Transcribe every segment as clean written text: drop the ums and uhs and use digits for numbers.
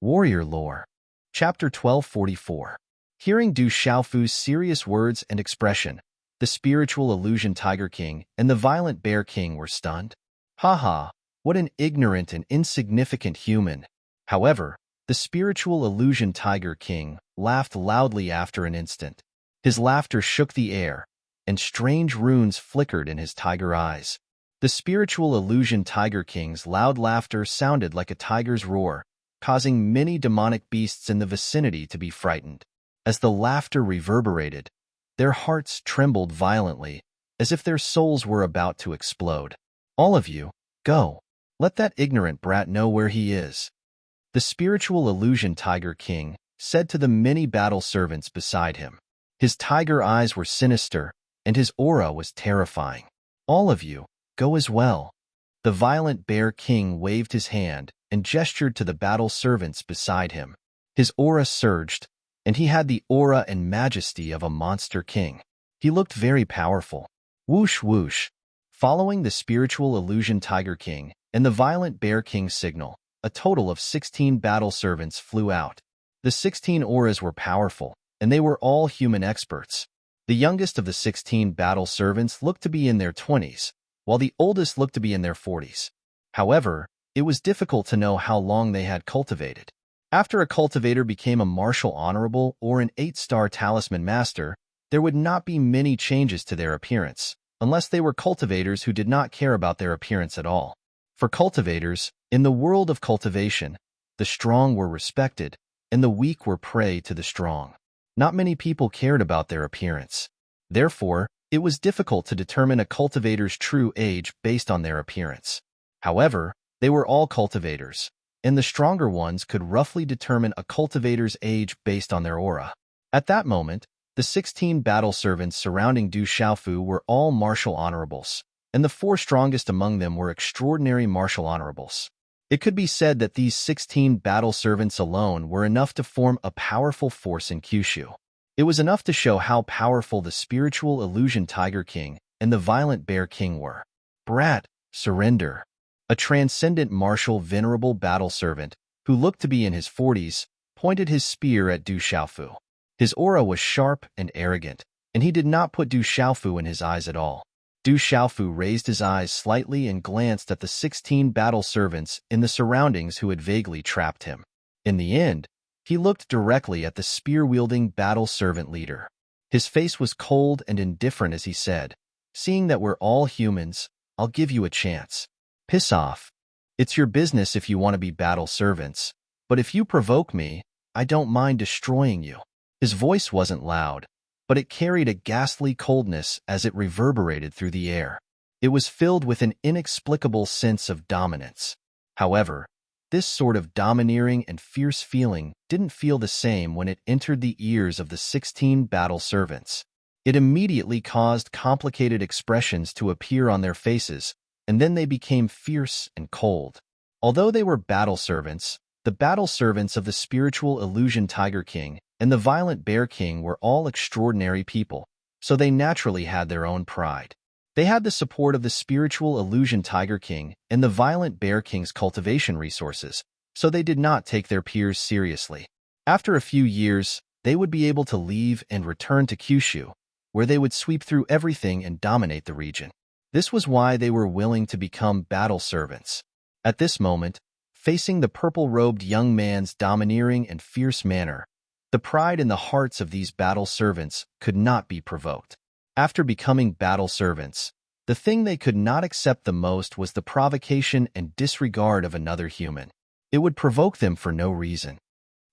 Warrior Lore. Chapter 1244. Hearing Du Xiaofu's serious words and expression, the spiritual illusion Tiger King and the violent Bear King were stunned. Ha, what an ignorant and insignificant human. However, the spiritual illusion Tiger King laughed loudly after an instant. His laughter shook the air, and strange runes flickered in his tiger eyes. The spiritual illusion Tiger King's loud laughter sounded like a tiger's roar, causing many demonic beasts in the vicinity to be frightened. As the laughter reverberated, their hearts trembled violently, as if their souls were about to explode. All of you, go. Let that ignorant brat know where he is. The spiritual illusion Tiger King said to the many battle servants beside him. His tiger eyes were sinister, and his aura was terrifying. All of you, go as well. The violent Bear King waved his hand and gestured to the battle servants beside him. His aura surged, and he had the aura and majesty of a monster king. He looked very powerful. Whoosh whoosh. Following the spiritual illusion Tiger King and the violent Bear King's signal, a total of 16 battle servants flew out. The 16 auras were powerful, and they were all human experts. The youngest of the 16 battle servants looked to be in their 20s, while the oldest looked to be in their 40s. However, it was difficult to know how long they had cultivated. After a cultivator became a martial honorable or an 8-star talisman master, there would not be many changes to their appearance, unless they were cultivators who did not care about their appearance at all. For cultivators, in the world of cultivation, the strong were respected, and the weak were prey to the strong. Not many people cared about their appearance. Therefore, it was difficult to determine a cultivator's true age based on their appearance. However, they were all cultivators, and the stronger ones could roughly determine a cultivator's age based on their aura. At that moment, the 16 battle servants surrounding Du Xiaofu were all martial honorables, and the 4 strongest among them were extraordinary martial honorables. It could be said that these 16 battle servants alone were enough to form a powerful force in Kyushu. It was enough to show how powerful the spiritual illusion Tiger King and the violent Bear King were. Brat, surrender. A transcendent martial venerable battle servant, who looked to be in his 40s, pointed his spear at Du Xiaofu. His aura was sharp and arrogant, and he did not put Du Xiaofu in his eyes at all. Du Xiaofu raised his eyes slightly and glanced at the 16 battle servants in the surroundings who had vaguely trapped him. In the end, he looked directly at the spear-wielding battle servant leader. His face was cold and indifferent as he said, "Seeing that we're all humans, I'll give you a chance. Piss off. It's your business if you want to be battle servants, but if you provoke me, I don't mind destroying you." His voice wasn't loud, but it carried a ghastly coldness as it reverberated through the air. It was filled with an inexplicable sense of dominance. However, this sort of domineering and fierce feeling didn't feel the same when it entered the ears of the 16 battle servants. It immediately caused complicated expressions to appear on their faces, and then they became fierce and cold. Although they were battle servants, the battle servants of the spiritual illusion Tiger King and the violent Bear King were all extraordinary people, so they naturally had their own pride. They had the support of the spiritual illusion Tiger King and the violent Bear King's cultivation resources, so they did not take their peers seriously. After a few years, they would be able to leave and return to Kyushu, where they would sweep through everything and dominate the region. This was why they were willing to become battle servants. At this moment, facing the purple-robed young man's domineering and fierce manner, the pride in the hearts of these battle servants could not be provoked. After becoming battle servants, the thing they could not accept the most was the provocation and disregard of another human. It would provoke them for no reason.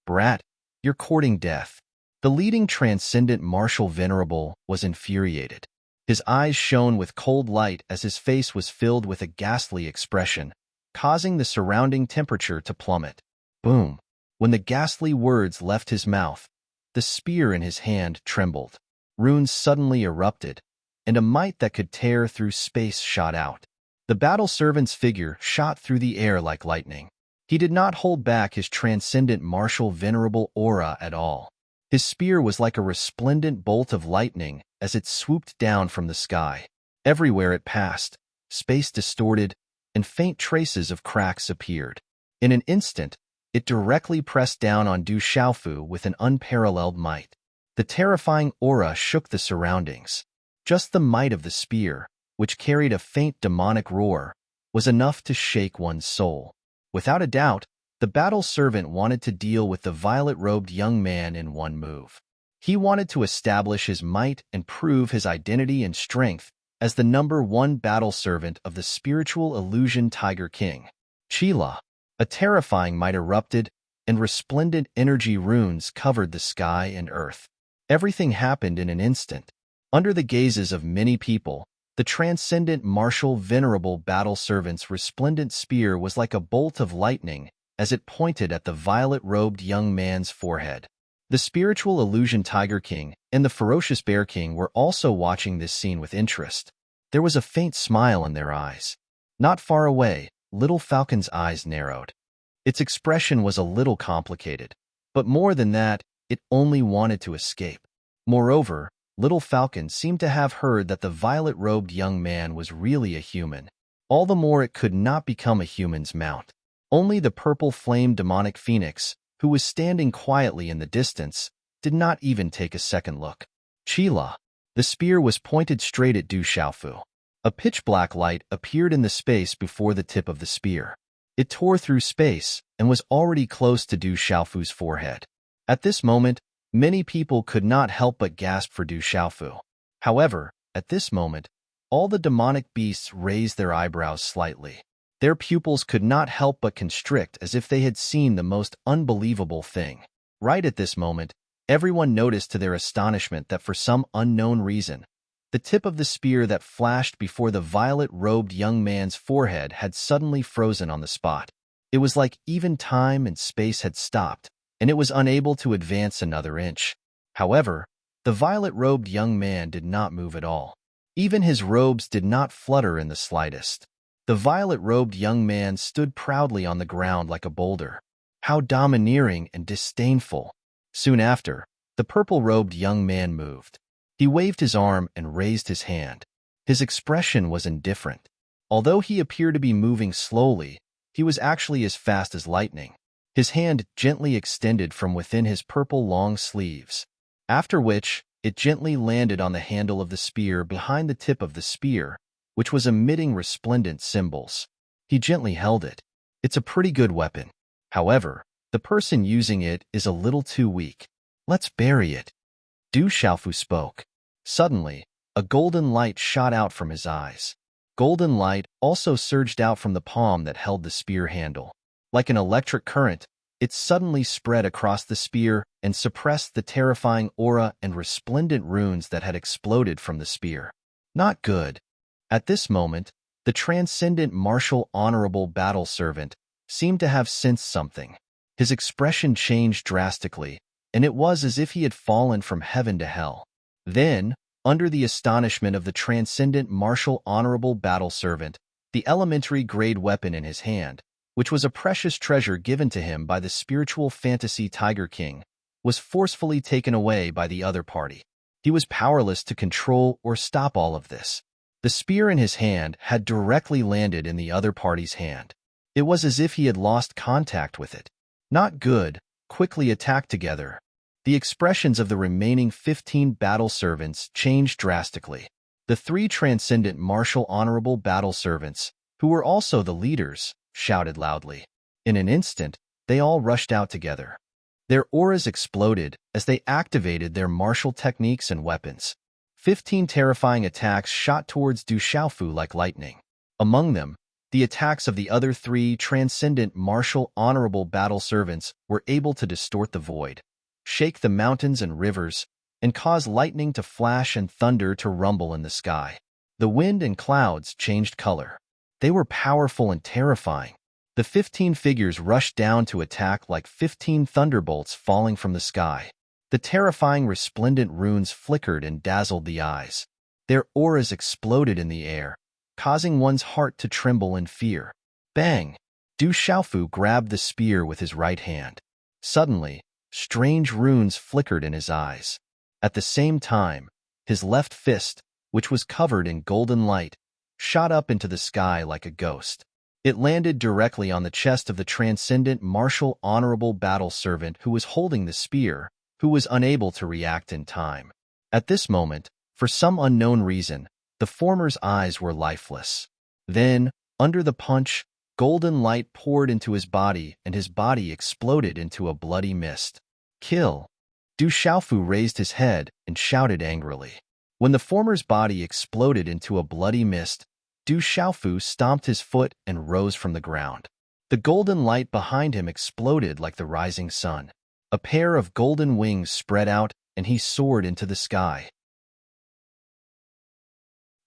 Brat, you're courting death. The leading transcendent martial venerable was infuriated. His eyes shone with cold light as his face was filled with a ghastly expression, causing the surrounding temperature to plummet. Boom! When the ghastly words left his mouth, the spear in his hand trembled. Runes suddenly erupted, and a might that could tear through space shot out. The battle servant's figure shot through the air like lightning. He did not hold back his transcendent martial venerable aura at all. His spear was like a resplendent bolt of lightning as it swooped down from the sky. Everywhere it passed, space distorted, and faint traces of cracks appeared. In an instant, It directly pressed down on Du Xiaofu with an unparalleled might. The terrifying aura shook the surroundings. Just the might of the spear, which carried a faint demonic roar, was enough to shake one's soul. Without a doubt, the battle servant wanted to deal with the violet-robed young man in one move. He wanted to establish his might and prove his identity and strength as the #1 battle servant of the spiritual illusion Tiger King. Chila. A terrifying might erupted, and resplendent energy runes covered the sky and earth. Everything happened in an instant. Under the gazes of many people, the transcendent martial venerable battle servant's resplendent spear was like a bolt of lightning as it pointed at the violet-robed young man's forehead. The spiritual illusion Tiger King and the ferocious Bear King were also watching this scene with interest. There was a faint smile in their eyes. Not far away, Little Falcon's eyes narrowed. Its expression was a little complicated, but more than that, it only wanted to escape. Moreover, Little Falcon seemed to have heard that the violet-robed young man was really a human. All the more it could not become a human's mount. Only the purple flame demonic phoenix, who was standing quietly in the distance, did not even take a second look. Chila. The spear was pointed straight at Du Xiaofu. A pitch-black light appeared in the space before the tip of the spear. It tore through space and was already close to Du Xiaofu's forehead. At this moment, many people could not help but gasp for Du Xiaofu. However, at this moment, all the demonic beasts raised their eyebrows slightly. Their pupils could not help but constrict as if they had seen the most unbelievable thing. Right at this moment, everyone noticed to their astonishment that for some unknown reason, the tip of the spear that flashed before the violet-robed young man's forehead had suddenly frozen on the spot. It was like even time and space had stopped, and it was unable to advance another inch. However, the violet-robed young man did not move at all. Even his robes did not flutter in the slightest. The violet-robed young man stood proudly on the ground like a boulder. How domineering and disdainful! Soon after, the purple-robed young man moved. He waved his arm and raised his hand. His expression was indifferent. Although he appeared to be moving slowly, he was actually as fast as lightning. His hand gently extended from within his purple long sleeves, after which it gently landed on the handle of the spear behind the tip of the spear, which was emitting resplendent symbols. He gently held it. It's a pretty good weapon. However, the person using it is a little too weak. Let's bury it. Du Xiaofu spoke. Suddenly, a golden light shot out from his eyes. Golden light also surged out from the palm that held the spear handle. Like an electric current, it suddenly spread across the spear and suppressed the terrifying aura and resplendent runes that had exploded from the spear. Not good. At this moment, the transcendent martial honorable battle servant seemed to have sensed something. His expression changed drastically, and it was as if he had fallen from heaven to hell. Then, under the astonishment of the transcendent martial honorable battle servant, the elementary-grade weapon in his hand, which was a precious treasure given to him by the spiritual fantasy Tiger King, was forcefully taken away by the other party. He was powerless to control or stop all of this. The spear in his hand had directly landed in the other party's hand. It was as if he had lost contact with it. Not good, quickly attacked together. The expressions of the remaining 15 battle servants changed drastically. The 3 transcendent martial honorable battle servants, who were also the leaders, shouted loudly. In an instant, they all rushed out together. Their auras exploded as they activated their martial techniques and weapons. 15 terrifying attacks shot towards Du Xiaofu like lightning. Among them, the attacks of the other 3 transcendent martial honorable battle servants were able to distort the void, shake the mountains and rivers, and cause lightning to flash and thunder to rumble in the sky. The wind and clouds changed color. They were powerful and terrifying. The 15 figures rushed down to attack like 15 thunderbolts falling from the sky. The terrifying resplendent runes flickered and dazzled the eyes. Their auras exploded in the air, causing one's heart to tremble in fear. Bang! Du Xiaofu grabbed the spear with his right hand. Suddenly, strange runes flickered in his eyes. At the same time, his left fist, which was covered in golden light, shot up into the sky like a ghost. It landed directly on the chest of the transcendent martial honorable battle servant who was holding the spear, who was unable to react in time. At this moment, for some unknown reason, the former's eyes were lifeless. Then, under the punch, golden light poured into his body and his body exploded into a bloody mist. Kill! Du Xiaofu raised his head and shouted angrily. When the former's body exploded into a bloody mist, Du Xiaofu stomped his foot and rose from the ground. The golden light behind him exploded like the rising sun. A pair of golden wings spread out and he soared into the sky.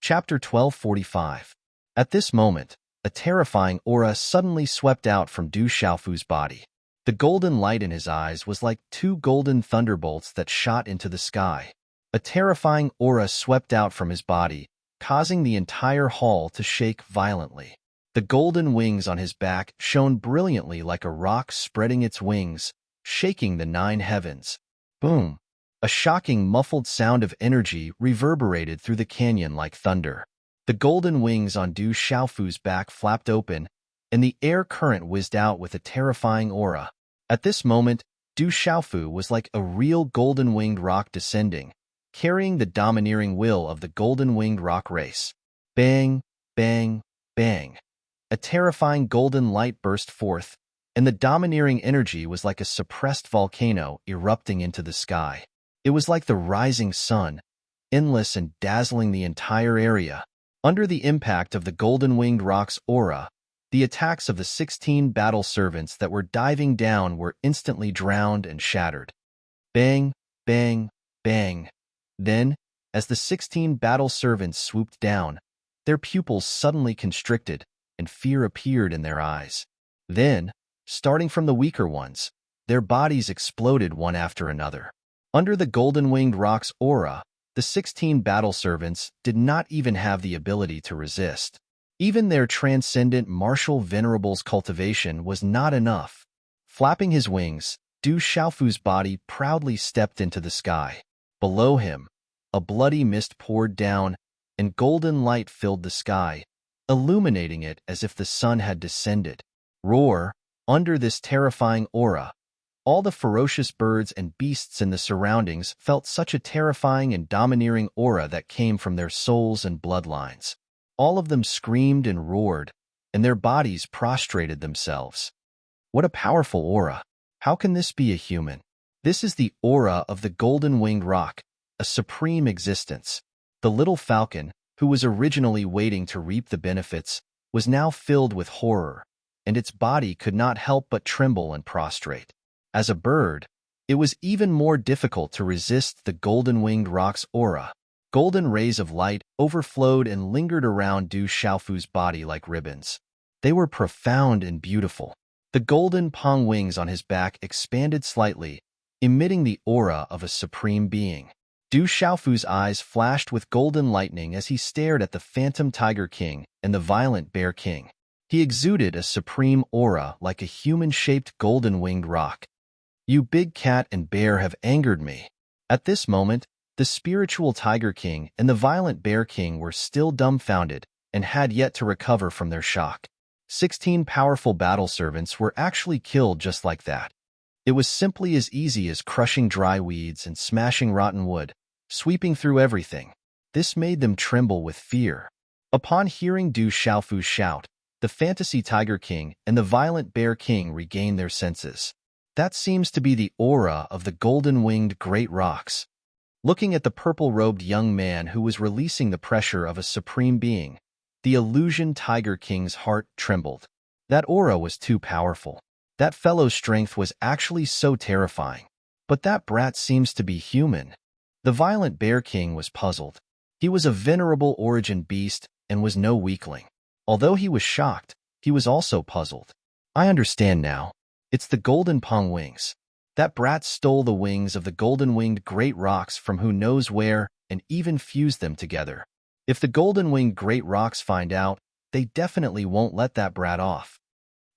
Chapter 1245. At this moment, a terrifying aura suddenly swept out from Du Xiaofu's body. The golden light in his eyes was like two golden thunderbolts that shot into the sky. A terrifying aura swept out from his body, causing the entire hall to shake violently. The golden wings on his back shone brilliantly like a rock spreading its wings, shaking the 9 heavens. Boom! A shocking muffled sound of energy reverberated through the canyon like thunder. The golden wings on Du Xiaofu's back flapped open, and the air current whizzed out with a terrifying aura. At this moment, Du Xiaofu was like a real golden-winged rock descending, carrying the domineering will of the golden-winged rock race. Bang, bang, bang. A terrifying golden light burst forth, and the domineering energy was like a suppressed volcano erupting into the sky. It was like the rising sun, endless and dazzling the entire area. Under the impact of the golden-winged rock's aura, the attacks of the 16 battle servants that were diving down were instantly drowned and shattered. Bang, bang, bang. Then, as the 16 battle servants swooped down, their pupils suddenly constricted, and fear appeared in their eyes. Then, starting from the weaker ones, their bodies exploded one after another. Under the golden-winged rock's aura, the 16 battle servants did not even have the ability to resist. Even their transcendent martial venerable's cultivation was not enough. Flapping his wings, Du Xiaofu's body proudly stepped into the sky. Below him, a bloody mist poured down, and golden light filled the sky, illuminating it as if the sun had descended. Roar! Under this terrifying aura, all the ferocious birds and beasts in the surroundings felt such a terrifying and domineering aura that came from their souls and bloodlines. All of them screamed and roared, and their bodies prostrated themselves. What a powerful aura! How can this be a human? This is the aura of the golden-winged rock, a supreme existence. The little falcon, who was originally waiting to reap the benefits, was now filled with horror, and its body could not help but tremble and prostrate. As a bird, it was even more difficult to resist the golden-winged rock's aura. Golden rays of light overflowed and lingered around Du Xiaofu's body like ribbons. They were profound and beautiful. The golden pong wings on his back expanded slightly, emitting the aura of a supreme being. Du Xiaofu's eyes flashed with golden lightning as he stared at the phantom Tiger King and the violent Bear King. He exuded a supreme aura like a human-shaped golden-winged rock. You big cat and bear have angered me. At this moment, the spiritual Tiger King and the violent Bear King were still dumbfounded and had yet to recover from their shock. 16 powerful battle servants were actually killed just like that. It was simply as easy as crushing dry weeds and smashing rotten wood, sweeping through everything. This made them tremble with fear. Upon hearing Du Xiaofu's shout, the fantasy Tiger King and the violent Bear King regained their senses. That seems to be the aura of the golden-winged great rocks. Looking at the purple-robed young man who was releasing the pressure of a supreme being, the illusion Tiger King's heart trembled. That aura was too powerful. That fellow's strength was actually so terrifying. But that brat seems to be human. The violent Bear King was puzzled. He was a venerable origin beast and was no weakling. Although he was shocked, he was also puzzled. I understand now. It's the golden pong wings. That brat stole the wings of the golden-winged great rocks from who knows where and even fused them together. If the golden-winged great rocks find out, they definitely won't let that brat off.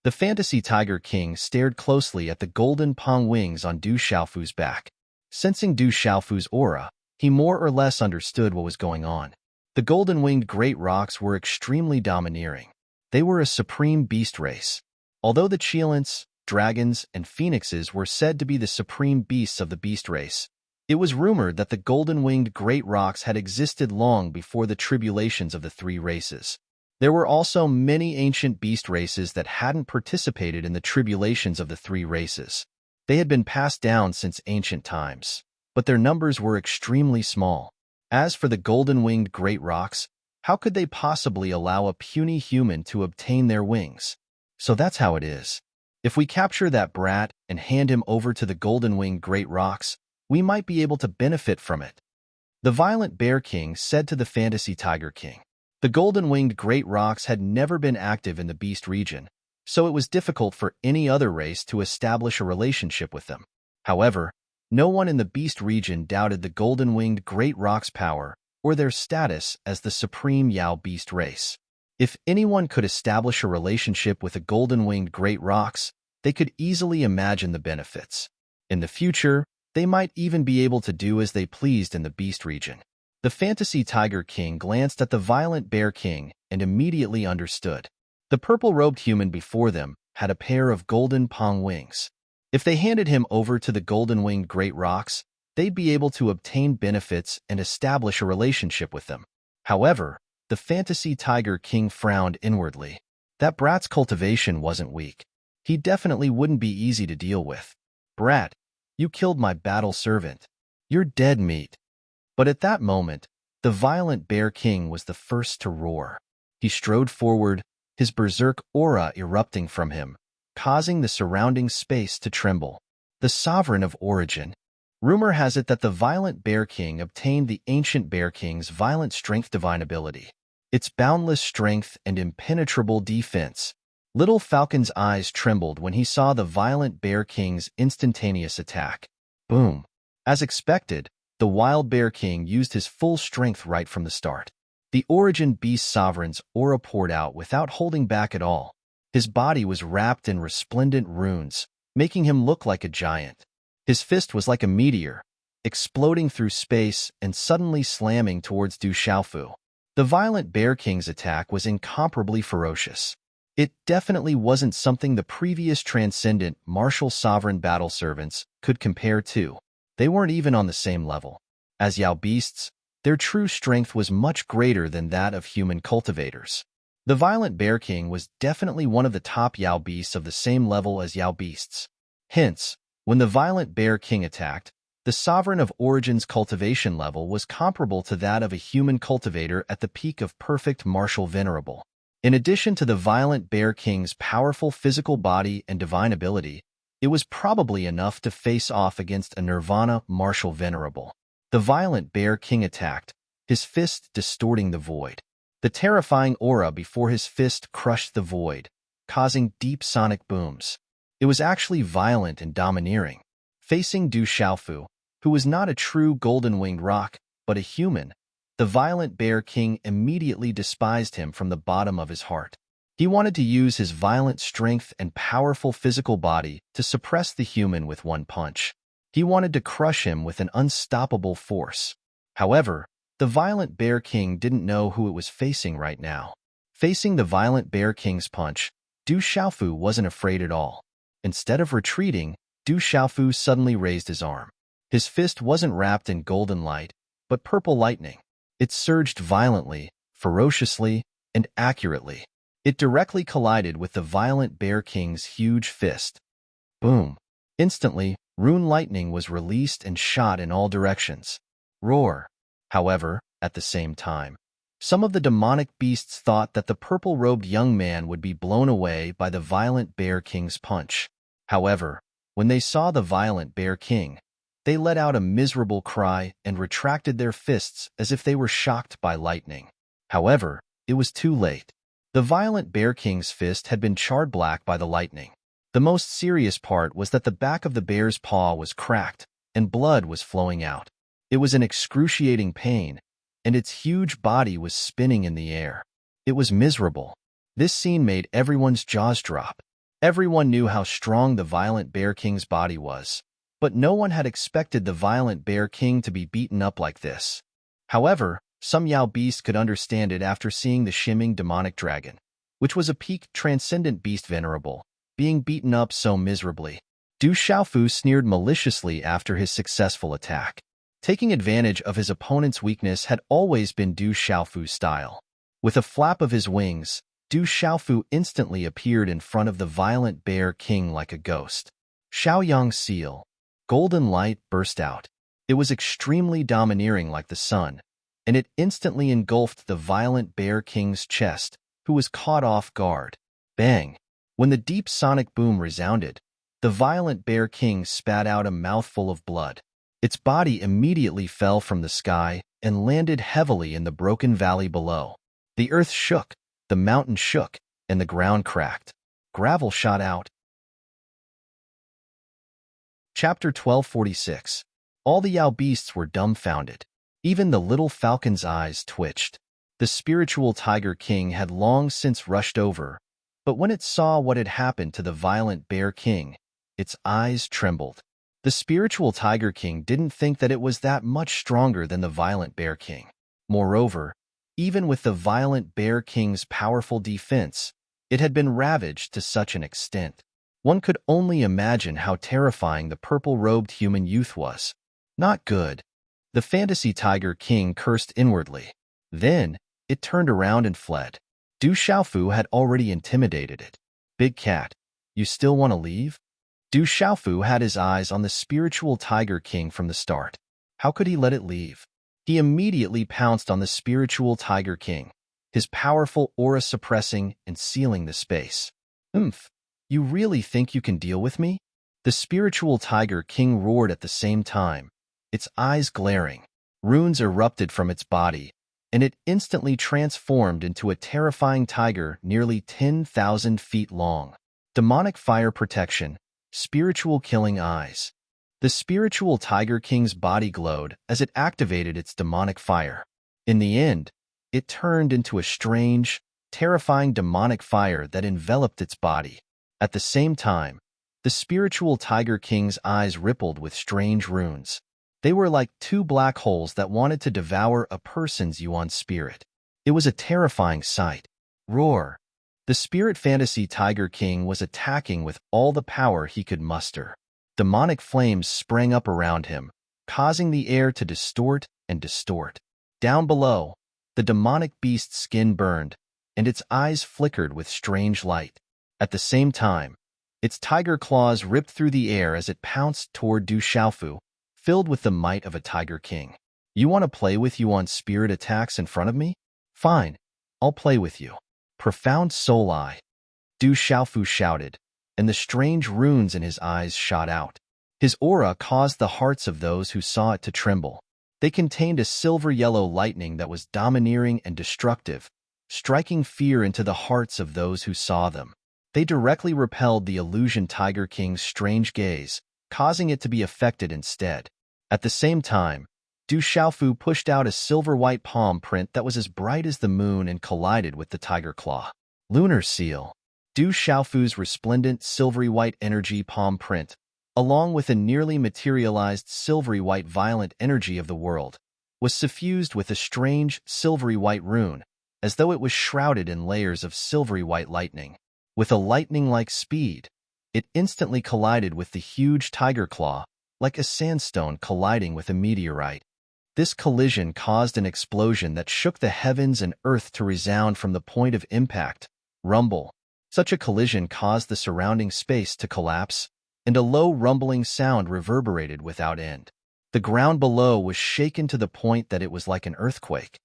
The fantasy Tiger King stared closely at the golden pong wings on Du Xiaofu's back. Sensing Du Xiaofu's aura, he more or less understood what was going on. The golden-winged great rocks were extremely domineering. They were a supreme beast race. Although the Cheilants, dragons, and phoenixes were said to be the supreme beasts of the beast race, it was rumored that the golden-winged great rocks had existed long before the tribulations of the three races. There were also many ancient beast races that hadn't participated in the tribulations of the three races. They had been passed down since ancient times, but their numbers were extremely small. As for the golden-winged great rocks, how could they possibly allow a puny human to obtain their wings? So that's how it is. If we capture that brat and hand him over to the golden-winged great rocks, we might be able to benefit from it. The violent Bear King said to the fantasy Tiger King. The golden-winged great rocks had never been active in the beast region, so it was difficult for any other race to establish a relationship with them. However, no one in the beast region doubted the golden-winged great rocks' power or their status as the supreme Yao beast race. If anyone could establish a relationship with the golden-winged great rocks, they could easily imagine the benefits. In the future, they might even be able to do as they pleased in the beast region. The fantasy Tiger King glanced at the violent Bear King and immediately understood. The purple-robed human before them had a pair of golden pong wings. If they handed him over to the golden-winged great rocks, they'd be able to obtain benefits and establish a relationship with them. However, the fantasy Tiger King frowned inwardly. That brat's cultivation wasn't weak. He definitely wouldn't be easy to deal with. Brat, you killed my battle servant. You're dead meat. But at that moment, the violent Bear King was the first to roar. He strode forward, his berserk aura erupting from him, causing the surrounding space to tremble. The Sovereign of Origin. Rumor has it that the violent Bear King obtained the ancient Bear King's violent strength divine ability. Its boundless strength and impenetrable defense. Little Falcon's eyes trembled when he saw the violent Bear King's instantaneous attack. Boom. As expected, the wild Bear King used his full strength right from the start. The Origin Beast Sovereign's aura poured out without holding back at all. His body was wrapped in resplendent runes, making him look like a giant. His fist was like a meteor, exploding through space and suddenly slamming towards Du Xiaofu. The violent Bear King's attack was incomparably ferocious. It definitely wasn't something the previous transcendent martial sovereign battle servants could compare to. They weren't even on the same level. As Yao beasts, their true strength was much greater than that of human cultivators. The violent Bear King was definitely one of the top Yao beasts of the same level as Yao beasts. Hence, when the violent Bear King attacked, the Sovereign of Origin's cultivation level was comparable to that of a human cultivator at the peak of perfect martial venerable. In addition to the violent Bear King's powerful physical body and divine ability, it was probably enough to face off against a Nirvana martial venerable. The violent Bear King attacked, his fist distorting the void. The terrifying aura before his fist crushed the void, causing deep sonic booms. It was actually violent and domineering. Facing Du Xiaofu, who was not a true golden-winged rock, but a human, the violent Bear King immediately despised him from the bottom of his heart. He wanted to use his violent strength and powerful physical body to suppress the human with one punch. He wanted to crush him with an unstoppable force. However, the violent Bear King didn't know who it was facing right now. Facing the violent Bear King's punch, Du Xiaofu wasn't afraid at all. Instead of retreating, Du Xiaofu suddenly raised his arm. His fist wasn't wrapped in golden light, but purple lightning. It surged violently, ferociously, and accurately. It directly collided with the violent Bear King's huge fist. Boom! Instantly, rune lightning was released and shot in all directions. Roar! However, at the same time, some of the demonic beasts thought that the purple-robed young man would be blown away by the violent Bear King's punch. However, when they saw the violent Bear King, they let out a miserable cry and retracted their fists as if they were shocked by lightning. However, it was too late. The violent Bear King's fist had been charred black by the lightning. The most serious part was that the back of the bear's paw was cracked, and blood was flowing out. It was an excruciating pain, and its huge body was spinning in the air. It was miserable. This scene made everyone's jaws drop. Everyone knew how strong the violent Bear King's body was, but no one had expected the violent Bear King to be beaten up like this. However, some Yao beasts could understand it after seeing the shimming demonic dragon. which was a peak transcendent beast venerable, being beaten up so miserably. Du Xiaofu sneered maliciously after his successful attack. Taking advantage of his opponent's weakness had always been Du Xiaofu's style. With a flap of his wings, Du Xiaofu instantly appeared in front of the violent Bear King like a ghost. Xiaoyang's seal. Golden light burst out. It was extremely domineering like the sun, and it instantly engulfed the violent Bear King's chest, who was caught off guard. Bang! When the deep sonic boom resounded, the violent Bear King spat out a mouthful of blood. Its body immediately fell from the sky and landed heavily in the broken valley below. The earth shook, the mountain shook, and the ground cracked. Gravel shot out. Chapter 1246. All the Yao beasts were dumbfounded. Even the little falcon's eyes twitched. The spiritual Tiger King had long since rushed over, but when it saw what had happened to the violent Bear King, its eyes trembled. The spiritual Tiger King didn't think that it was that much stronger than the violent Bear King. Moreover, even with the violent Bear King's powerful defense, it had been ravaged to such an extent. One could only imagine how terrifying the purple-robed human youth was. Not good. The fantasy Tiger King cursed inwardly. Then, it turned around and fled. Du Xiaofu had already intimidated it. Big cat, you still want to leave? Du Xiaofu had his eyes on the spiritual Tiger King from the start. How could he let it leave? He immediately pounced on the spiritual Tiger King, his powerful aura suppressing and sealing the space. You really think you can deal with me? The spiritual Tiger King roared at the same time, its eyes glaring. Runes erupted from its body, and it instantly transformed into a terrifying tiger nearly 10,000 feet long. Demonic fire protection. Spiritual killing eyes. The spiritual Tiger King's body glowed as it activated its demonic fire. In the end, it turned into a strange, terrifying demonic fire that enveloped its body. At the same time, the spiritual Tiger King's eyes rippled with strange runes. They were like two black holes that wanted to devour a person's yuan spirit. It was a terrifying sight. Roar! The spirit fantasy Tiger King was attacking with all the power he could muster. Demonic flames sprang up around him, causing the air to distort and distort. Down below, the demonic beast's skin burned, and its eyes flickered with strange light. At the same time, its tiger claws ripped through the air as it pounced toward Du Xiaofu, filled with the might of a Tiger King. You want to play with yuan spirit attacks in front of me? Fine, I'll play with you. Profound soul eye. Du Xiaofu shouted, and the strange runes in his eyes shot out. His aura caused the hearts of those who saw it to tremble. They contained a silver-yellow lightning that was domineering and destructive, striking fear into the hearts of those who saw them. They directly repelled the illusion Tiger King's strange gaze, causing it to be affected instead. At the same time, Du Xiaofu pushed out a silver-white palm print that was as bright as the moon and collided with the tiger claw. Lunar seal. Du Xiaofu's resplendent silvery-white energy palm print, along with a nearly materialized silvery-white violent energy of the world, was suffused with a strange silvery-white rune, as though it was shrouded in layers of silvery-white lightning. With a lightning-like speed, it instantly collided with the huge tiger claw, like a sandstone colliding with a meteorite. This collision caused an explosion that shook the heavens and earth to resound from the point of impact. Rumble. Such a collision caused the surrounding space to collapse, and a low rumbling sound reverberated without end. The ground below was shaken to the point that it was like an earthquake.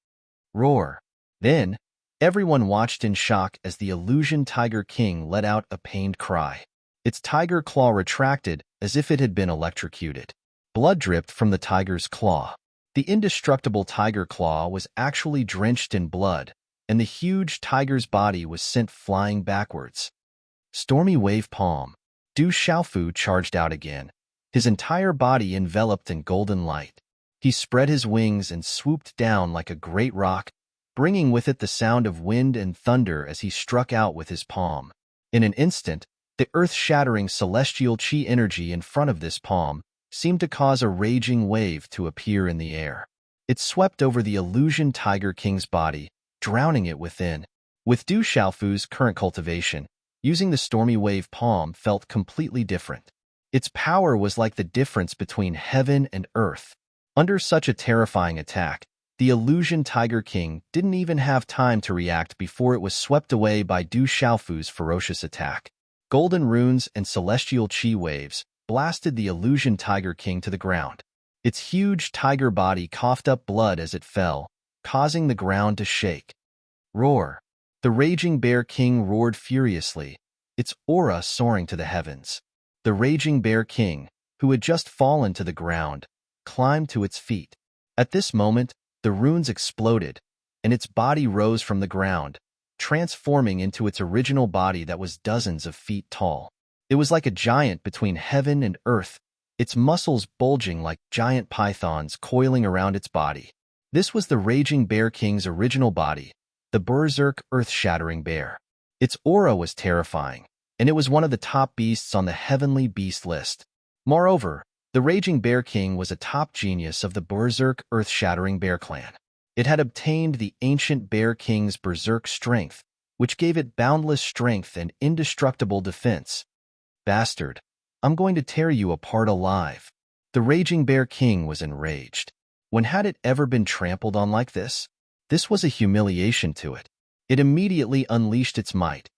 Roar. Then, everyone watched in shock as the illusion Tiger King let out a pained cry. Its tiger claw retracted as if it had been electrocuted. Blood dripped from the tiger's claw. The indestructible tiger claw was actually drenched in blood, and the huge tiger's body was sent flying backwards. Stormy wave palm. Du Xiaofu charged out again, his entire body enveloped in golden light. He spread his wings and swooped down like a great rock, bringing with it the sound of wind and thunder as he struck out with his palm. In an instant, the earth-shattering celestial chi energy in front of this palm seemed to cause a raging wave to appear in the air. It swept over the illusion Tiger King's body, drowning it within. With Du Xiaofu's current cultivation, using the stormy wave palm felt completely different. Its power was like the difference between heaven and earth. Under such a terrifying attack, the illusion Tiger King didn't even have time to react before it was swept away by Du Xiaofu's ferocious attack. Golden runes and celestial chi waves blasted the illusion Tiger King to the ground. Its huge tiger body coughed up blood as it fell, causing the ground to shake. Roar! The raging Bear King roared furiously, its aura soaring to the heavens. The raging Bear King, who had just fallen to the ground, climbed to its feet. At this moment, the runes exploded, and its body rose from the ground, transforming into its original body that was dozens of feet tall. It was like a giant between heaven and earth, its muscles bulging like giant pythons coiling around its body. This was the raging Bear King's original body, the berserk earth-shattering bear. Its aura was terrifying, and it was one of the top beasts on the heavenly beast list. Moreover, the raging Bear King was a top genius of the berserk earth-shattering bear clan. It had obtained the ancient Bear King's berserk strength, which gave it boundless strength and indestructible defense. Bastard, I'm going to tear you apart alive. The raging Bear King was enraged. When had it ever been trampled on like this? This was a humiliation to it. It immediately unleashed its might,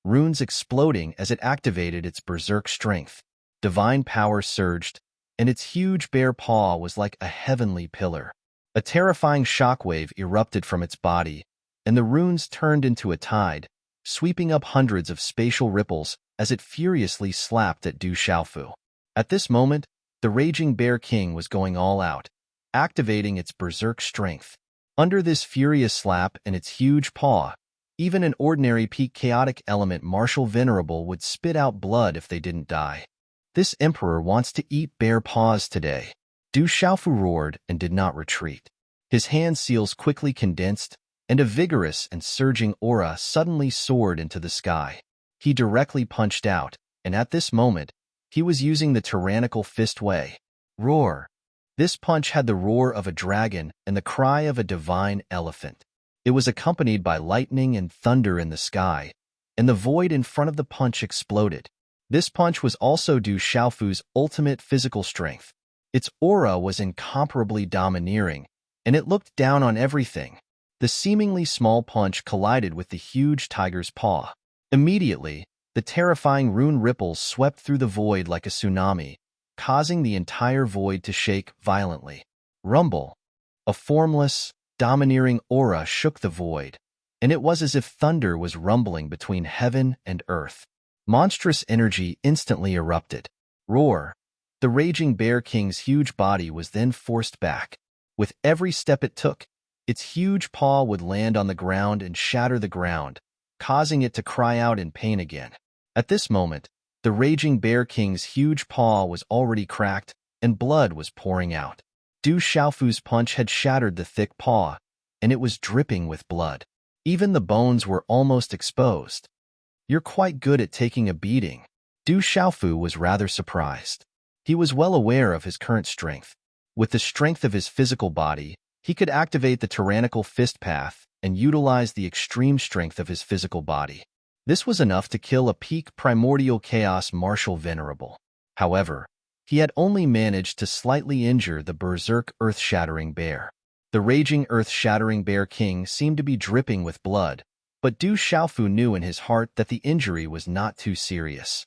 runes exploding as it activated its berserk strength. Divine power surged, and its huge bear paw was like a heavenly pillar. A terrifying shockwave erupted from its body, and the runes turned into a tide, sweeping up hundreds of spatial ripples as it furiously slapped at Du Xiaofu. At this moment, the raging Bear King was going all out, activating its berserk strength. Under this furious slap and its huge paw, even an ordinary peak chaotic element martial venerable would spit out blood if they didn't die. This emperor wants to eat bear paws today. Du Xiaofu roared and did not retreat. His hand seals quickly condensed, and a vigorous and surging aura suddenly soared into the sky. He directly punched out, and at this moment, he was using the tyrannical fist way. Roar! This punch had the roar of a dragon and the cry of a divine elephant. It was accompanied by lightning and thunder in the sky, and the void in front of the punch exploded. This punch was also Du Xiaofu's ultimate physical strength. Its aura was incomparably domineering, and it looked down on everything. The seemingly small punch collided with the huge tiger's paw. Immediately, the terrifying rune ripples swept through the void like a tsunami, causing the entire void to shake violently. Rumble! A formless, domineering aura shook the void, and it was as if thunder was rumbling between heaven and earth. Monstrous energy instantly erupted. Roar! The raging Bear King's huge body was then forced back. With every step it took, its huge paw would land on the ground and shatter the ground, causing it to cry out in pain again. At this moment, the raging Bear King's huge paw was already cracked, and blood was pouring out. Du Xiaofu's punch had shattered the thick paw, and it was dripping with blood. Even the bones were almost exposed. You're quite good at taking a beating. Du Xiaofu was rather surprised. He was well aware of his current strength. With the strength of his physical body, he could activate the tyrannical fist path and utilize the extreme strength of his physical body. This was enough to kill a peak primordial chaos martial venerable. However, he had only managed to slightly injure the berserk earth-shattering bear. The raging earth-shattering Bear King seemed to be dripping with blood, but Du Xiaofu knew in his heart that the injury was not too serious.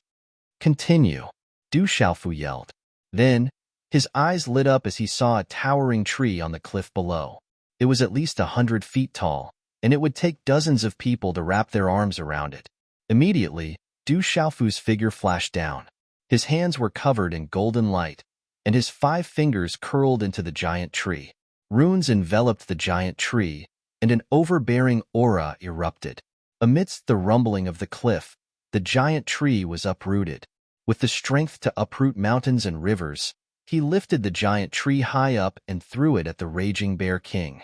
Continue, Du Xiaofu yelled. Then, his eyes lit up as he saw a towering tree on the cliff below. It was at least 100 feet tall, and it would take dozens of people to wrap their arms around it. Immediately, Du Xiaofu's figure flashed down. His hands were covered in golden light, and his 5 fingers curled into the giant tree. Runes enveloped the giant tree, and an overbearing aura erupted. Amidst the rumbling of the cliff, the giant tree was uprooted. With the strength to uproot mountains and rivers, he lifted the giant tree high up and threw it at the raging Bear King.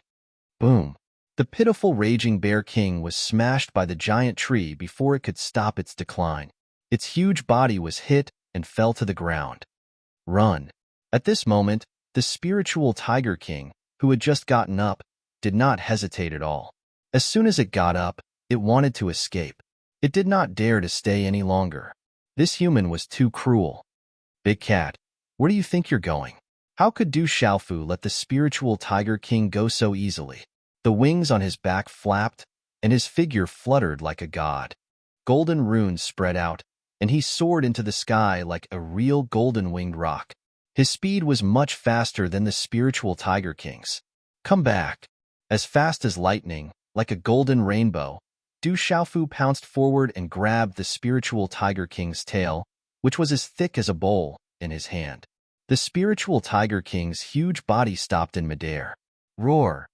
Boom! The pitiful raging Bear King was smashed by the giant tree before it could stop its decline. Its huge body was hit and fell to the ground. Run! At this moment, the spiritual Tiger King, who had just gotten up, did not hesitate at all. As soon as it got up, It wanted to escape. It did not dare to stay any longer. This human was too cruel. Big cat, where do you think you're going? How could Du Xiaofu let the spiritual Tiger King go so easily? The wings on his back flapped, and his figure fluttered like a god. Golden runes spread out, and he soared into the sky like a real golden-winged rock. His speed was much faster than the spiritual Tiger King's. Come back. As fast as lightning, like a golden rainbow, Du Xiaofu pounced forward and grabbed the spiritual Tiger King's tail, which was as thick as a bowl, in his hand. The spiritual Tiger King's huge body stopped in midair. Roar!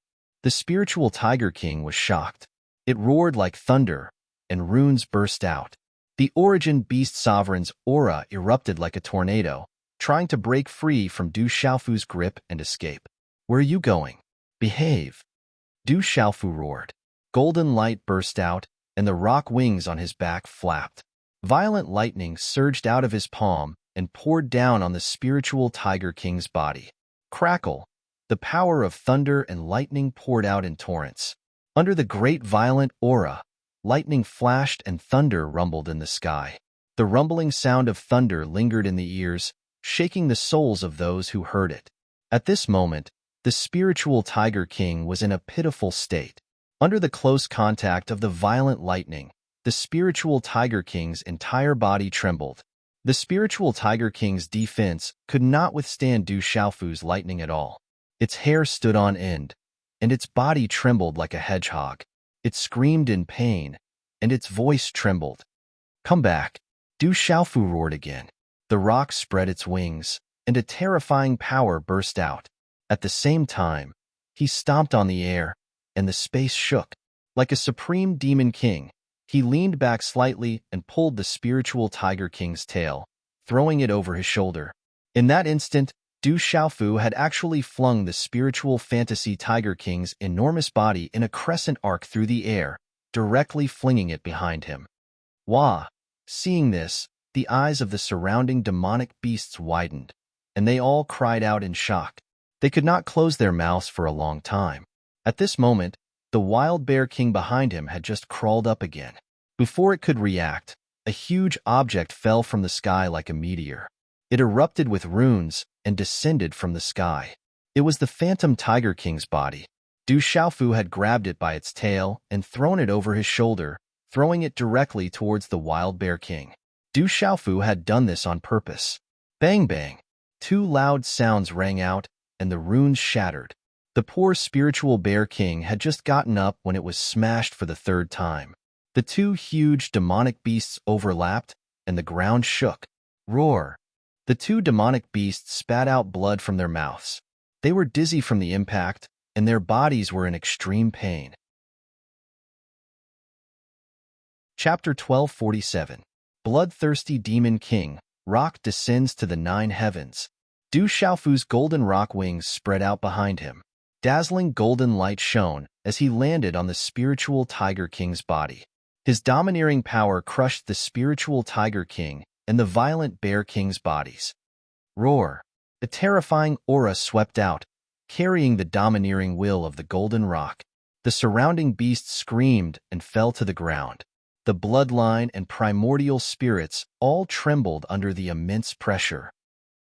The spiritual Tiger King was shocked. It roared like thunder, and runes burst out. The Origin Beast Sovereign's aura erupted like a tornado, trying to break free from Du Xiaofu's grip and escape. Where are you going? Behave! Du Xiaofu roared. Golden light burst out, and the rock wings on his back flapped. Violent lightning surged out of his palm and poured down on the spiritual Tiger King's body. Crackle! The power of thunder and lightning poured out in torrents. Under the great violent aura, lightning flashed and thunder rumbled in the sky. The rumbling sound of thunder lingered in the ears, shaking the souls of those who heard it. At this moment, the spiritual Tiger King was in a pitiful state. Under the close contact of the violent lightning, the spiritual Tiger King's entire body trembled. The spiritual Tiger King's defense could not withstand Du Xiaofu's lightning at all. Its hair stood on end, and its body trembled like a hedgehog. It screamed in pain, and its voice trembled. Come back! Du Xiaofu roared again. The rock spread its wings, and a terrifying power burst out. At the same time, he stomped on the air, and the space shook. Like a supreme demon king, he leaned back slightly and pulled the spiritual Tiger King's tail, throwing it over his shoulder. In that instant, Du Xiaofu had actually flung the spiritual fantasy Tiger King's enormous body in a crescent arc through the air, directly flinging it behind him. Wah! Seeing this, the eyes of the surrounding demonic beasts widened, and they all cried out in shock. They could not close their mouths for a long time. At this moment, the wild bear king behind him had just crawled up again. Before it could react, a huge object fell from the sky like a meteor. It erupted with runes and descended from the sky. It was the phantom Tiger King's body. Du Xiaofu had grabbed it by its tail and thrown it over his shoulder, throwing it directly towards the wild bear king. Du Xiaofu had done this on purpose. Bang bang! Two loud sounds rang out, and the runes shattered. The poor spiritual bear king had just gotten up when it was smashed for the third time. The two huge demonic beasts overlapped, and the ground shook. Roar! The two demonic beasts spat out blood from their mouths. They were dizzy from the impact, and their bodies were in extreme pain. Chapter 1247. Bloodthirsty Demon King, Rock descends to the 9 heavens. Du Xiaofu's golden rock wings spread out behind him. Dazzling golden light shone as he landed on the spiritual Tiger King's body. His domineering power crushed the spiritual Tiger King and the violent Bear King's bodies. Roar! The terrifying aura swept out, carrying the domineering will of the golden rock. The surrounding beasts screamed and fell to the ground. The bloodline and primordial spirits all trembled under the immense pressure.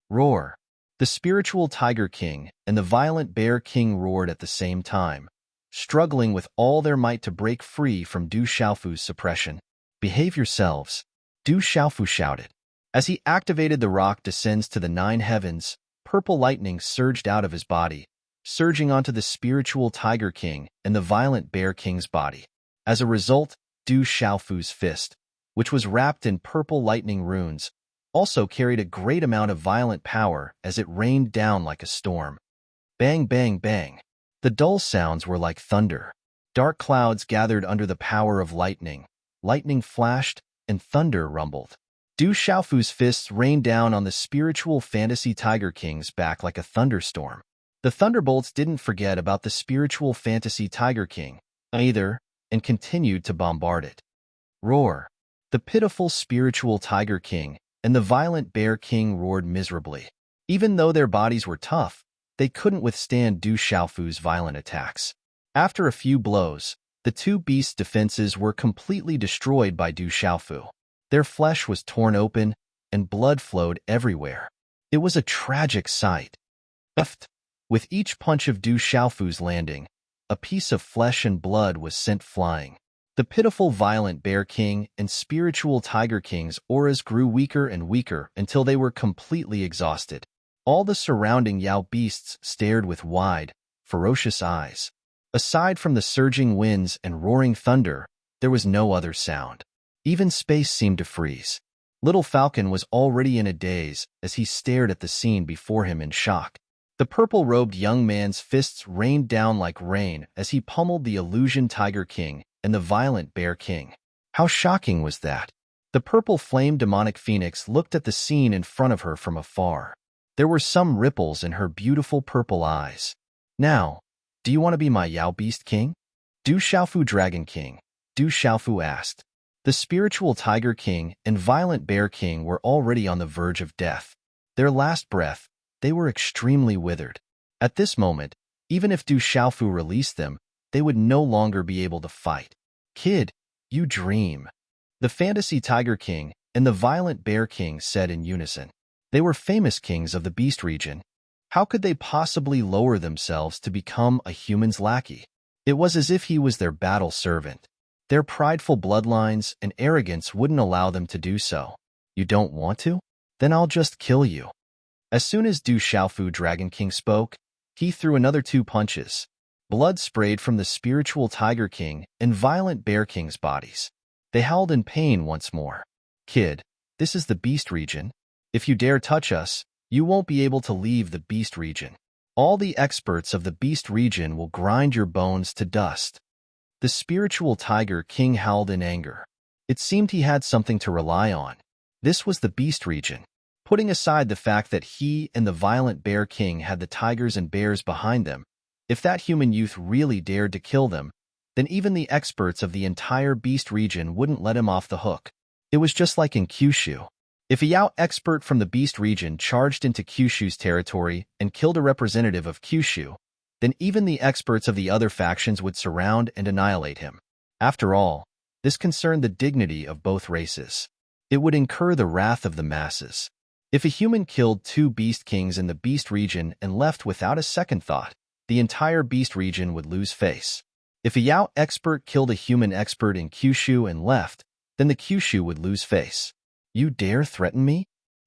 Roar! The spiritual Tiger King and the violent Bear King roared at the same time, struggling with all their might to break free from Du Xiaofu's suppression. Behave yourselves, Du Xiaofu shouted. As he activated the rock descends to the 9 heavens, purple lightning surged out of his body, surging onto the spiritual Tiger King and the violent Bear King's body. As a result, Du Xiaofu's fist, which was wrapped in purple lightning runes, also carried a great amount of violent power as it rained down like a storm. Bang, bang, bang. The dull sounds were like thunder. Dark clouds gathered under the power of lightning. Lightning flashed, and thunder rumbled. Du Xiaofu's fists rained down on the spiritual fantasy Tiger King's back like a thunderstorm. The thunderbolts didn't forget about the spiritual fantasy Tiger King either, and continued to bombard it. Roar! The pitiful spiritual Tiger King and the violent Bear King roared miserably. Even though their bodies were tough, they couldn't withstand Du Xiaofu's violent attacks. After a few blows, The two beasts' defenses were completely destroyed by Du Xiaofu. Their flesh was torn open, and blood flowed everywhere. It was a tragic sight. With each punch of Du Xiaofu's landing, a piece of flesh and blood was sent flying. The pitiful violent Bear King and spiritual Tiger King's auras grew weaker and weaker until they were completely exhausted. All the surrounding Yao beasts stared with wide, ferocious eyes. Aside from the surging winds and roaring thunder, there was no other sound. Even space seemed to freeze. Little Falcon was already in a daze as he stared at the scene before him in shock. The purple-robed young man's fists rained down like rain as he pummeled the illusion Tiger King and the violent Bear King. How shocking was that? The purple-flamed demonic phoenix looked at the scene in front of her from afar. There were some ripples in her beautiful purple eyes. Now, do you want to be my Yao Beast King? Du Xiaofu Dragon King, Du Xiaofu asked. The spiritual Tiger King and violent Bear King were already on the verge of death. Their last breath, they were extremely withered. At this moment, even if Du Xiaofu released them, they would no longer be able to fight. Kid, you dream. The fantasy Tiger King and the violent Bear King said in unison. They were famous kings of the Beast region. How could they possibly lower themselves to become a human's lackey? It was as if he was their battle servant. Their prideful bloodlines and arrogance wouldn't allow them to do so. You don't want to? Then I'll just kill you. As soon as Du Xiaofu Dragon King spoke, he threw another 2 punches. Blood sprayed from the spiritual Tiger King and violent Bear King's bodies. They howled in pain once more. Kid, this is the Beast region. If you dare touch us, you won't be able to leave the Beast region. All the experts of the Beast region will grind your bones to dust. The spiritual Tiger King howled in anger. It seemed he had something to rely on. This was the Beast region. Putting aside the fact that he and the violent Bear King had the tigers and bears behind them, if that human youth really dared to kill them, then even the experts of the entire Beast region wouldn't let him off the hook. It was just like in Kyushu. If a Yao expert from the Beast region charged into Kyushu's territory and killed a representative of Kyushu, then even the experts of the other factions would surround and annihilate him. After all, this concerned the dignity of both races. It would incur the wrath of the masses. If a human killed 2 Beast Kings in the Beast region and left without a second thought, the entire Beast region would lose face. If a Yao expert killed a human expert in Kyushu and left, then the Kyushu would lose face. You dare threaten me?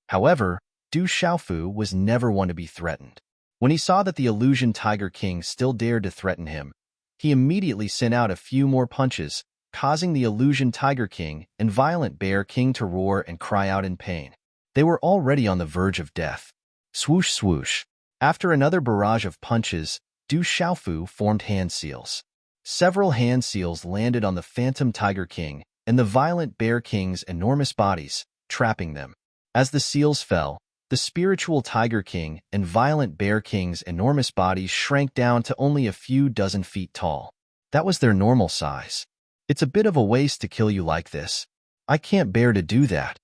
However, Du Xiaofu was never one to be threatened. When he saw that the illusion Tiger King still dared to threaten him, he immediately sent out a few more punches, causing the illusion Tiger King and violent Bear King to roar and cry out in pain. They were already on the verge of death. Swoosh, swoosh. After another barrage of punches, Du Xiaofu formed hand seals. Several hand seals landed on the Phantom Tiger King and the violent Bear King's enormous bodies, trapping them. As the seals fell, the spiritual Tiger King and violent Bear King's enormous bodies shrank down to only a few dozen feet tall. That was their normal size. It's a bit of a waste to kill you like this. I can't bear to do that.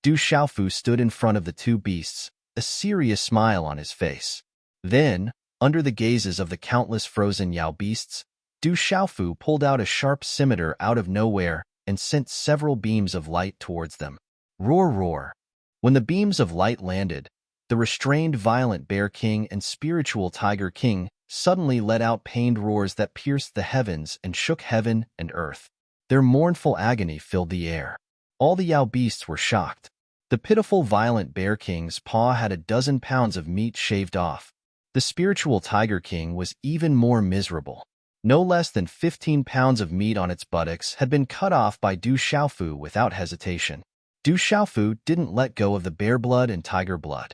Du Xiaofu stood in front of the 2 beasts, a serious smile on his face. Then, under the gazes of the countless frozen Yao beasts, Du Xiaofu pulled out a sharp scimitar out of nowhere and sent several beams of light towards them. Roar, roar. When the beams of light landed, the restrained violent Bear King and spiritual Tiger King suddenly let out pained roars that pierced the heavens and shook heaven and earth. Their mournful agony filled the air. All the Yao beasts were shocked. The pitiful violent Bear King's paw had a dozen pounds of meat shaved off. The spiritual Tiger King was even more miserable. No less than 15 pounds of meat on its buttocks had been cut off by Du Xiaofu without hesitation. Du Xiaofu didn't let go of the bear blood and tiger blood.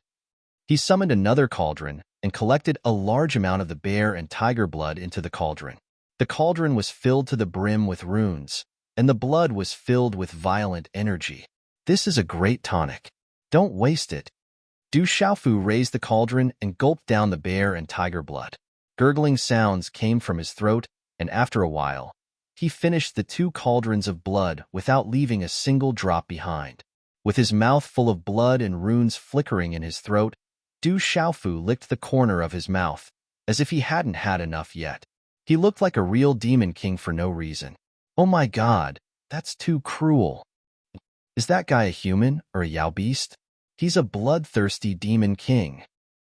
He summoned another cauldron and collected a large amount of the bear and tiger blood into the cauldron. The cauldron was filled to the brim with runes, and the blood was filled with violent energy. This is a great tonic. Don't waste it. Du Xiaofu raised the cauldron and gulped down the bear and tiger blood. Gurgling sounds came from his throat, and after a while, he finished the 2 cauldrons of blood without leaving a single drop behind. With his mouth full of blood and runes flickering in his throat, Du Xiaofu licked the corner of his mouth, as if he hadn't had enough yet. He looked like a real demon king for no reason. Oh my god, that's too cruel. Is that guy a human or a Yao beast? He's a bloodthirsty demon king.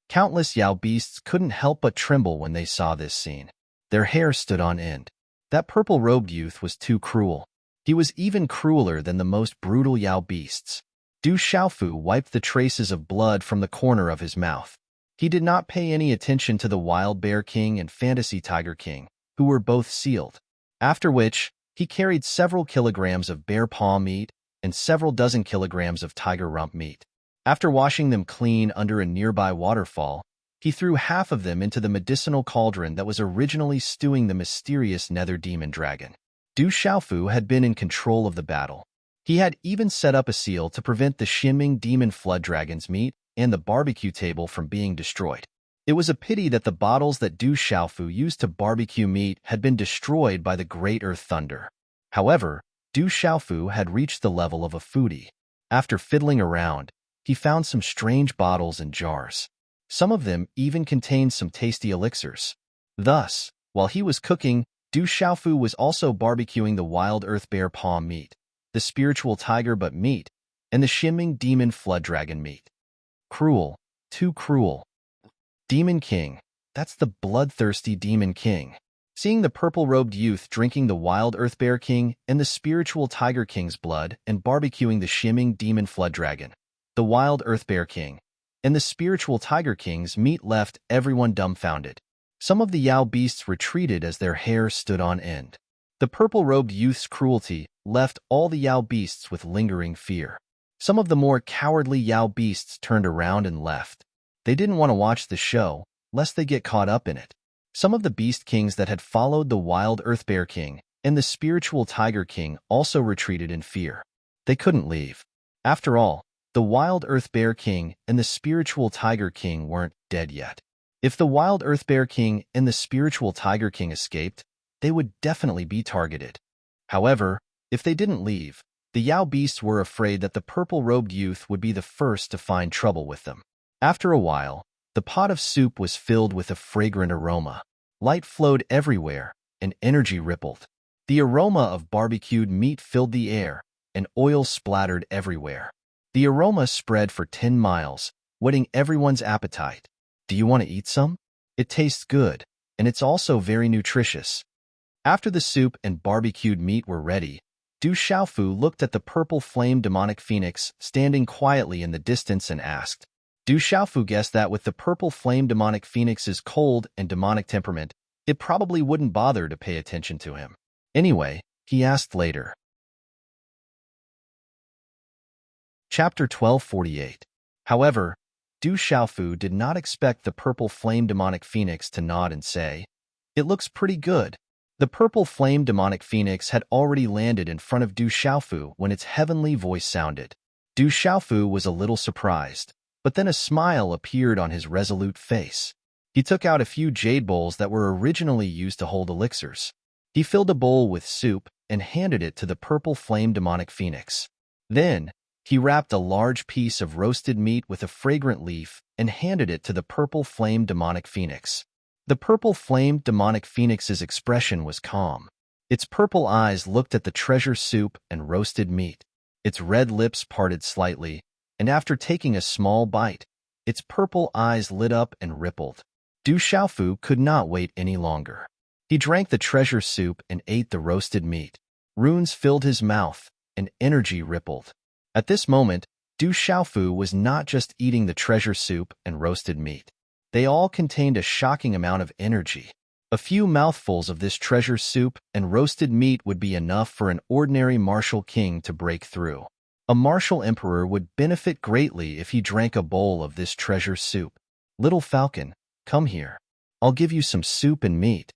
Countless Yao beasts couldn't help but tremble when they saw this scene. Their hair stood on end. That purple-robed youth was too cruel. He was even crueler than the most brutal Yao beasts. Du Xiaofu wiped the traces of blood from the corner of his mouth. He did not pay any attention to the Wild Bear King and Fantasy Tiger King, who were both sealed. After which, he carried several kilograms of bear paw meat and several dozen kilograms of tiger rump meat. After washing them clean under a nearby waterfall, he threw half of them into the medicinal cauldron that was originally stewing the mysterious nether demon dragon. Du Xiaofu had been in control of the battle. He had even set up a seal to prevent the Xinming demon flood dragon's meat and the barbecue table from being destroyed. It was a pity that the bottles that Du Xiaofu used to barbecue meat had been destroyed by the Great Earth Thunder. However, Du Xiaofu had reached the level of a foodie. After fiddling around, he found some strange bottles and jars. Some of them even contained some tasty elixirs. Thus, while he was cooking, Du Xiaofu was also barbecuing the wild earth bear paw meat, the spiritual tiger butt meat, and the Xinming demon flood dragon meat. Cruel, too cruel. Demon King, that's the bloodthirsty Demon King. Seeing the purple-robed youth drinking the wild earth bear king and the spiritual tiger king's blood and barbecuing the Xinming demon flood dragon, the wild earth bear king, and the spiritual tiger king's meat left everyone dumbfounded. Some of the Yao beasts retreated as their hair stood on end. The purple-robed youth's cruelty left all the Yao beasts with lingering fear. Some of the more cowardly Yao beasts turned around and left. They didn't want to watch the show, lest they get caught up in it. Some of the beast kings that had followed the wild earth bear king and the spiritual tiger king also retreated in fear. They couldn't leave. After all, the wild earth bear king and the spiritual tiger king weren't dead yet. If the wild earth bear king and the spiritual tiger king escaped, they would definitely be targeted. However, if they didn't leave, the Yao beasts were afraid that the purple-robed youth would be the first to find trouble with them. After a while, the pot of soup was filled with a fragrant aroma. Light flowed everywhere, and energy rippled. The aroma of barbecued meat filled the air, and oil splattered everywhere. The aroma spread for 10 miles, whetting everyone's appetite. Do you want to eat some? It tastes good, and it's also very nutritious. After the soup and barbecued meat were ready, Du Xiaofu looked at the purple flame demonic phoenix standing quietly in the distance and asked. Du Xiaofu guessed that with the purple flame demonic phoenix's cold and demonic temperament, it probably wouldn't bother to pay attention to him. Anyway, he asked later. Chapter 1248. However, Du Xiaofu did not expect the purple flame demonic phoenix to nod and say, "It looks pretty good." The purple flame demonic phoenix had already landed in front of Du Xiaofu when its heavenly voice sounded. Du Xiaofu was a little surprised, but then a smile appeared on his resolute face. He took out a few jade bowls that were originally used to hold elixirs. He filled a bowl with soup and handed it to the purple flame demonic phoenix. Then, he wrapped a large piece of roasted meat with a fragrant leaf and handed it to the purple flame demonic phoenix. The purple flame demonic phoenix's expression was calm. Its purple eyes looked at the treasure soup and roasted meat. Its red lips parted slightly, and after taking a small bite, its purple eyes lit up and rippled. Du Xiaofu could not wait any longer. He drank the treasure soup and ate the roasted meat. Runes filled his mouth, and energy rippled. At this moment, Du Xiaofu was not just eating the treasure soup and roasted meat. They all contained a shocking amount of energy. A few mouthfuls of this treasure soup and roasted meat would be enough for an ordinary martial king to break through. A martial emperor would benefit greatly if he drank a bowl of this treasure soup. Little Falcon, come here. I'll give you some soup and meat.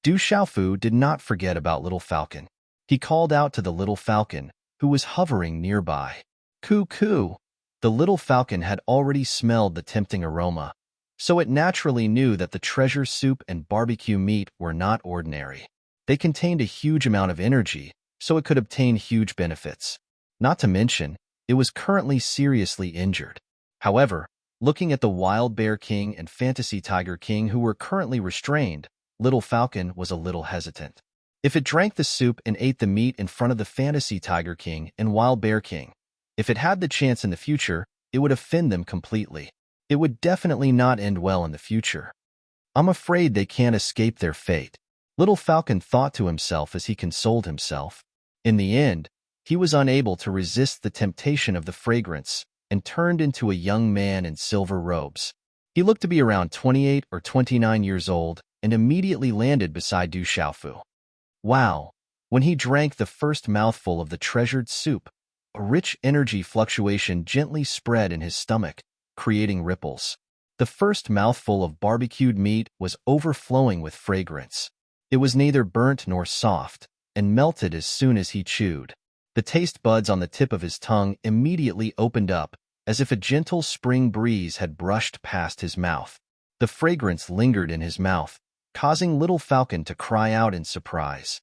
Du Xiaofu did not forget about Little Falcon. He called out to the Little Falcon, who was hovering nearby. Coo-coo! The Little Falcon had already smelled the tempting aroma, so it naturally knew that the treasure soup and barbecue meat were not ordinary. They contained a huge amount of energy, so it could obtain huge benefits. Not to mention, it was currently seriously injured. However, looking at the Wild Bear King and Fantasy Tiger King who were currently restrained, Little Falcon was a little hesitant. If it drank the soup and ate the meat in front of the Fantasy Tiger King and Wild Bear King, if it had the chance in the future, it would offend them completely. It would definitely not end well in the future. I'm afraid they can't escape their fate, Little Falcon thought to himself as he consoled himself. In the end, he was unable to resist the temptation of the fragrance and turned into a young man in silver robes. He looked to be around 28 or 29 years old and immediately landed beside Du Xiaofu. Wow! When he drank the first mouthful of the treasured soup, a rich energy fluctuation gently spread in his stomach, creating ripples. The first mouthful of barbecued meat was overflowing with fragrance. It was neither burnt nor soft, and melted as soon as he chewed. The taste buds on the tip of his tongue immediately opened up, as if a gentle spring breeze had brushed past his mouth. The fragrance lingered in his mouth, causing Little Falcon to cry out in surprise.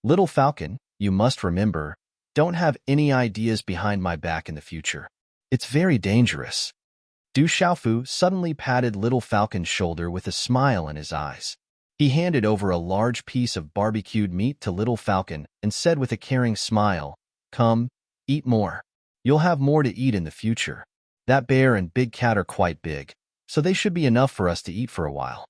Little Falcon, you must remember, don't have any ideas behind my back in the future. It's very dangerous. Du Xiaofu suddenly patted Little Falcon's shoulder with a smile in his eyes. He handed over a large piece of barbecued meat to Little Falcon and said with a caring smile, "Come, eat more. You'll have more to eat in the future. That bear and big cat are quite big, so they should be enough for us to eat for a while."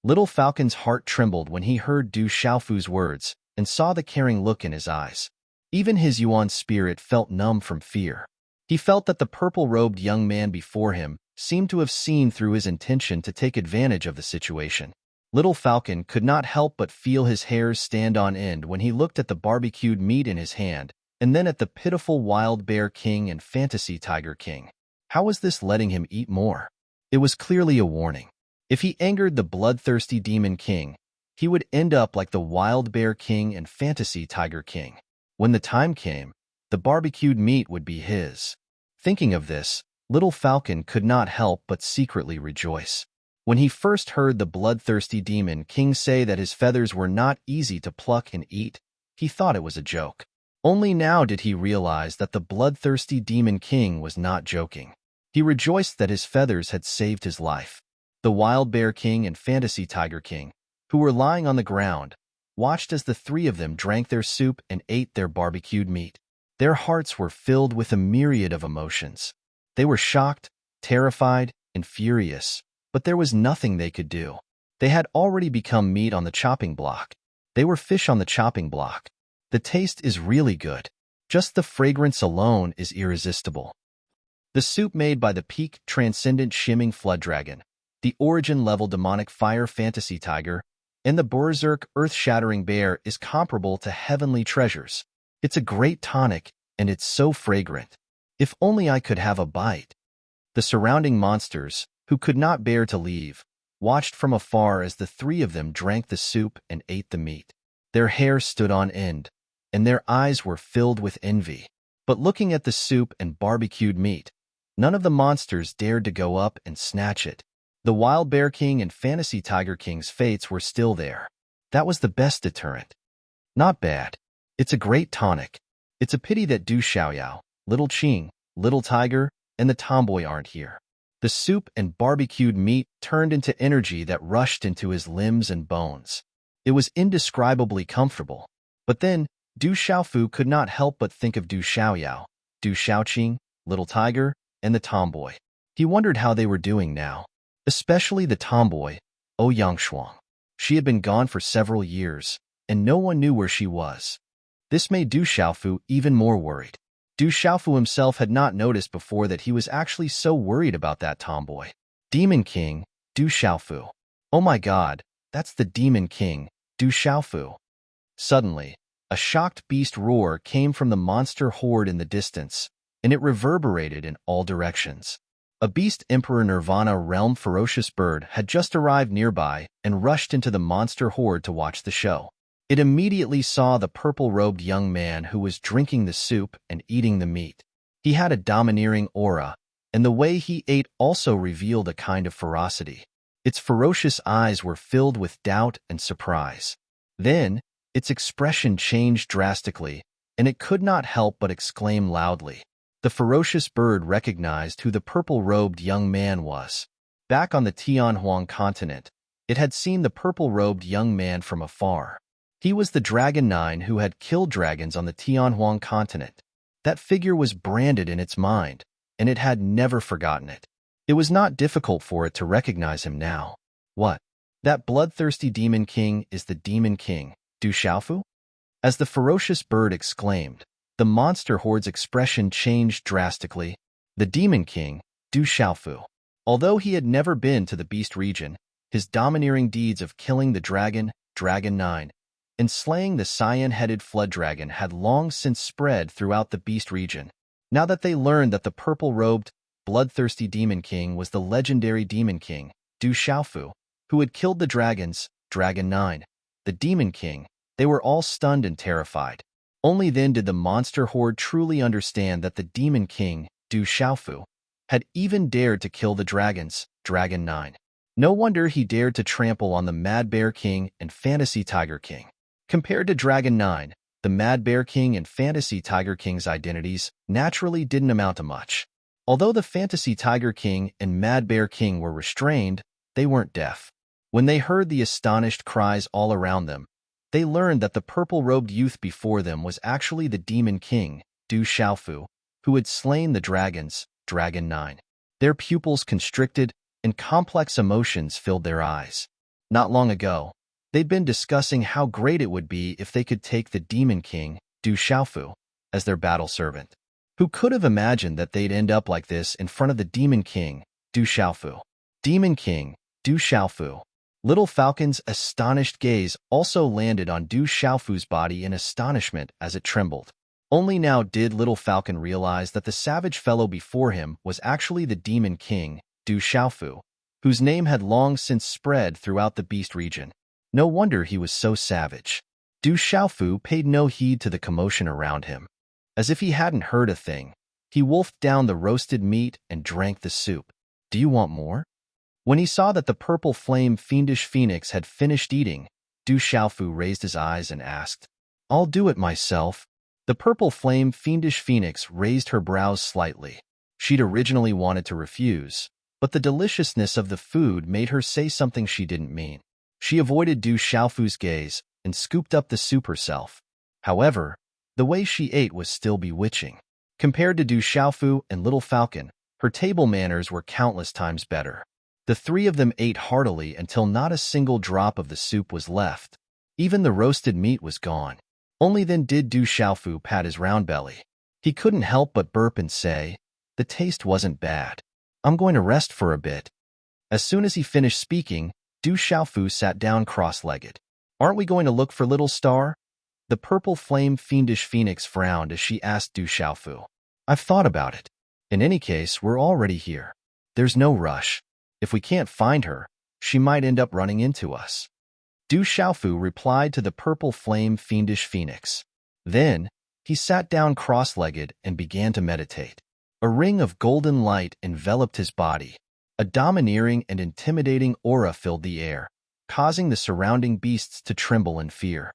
Little Falcon's heart trembled when he heard Du Xiaofu's words and saw the caring look in his eyes. Even his Yuan spirit felt numb from fear. He felt that the purple-robed young man before him seemed to have seen through his intention to take advantage of the situation. Little Falcon could not help but feel his hairs stand on end when he looked at the barbecued meat in his hand, and then at the pitiful Wild Bear King and Fantasy Tiger King. How was this letting him eat more? It was clearly a warning. If he angered the bloodthirsty Demon King, he would end up like the Wild Bear King and Fantasy Tiger King. When the time came, the barbecued meat would be his. Thinking of this, Little Falcon could not help but secretly rejoice. When he first heard the bloodthirsty Demon King say that his feathers were not easy to pluck and eat, he thought it was a joke. Only now did he realize that the bloodthirsty Demon King was not joking. He rejoiced that his feathers had saved his life. The Wild Bear King and Fantasy Tiger King, who were lying on the ground, watched as the three of them drank their soup and ate their barbecued meat. Their hearts were filled with a myriad of emotions. They were shocked, terrified, and furious, but there was nothing they could do. They had already become meat on the chopping block. They were fish on the chopping block. The taste is really good. Just the fragrance alone is irresistible. The soup made by the peak transcendent shimming flood dragon, the origin-level demonic fire fantasy tiger, and the berserk earth-shattering bear is comparable to heavenly treasures. It's a great tonic, and it's so fragrant. If only I could have a bite. The surrounding monsters, who could not bear to leave, watched from afar as the three of them drank the soup and ate the meat. Their hair stood on end, and their eyes were filled with envy. But looking at the soup and barbecued meat, none of the monsters dared to go up and snatch it. The Wild Bear King and Fantasy Tiger King's fates were still there. That was the best deterrent. Not bad. It's a great tonic. It's a pity that Du Xiaoyao, Little Qing, Little Tiger, and the tomboy aren't here. The soup and barbecued meat turned into energy that rushed into his limbs and bones. It was indescribably comfortable. But then, Du Xiaofu could not help but think of Du Xiaoyao, Du Xiaoqing, Little Tiger, and the tomboy. He wondered how they were doing now. Especially the tomboy, Yangshuang. She had been gone for several years, and no one knew where she was. This made Du Xiaofu even more worried. Du Xiaofu himself had not noticed before that he was actually so worried about that tomboy. Demon King, Du Xiaofu. Oh my god, that's the Demon King, Du Xiaofu. Suddenly, a shocked beast roar came from the monster horde in the distance, and it reverberated in all directions. A beast Emperor Nirvana realm ferocious bird had just arrived nearby and rushed into the monster horde to watch the show. It immediately saw the purple-robed young man who was drinking the soup and eating the meat. He had a domineering aura, and the way he ate also revealed a kind of ferocity. Its ferocious eyes were filled with doubt and surprise. Then, its expression changed drastically, and it could not help but exclaim loudly. The ferocious bird recognized who the purple-robed young man was. Back on the Tianhuang continent, It had seen the purple-robed young man from afar. He was the Dragon 9 who had killed dragons on the Tianhuang continent. That figure was branded in its mind, and it had never forgotten it. It was not difficult for it to recognize him now. What? That bloodthirsty demon king is the demon king, Du Xiaofu? As the ferocious bird exclaimed, the monster horde's expression changed drastically. The demon king, Du Xiaofu. Although he had never been to the beast region, his domineering deeds of killing the Dragon 9, and slaying the cyan-headed flood dragon had long since spread throughout the beast region. Now that they learned that the purple-robed, bloodthirsty demon king was the legendary demon king, Du Xiaofu, who had killed the Dragon 9, the demon king, they were all stunned and terrified. Only then did the monster horde truly understand that the demon king, Du Xiaofu, had even dared to kill the Dragon 9. No wonder he dared to trample on the Mad Bear King and Fantasy Tiger King. Compared to Dragon 9, the Mad Bear King and Fantasy Tiger King's identities naturally didn't amount to much. Although the Fantasy Tiger King and Mad Bear King were restrained, they weren't deaf. When they heard the astonished cries all around them, they learned that the purple-robed youth before them was actually the demon king, Du Xiaofu, who had slain the Dragon 9. Their pupils constricted, and complex emotions filled their eyes. Not long ago, they'd been discussing how great it would be if they could take the demon king, Du Xiaofu, as their battle servant. Who could have imagined that they'd end up like this in front of the demon king, Du Xiaofu? Demon king, Du Xiaofu. Little Falcon's astonished gaze also landed on Du Xiaofu's body in astonishment as it trembled. Only now did Little Falcon realize that the savage fellow before him was actually the demon king, Du Xiaofu, whose name had long since spread throughout the beast region. No wonder he was so savage. Du Xiaofu paid no heed to the commotion around him. As if he hadn't heard a thing, he wolfed down the roasted meat and drank the soup. Do you want more? When he saw that the purple flame fiendish phoenix had finished eating, Du Xiaofu raised his eyes and asked, "I'll do it myself." The purple flame fiendish phoenix raised her brows slightly. She'd originally wanted to refuse, but the deliciousness of the food made her say something she didn't mean. She avoided Du Xiaofu's gaze and scooped up the soup herself. However, the way she ate was still bewitching. Compared to Du Xiaofu and Little Falcon, her table manners were countless times better. The three of them ate heartily until not a single drop of the soup was left. Even the roasted meat was gone. Only then did Du Xiaofu pat his round belly. He couldn't help but burp and say, "The taste wasn't bad. I'm going to rest for a bit." As soon as he finished speaking, Du Xiaofu sat down cross-legged. "Aren't we going to look for Little Star?" The purple flame fiendish phoenix frowned as she asked Du Xiaofu. "I've thought about it. In any case, we're already here. There's no rush. If we can't find her, she might end up running into us." Du Xiaofu replied to the purple flame fiendish phoenix. Then, he sat down cross-legged and began to meditate. A ring of golden light enveloped his body. A domineering and intimidating aura filled the air, causing the surrounding beasts to tremble in fear.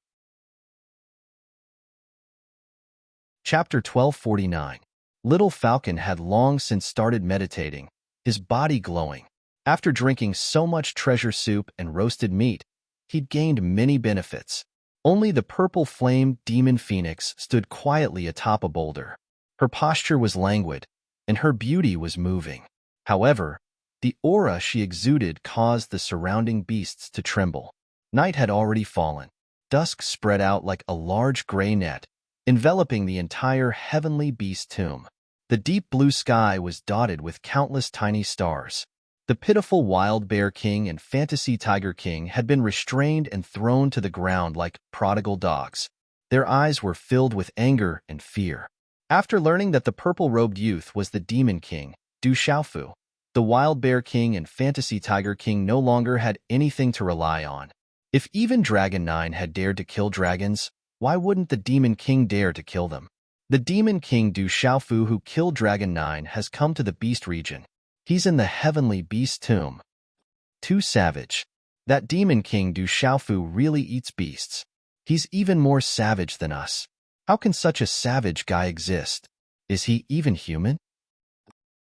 Chapter 1249. Little Falcon had long since started meditating, his body glowing. After drinking so much treasure soup and roasted meat, he'd gained many benefits. Only the purple flame demon phoenix stood quietly atop a boulder. Her posture was languid, and her beauty was moving. However, the aura she exuded caused the surrounding beasts to tremble. Night had already fallen. Dusk spread out like a large gray net, enveloping the entire heavenly beast tomb. The deep blue sky was dotted with countless tiny stars. The pitiful Wild Bear King and Fantasy Tiger King had been restrained and thrown to the ground like prodigal dogs. Their eyes were filled with anger and fear. After learning that the purple-robed youth was the Demon King, Du Xiaofu, the Wild Bear King and Fantasy Tiger King no longer had anything to rely on. If even Dragon 9 had dared to kill dragons, why wouldn't the Demon King dare to kill them? The Demon King Du Xiaofu who killed Dragon 9 has come to the Beast region. He's in the heavenly beast tomb. Too savage. That Demon King Du Xiaofu really eats beasts. He's even more savage than us. How can such a savage guy exist? Is he even human?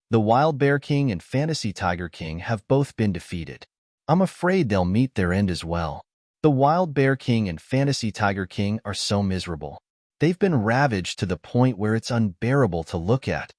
The Wild Bear King and Fantasy Tiger King have both been defeated. I'm afraid they'll meet their end as well. The wild bear king and fantasy tiger king are so miserable. They've been ravaged to the point where it's unbearable to look at.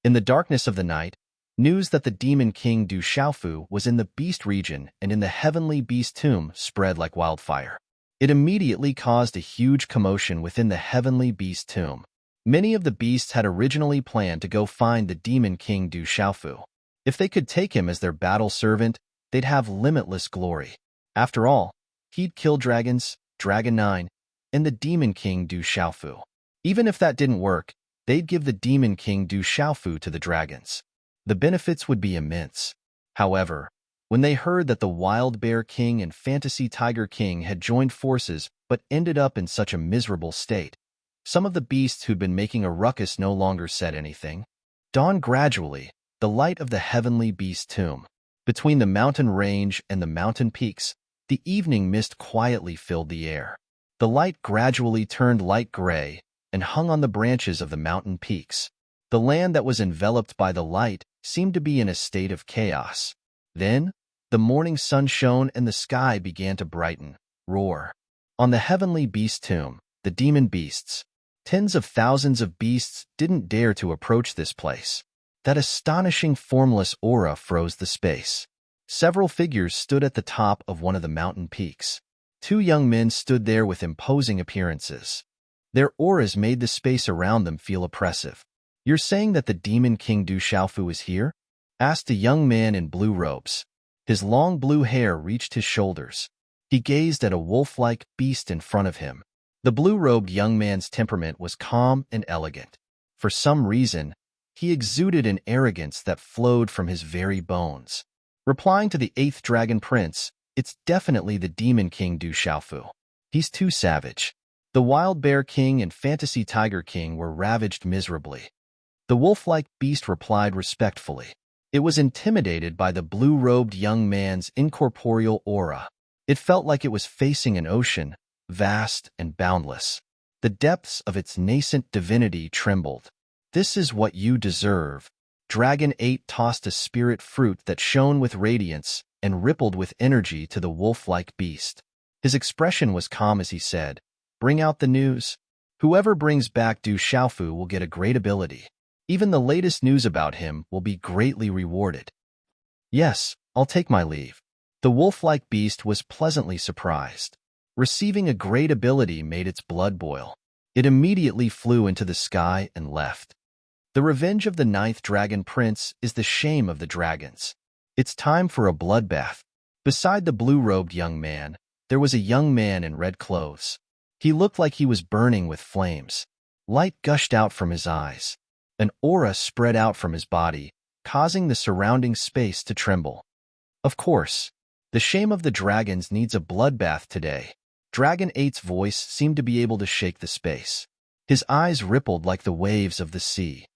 In the darkness of the night, news that the demon king Du Xiaofu was in the beast region and in the heavenly beast tomb spread like wildfire. It immediately caused a huge commotion within the heavenly beast tomb. Many of the beasts had originally planned to go find the demon king Du Xiaofu. If they could take him as their battle servant, they'd have limitless glory. After all, he'd kill dragons, Dragon 9, and the demon king Du Xiaofu. Even if that didn't work, they'd give the demon king Du Xiaofu to the dragons. The benefits would be immense. However, when they heard that the wild bear king and fantasy tiger king had joined forces but ended up in such a miserable state, some of the beasts who'd been making a ruckus no longer said anything. Dawned gradually, the light of the heavenly beast tomb. Between the mountain range and the mountain peaks, the evening mist quietly filled the air. The light gradually turned light gray and hung on the branches of the mountain peaks. The land that was enveloped by the light seemed to be in a state of chaos. Then, the morning sun shone and the sky began to brighten, roar. On the heavenly beast tomb, the demon beasts, tens of thousands of beasts didn't dare to approach this place. That astonishing formless aura froze the space. Several figures stood at the top of one of the mountain peaks. Two young men stood there with imposing appearances. Their auras made the space around them feel oppressive. "You're saying that the demon king Du Xiaofu is here?" asked a young man in blue robes. His long blue hair reached his shoulders. He gazed at a wolf-like beast in front of him. The blue-robed young man's temperament was calm and elegant. For some reason, he exuded an arrogance that flowed from his very bones. Replying to the 8th Dragon Prince, "It's definitely the Demon King Du Xiaofu. He's too savage." The Wild Bear King and Fantasy Tiger King were ravaged miserably. The wolf-like beast replied respectfully. It was intimidated by the blue-robed young man's incorporeal aura. It felt like it was facing an ocean, vast and boundless. The depths of its nascent divinity trembled. "This is what you deserve." Dragon 8 tossed a spirit fruit that shone with radiance and rippled with energy to the wolf-like beast. His expression was calm as he said, "Bring out the news. Whoever brings back Du Xiaofu will get a great ability. Even the latest news about him will be greatly rewarded." "Yes, I'll take my leave." The wolf-like beast was pleasantly surprised. Receiving a great ability made its blood boil. It immediately flew into the sky and left. The revenge of the 9th Dragon Prince is the shame of the dragons. It's time for a bloodbath. Beside the blue-robed young man, there was a young man in red clothes. He looked like he was burning with flames. Light gushed out from his eyes. An aura spread out from his body, causing the surrounding space to tremble. Of course, the shame of the dragons needs a bloodbath today. Dragon 8's voice seemed to be able to shake the space. His eyes rippled like the waves of the sea.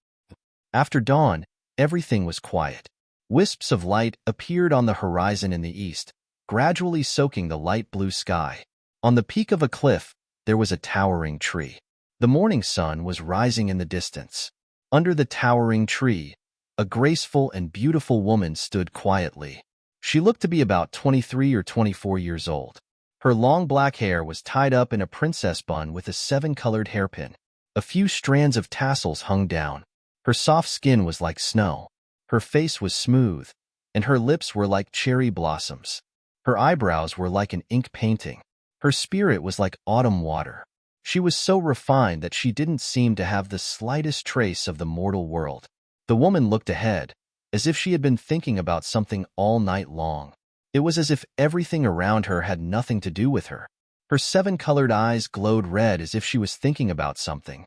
After dawn, everything was quiet. Wisps of light appeared on the horizon in the east, gradually soaking the light blue sky. On the peak of a cliff, there was a towering tree. The morning sun was rising in the distance. Under the towering tree, a graceful and beautiful woman stood quietly. She looked to be about 23 or 24 years old. Her long black hair was tied up in a princess bun with a 7-colored hairpin. A few strands of tassels hung down. Her soft skin was like snow. Her face was smooth, and her lips were like cherry blossoms. Her eyebrows were like an ink painting. Her spirit was like autumn water. She was so refined that she didn't seem to have the slightest trace of the mortal world. The woman looked ahead, as if she had been thinking about something all night long. It was as if everything around her had nothing to do with her. Her 7-colored eyes glowed red as if she was thinking about something.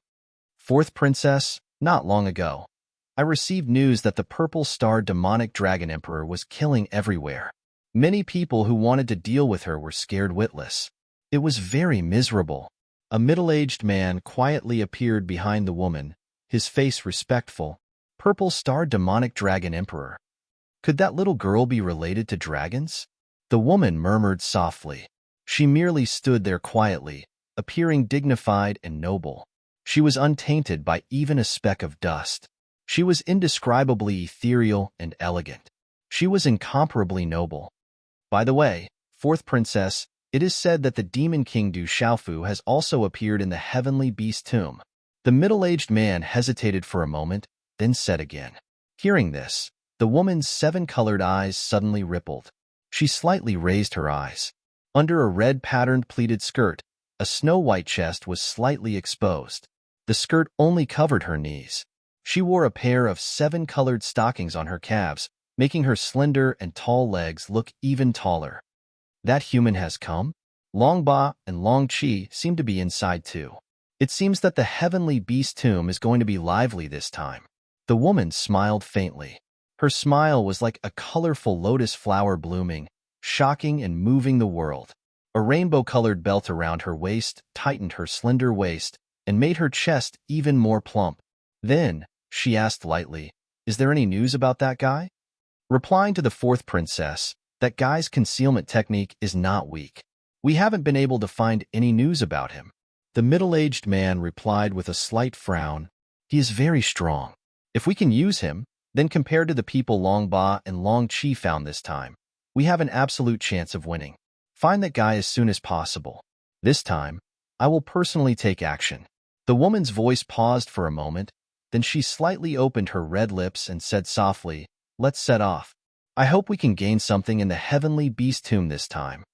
"Fourth Princess, not long ago, I received news that the purple-starred demonic dragon emperor was killing everywhere. Many people who wanted to deal with her were scared witless. It was very miserable." A middle-aged man quietly appeared behind the woman, his face respectful. "Purple-starred demonic dragon emperor. Could that little girl be related to dragons?" The woman murmured softly. She merely stood there quietly, appearing dignified and noble. She was untainted by even a speck of dust. She was indescribably ethereal and elegant. She was incomparably noble. By the way, fourth princess, it is said that the demon king Du Xiaofu has also appeared in the heavenly beast tomb. The middle-aged man hesitated for a moment, then said again. Hearing this, the woman's seven-colored eyes suddenly rippled. She slightly raised her eyes. Under a red-patterned pleated skirt, a snow-white chest was slightly exposed. The skirt only covered her knees. She wore a pair of seven-colored stockings on her calves, making her slender and tall legs look even taller. That human has come? Long Ba and Long Qi seem to be inside too. It seems that the heavenly beast tomb is going to be lively this time. The woman smiled faintly. Her smile was like a colorful lotus flower blooming, shocking and moving the world. A rainbow-colored belt around her waist tightened her slender waist and made her chest even more plump. Then, she asked lightly, "Is there any news about that guy?" Replying to the fourth princess, that guy's concealment technique is not weak. We haven't been able to find any news about him. The middle-aged man replied with a slight frown. He is very strong. If we can use him, then compared to the people Long Ba and Long Qi found this time, we have an absolute chance of winning. Find that guy as soon as possible. This time, I will personally take action. The woman's voice paused for a moment, then she slightly opened her red lips and said softly, "Let's set off. I hope we can gain something in the heavenly beast tomb this time."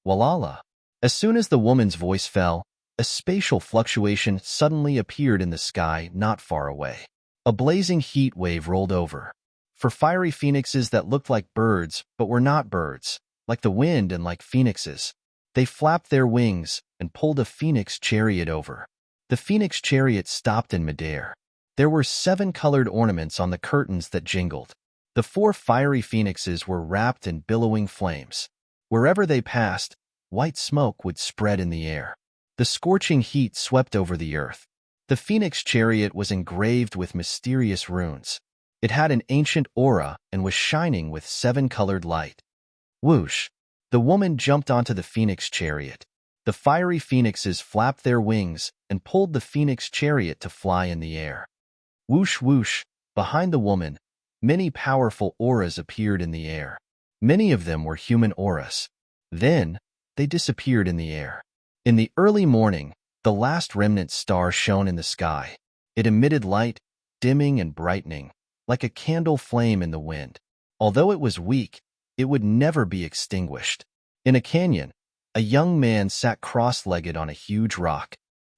Walala. As soon as the woman's voice fell, a spatial fluctuation suddenly appeared in the sky not far away. A blazing heat wave rolled over. For fiery phoenixes that looked like birds but were not birds, like the wind and like phoenixes, they flapped their wings and pulled a phoenix chariot over. The phoenix chariot stopped in midair. There were seven-colored ornaments on the curtains that jingled. The four fiery phoenixes were wrapped in billowing flames. Wherever they passed, white smoke would spread in the air. The scorching heat swept over the earth. The phoenix chariot was engraved with mysterious runes. It had an ancient aura and was shining with seven-colored light. Whoosh! The woman jumped onto the phoenix chariot. The fiery phoenixes flapped their wings and pulled the phoenix chariot to fly in the air. Whoosh whoosh! Behind the woman, many powerful auras appeared in the air. Many of them were human auras. Then, they disappeared in the air. In the early morning, the last remnant star shone in the sky. It emitted light, dimming and brightening, like a candle flame in the wind. Although it was weak, it would never be extinguished. In a canyon, a young man sat cross-legged on a huge rock.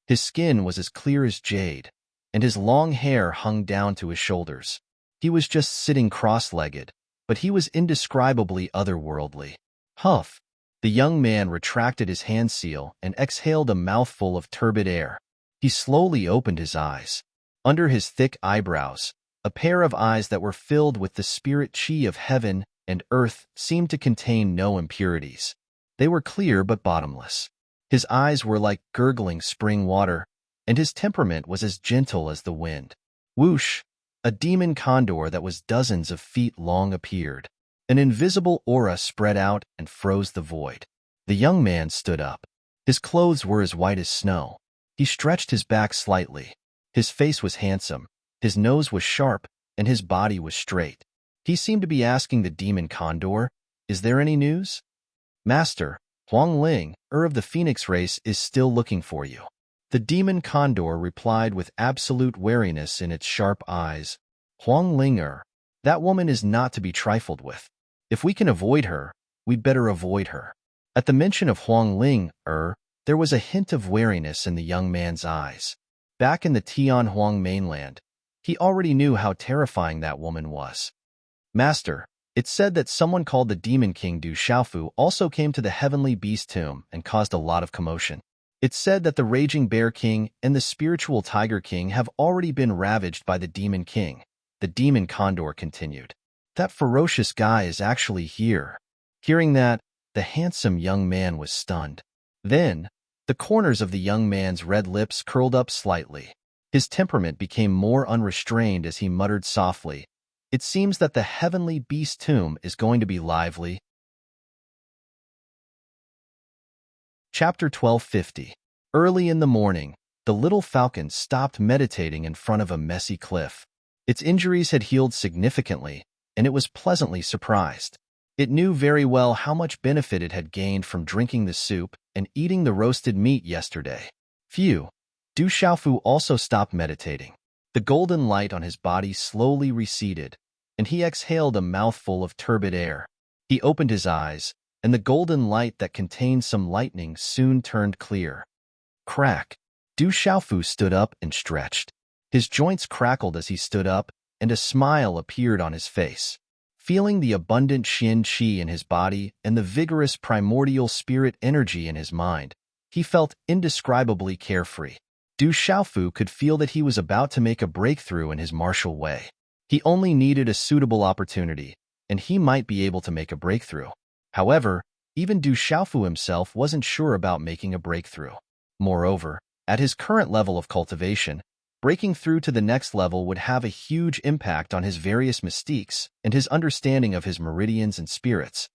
His skin was as clear as jade, and his long hair hung down to his shoulders. He was just sitting cross-legged, but he was indescribably otherworldly. Huff! The young man retracted his hand seal and exhaled a mouthful of turbid air. He slowly opened his eyes. Under his thick eyebrows, a pair of eyes that were filled with the spirit chi of heaven and earth seemed to contain no impurities. They were clear but bottomless. His eyes were like gurgling spring water, and his temperament was as gentle as the wind. Whoosh! A demon condor that was dozens of feet long appeared. An invisible aura spread out and froze the void. The young man stood up. His clothes were as white as snow. He stretched his back slightly. His face was handsome, his nose was sharp, and his body was straight. He seemed to be asking the demon condor, "Is there any news?" "Master, Huang Ling, of the Phoenix race, is still looking for you." The demon condor replied with absolute wariness in its sharp eyes. "Huang Ling, that woman is not to be trifled with. If we can avoid her, we'd better avoid her." At the mention of Huang Ling, there was a hint of wariness in the young man's eyes. Back in the Tianhuang mainland, he already knew how terrifying that woman was. "Master, it's said that someone called the Demon King Du Xiaofu also came to the heavenly beast tomb and caused a lot of commotion. It's said that the Raging Bear King and the Spiritual Tiger King have already been ravaged by the Demon King," the demon condor continued. "That ferocious guy is actually here." Hearing that, the handsome young man was stunned. Then, the corners of the young man's red lips curled up slightly. His temperament became more unrestrained as he muttered softly, "It seems that the heavenly beast tomb is going to be lively." Chapter 1250. Early in the morning, the little falcon stopped meditating in front of a messy cliff. Its injuries had healed significantly, and it was pleasantly surprised. It knew very well how much benefit it had gained from drinking the soup and eating the roasted meat yesterday. Phew! Du Xiaofu also stopped meditating. The golden light on his body slowly receded, and he exhaled a mouthful of turbid air. He opened his eyes, and the golden light that contained some lightning soon turned clear. Crack! Du Xiaofu stood up and stretched. His joints crackled as he stood up, and a smile appeared on his face. Feeling the abundant Xin Qi in his body and the vigorous primordial spirit energy in his mind, he felt indescribably carefree. Du Xiaofu could feel that he was about to make a breakthrough in his martial way. He only needed a suitable opportunity, and he might be able to make a breakthrough. However, even Du Xiaofu himself wasn't sure about making a breakthrough. Moreover, at his current level of cultivation, breaking through to the next level would have a huge impact on his various mystiques and his understanding of his meridians and spirits.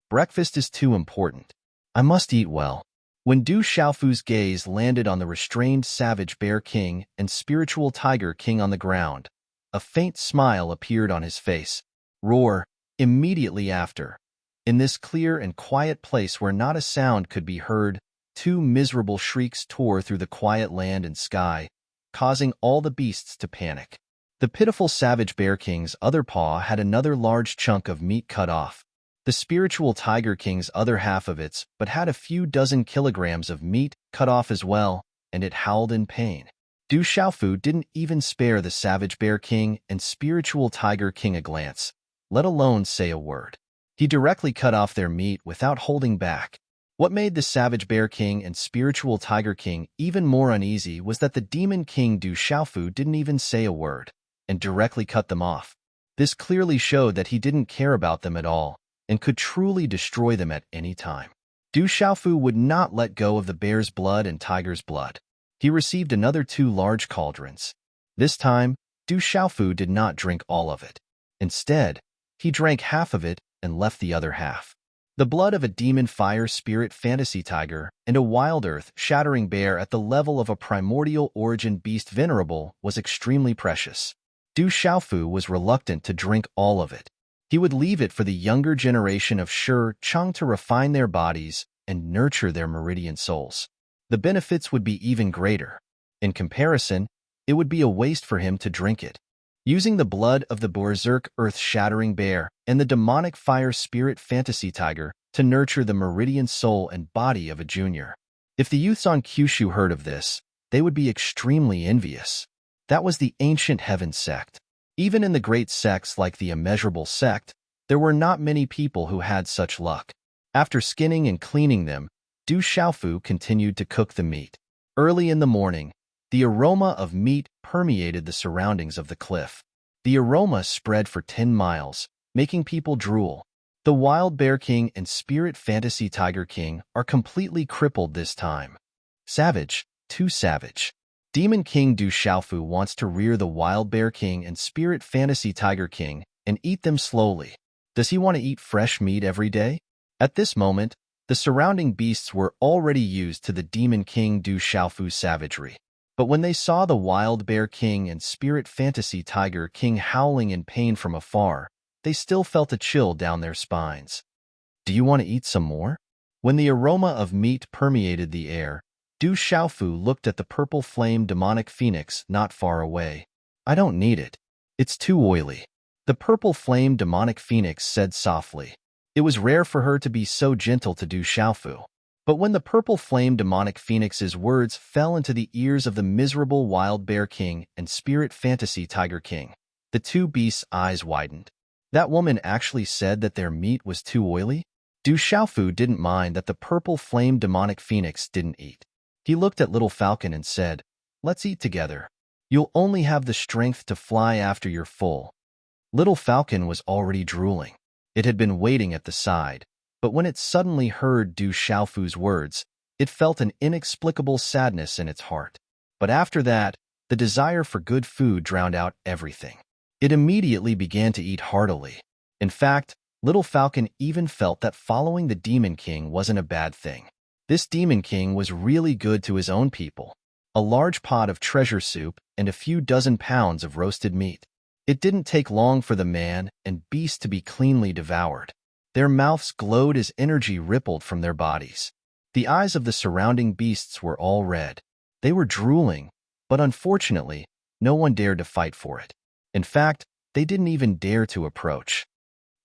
Breakfast is too important. I must eat well. When Du Xiaofu's gaze landed on the restrained savage bear king and spiritual tiger king on the ground, a faint smile appeared on his face. Roar! Immediately after. In this clear and quiet place where not a sound could be heard, two miserable shrieks tore through the quiet land and sky, causing all the beasts to panic. The pitiful savage bear king's other paw had another large chunk of meat cut off. The spiritual tiger king's other half of its but had a few dozen kilograms of meat cut off as well, and it howled in pain. Du Xiaofu didn't even spare the savage bear king and spiritual tiger king a glance, let alone say a word. He directly cut off their meat without holding back. What made the savage bear king and spiritual tiger king even more uneasy was that the demon king Du Xiaofu didn't even say a word, and directly cut them off. This clearly showed that he didn't care about them at all, and could truly destroy them at any time. Du Xiaofu would not let go of the bear's blood and tiger's blood. He received another 2 large cauldrons. This time, Du Xiaofu did not drink all of it. Instead, he drank half of it and left the other half. The blood of a demon fire spirit fantasy tiger and a wild earth shattering bear at the level of a primordial origin beast venerable was extremely precious. Du Xiaofu was reluctant to drink all of it. He would leave it for the younger generation of Shi Cheng to refine their bodies and nurture their meridian souls. The benefits would be even greater. In comparison, it would be a waste for him to drink it. Using the blood of the berserk earth-shattering bear and the demonic fire spirit fantasy tiger to nurture the meridian soul and body of a junior. If the youths on Kyushu heard of this, they would be extremely envious. That was the ancient heaven sect. Even in the great sects like the immeasurable sect, there were not many people who had such luck. After skinning and cleaning them, Du Xiaofu continued to cook the meat. Early in the morning, the aroma of meat permeated the surroundings of the cliff. The aroma spread for 10 miles, making people drool. The wild bear king and spirit fantasy tiger king are completely crippled this time. Savage, too savage. Demon King Du Xiaofu wants to rear the wild bear king and spirit fantasy tiger king and eat them slowly. Does he want to eat fresh meat every day? At this moment, the surrounding beasts were already used to the Demon King Du Xiaofu's savagery. But when they saw the wild bear king and spirit fantasy tiger king howling in pain from afar, they still felt a chill down their spines. Do you want to eat some more? When the aroma of meat permeated the air, Du Xiaofu looked at the purple flame demonic phoenix not far away. I don't need it. It's too oily. The purple flame demonic phoenix said softly. It was rare for her to be so gentle to Du Xiaofu. But when the purple flame demonic phoenix's words fell into the ears of the miserable wild bear king and spirit fantasy tiger king, the two beasts' eyes widened. That woman actually said that their meat was too oily? Du Xiaofu didn't mind that the purple flame demonic phoenix didn't eat. He looked at Little Falcon and said, "Let's eat together. You'll only have the strength to fly after you're full." Little Falcon was already drooling. It had been waiting at the side, but when it suddenly heard Du Xiaofu's words, it felt an inexplicable sadness in its heart. But after that, the desire for good food drowned out everything. It immediately began to eat heartily. In fact, Little Falcon even felt that following the Demon King wasn't a bad thing. This Demon King was really good to his own people. A large pot of treasure soup and a few dozen pounds of roasted meat. It didn't take long for the man and beast to be cleanly devoured. Their mouths glowed as energy rippled from their bodies. The eyes of the surrounding beasts were all red. They were drooling, but unfortunately, no one dared to fight for it. In fact, they didn't even dare to approach.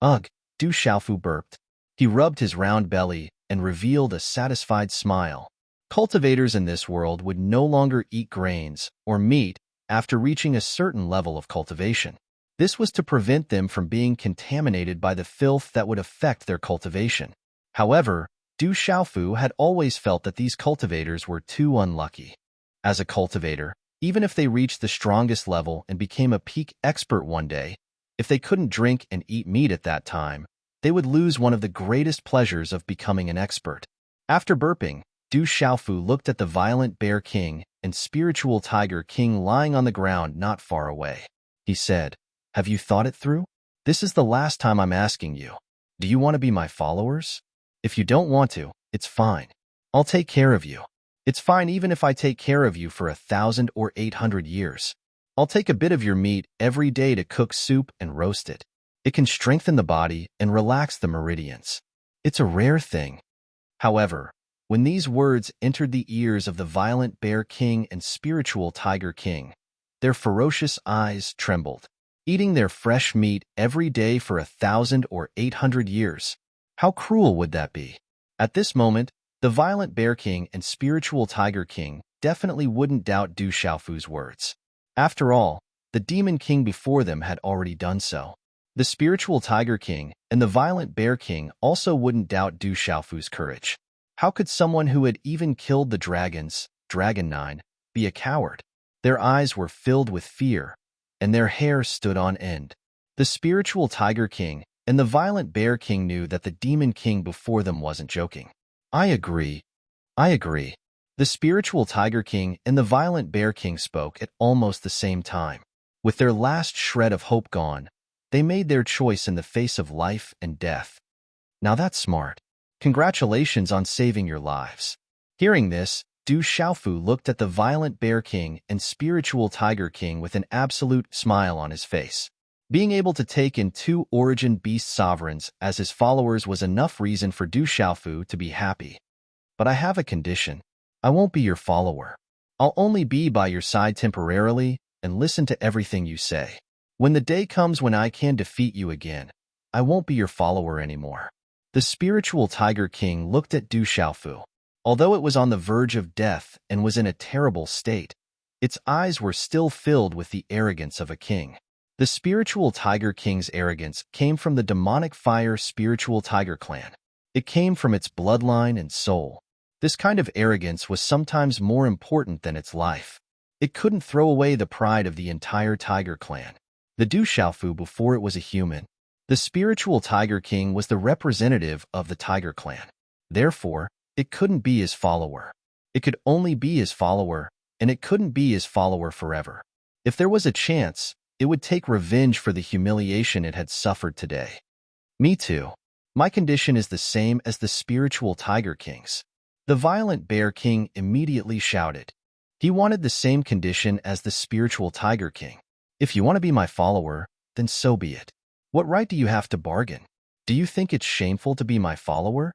Ugh, Du Xiaofu burped. He rubbed his round belly and revealed a satisfied smile. Cultivators in this world would no longer eat grains or meat after reaching a certain level of cultivation. This was to prevent them from being contaminated by the filth that would affect their cultivation. However, Du Xiaofu had always felt that these cultivators were too unlucky. As a cultivator, even if they reached the strongest level and became a peak expert one day, if they couldn't drink and eat meat at that time, they would lose one of the greatest pleasures of becoming an expert. After burping, Du Xiaofu looked at the violent bear king and spiritual tiger king lying on the ground not far away. He said, "Have you thought it through? This is the last time I'm asking you. Do you want to be my followers? If you don't want to, it's fine. I'll take care of you. It's fine even if I take care of you for 1,000 or 800 years. I'll take a bit of your meat every day to cook soup and roast it. It can strengthen the body and relax the meridians. It's a rare thing." However, when these words entered the ears of the violent bear king and spiritual tiger king, their ferocious eyes trembled. Eating their fresh meat every day for 1,000 or 800 years. How cruel would that be? At this moment, the violent bear king and spiritual tiger king definitely wouldn't doubt Du Xiaofu's words. After all, the demon king before them had already done so. The spiritual tiger king and the violent bear king also wouldn't doubt Du Xiaofu's courage. How could someone who had even killed the dragons, Dragon 9, be a coward? Their eyes were filled with fear, and their hair stood on end. The spiritual tiger king and the violent bear king knew that the demon king before them wasn't joking. I agree. The spiritual tiger king and the violent bear king spoke at almost the same time. With their last shred of hope gone, they made their choice in the face of life and death. Now that's smart. Congratulations on saving your lives. Hearing this, Du Xiaofu looked at the violent bear king and spiritual tiger king with an absolute smile on his face. Being able to take in two origin beast sovereigns as his followers was enough reason for Du Xiaofu to be happy. But I have a condition. I won't be your follower. I'll only be by your side temporarily and listen to everything you say. When the day comes when I can defeat you again, I won't be your follower anymore." The spiritual tiger king looked at Du Xiaofu. Although it was on the verge of death and was in a terrible state, its eyes were still filled with the arrogance of a king. The spiritual tiger king's arrogance came from the demonic fire spiritual tiger clan. It came from its bloodline and soul. This kind of arrogance was sometimes more important than its life. It couldn't throw away the pride of the entire tiger clan. The Du Xiaofu before it was a human. The spiritual tiger king was the representative of the tiger clan. Therefore, it couldn't be his follower. It could only be his follower, and it couldn't be his follower forever. If there was a chance, it would take revenge for the humiliation it had suffered today. Me too. My condition is the same as the spiritual tiger king's. The violent bear king immediately shouted. He wanted the same condition as the spiritual tiger king. If you want to be my follower, then so be it. What right do you have to bargain? Do you think it's shameful to be my follower?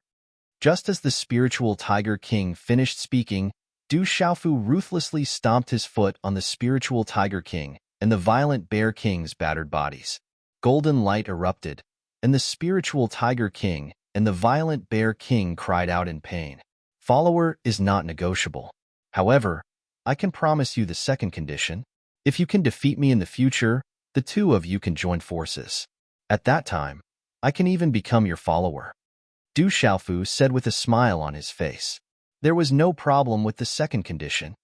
Just as the spiritual tiger king finished speaking, Du Xiaofu ruthlessly stomped his foot on the spiritual tiger king and the violent bear king's battered bodies. Golden light erupted, and the spiritual tiger king and the violent bear king cried out in pain. Follower is not negotiable. However, I can promise you the second condition. If you can defeat me in the future, the two of you can join forces. At that time, I can even become your follower. Du Xiaofu said with a smile on his face. There was no problem with the second condition.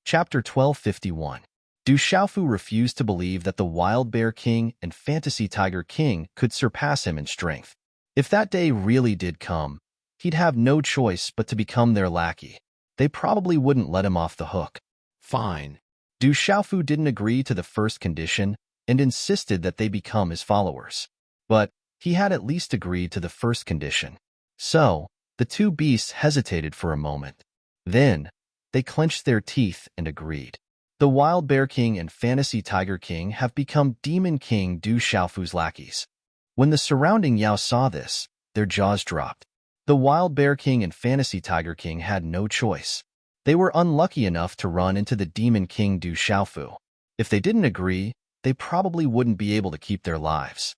Chapter 1251. Du Xiaofu refused to believe that the Wild Bear King and Fantasy Tiger King could surpass him in strength. If that day really did come, he'd have no choice but to become their lackey. They probably wouldn't let him off the hook. Fine. Du Xiaofu didn't agree to the first condition and insisted that they become his followers. But he had at least agreed to the first condition. So, the two beasts hesitated for a moment. Then, they clenched their teeth and agreed. The Wild Bear King and Fantasy Tiger King have become Demon King Du Xiaofu's lackeys. When the surrounding Yao saw this, their jaws dropped. The Wild Bear King and Fantasy Tiger King had no choice. They were unlucky enough to run into the Demon King Du Xiaofu. If they didn't agree, they probably wouldn't be able to keep their lives.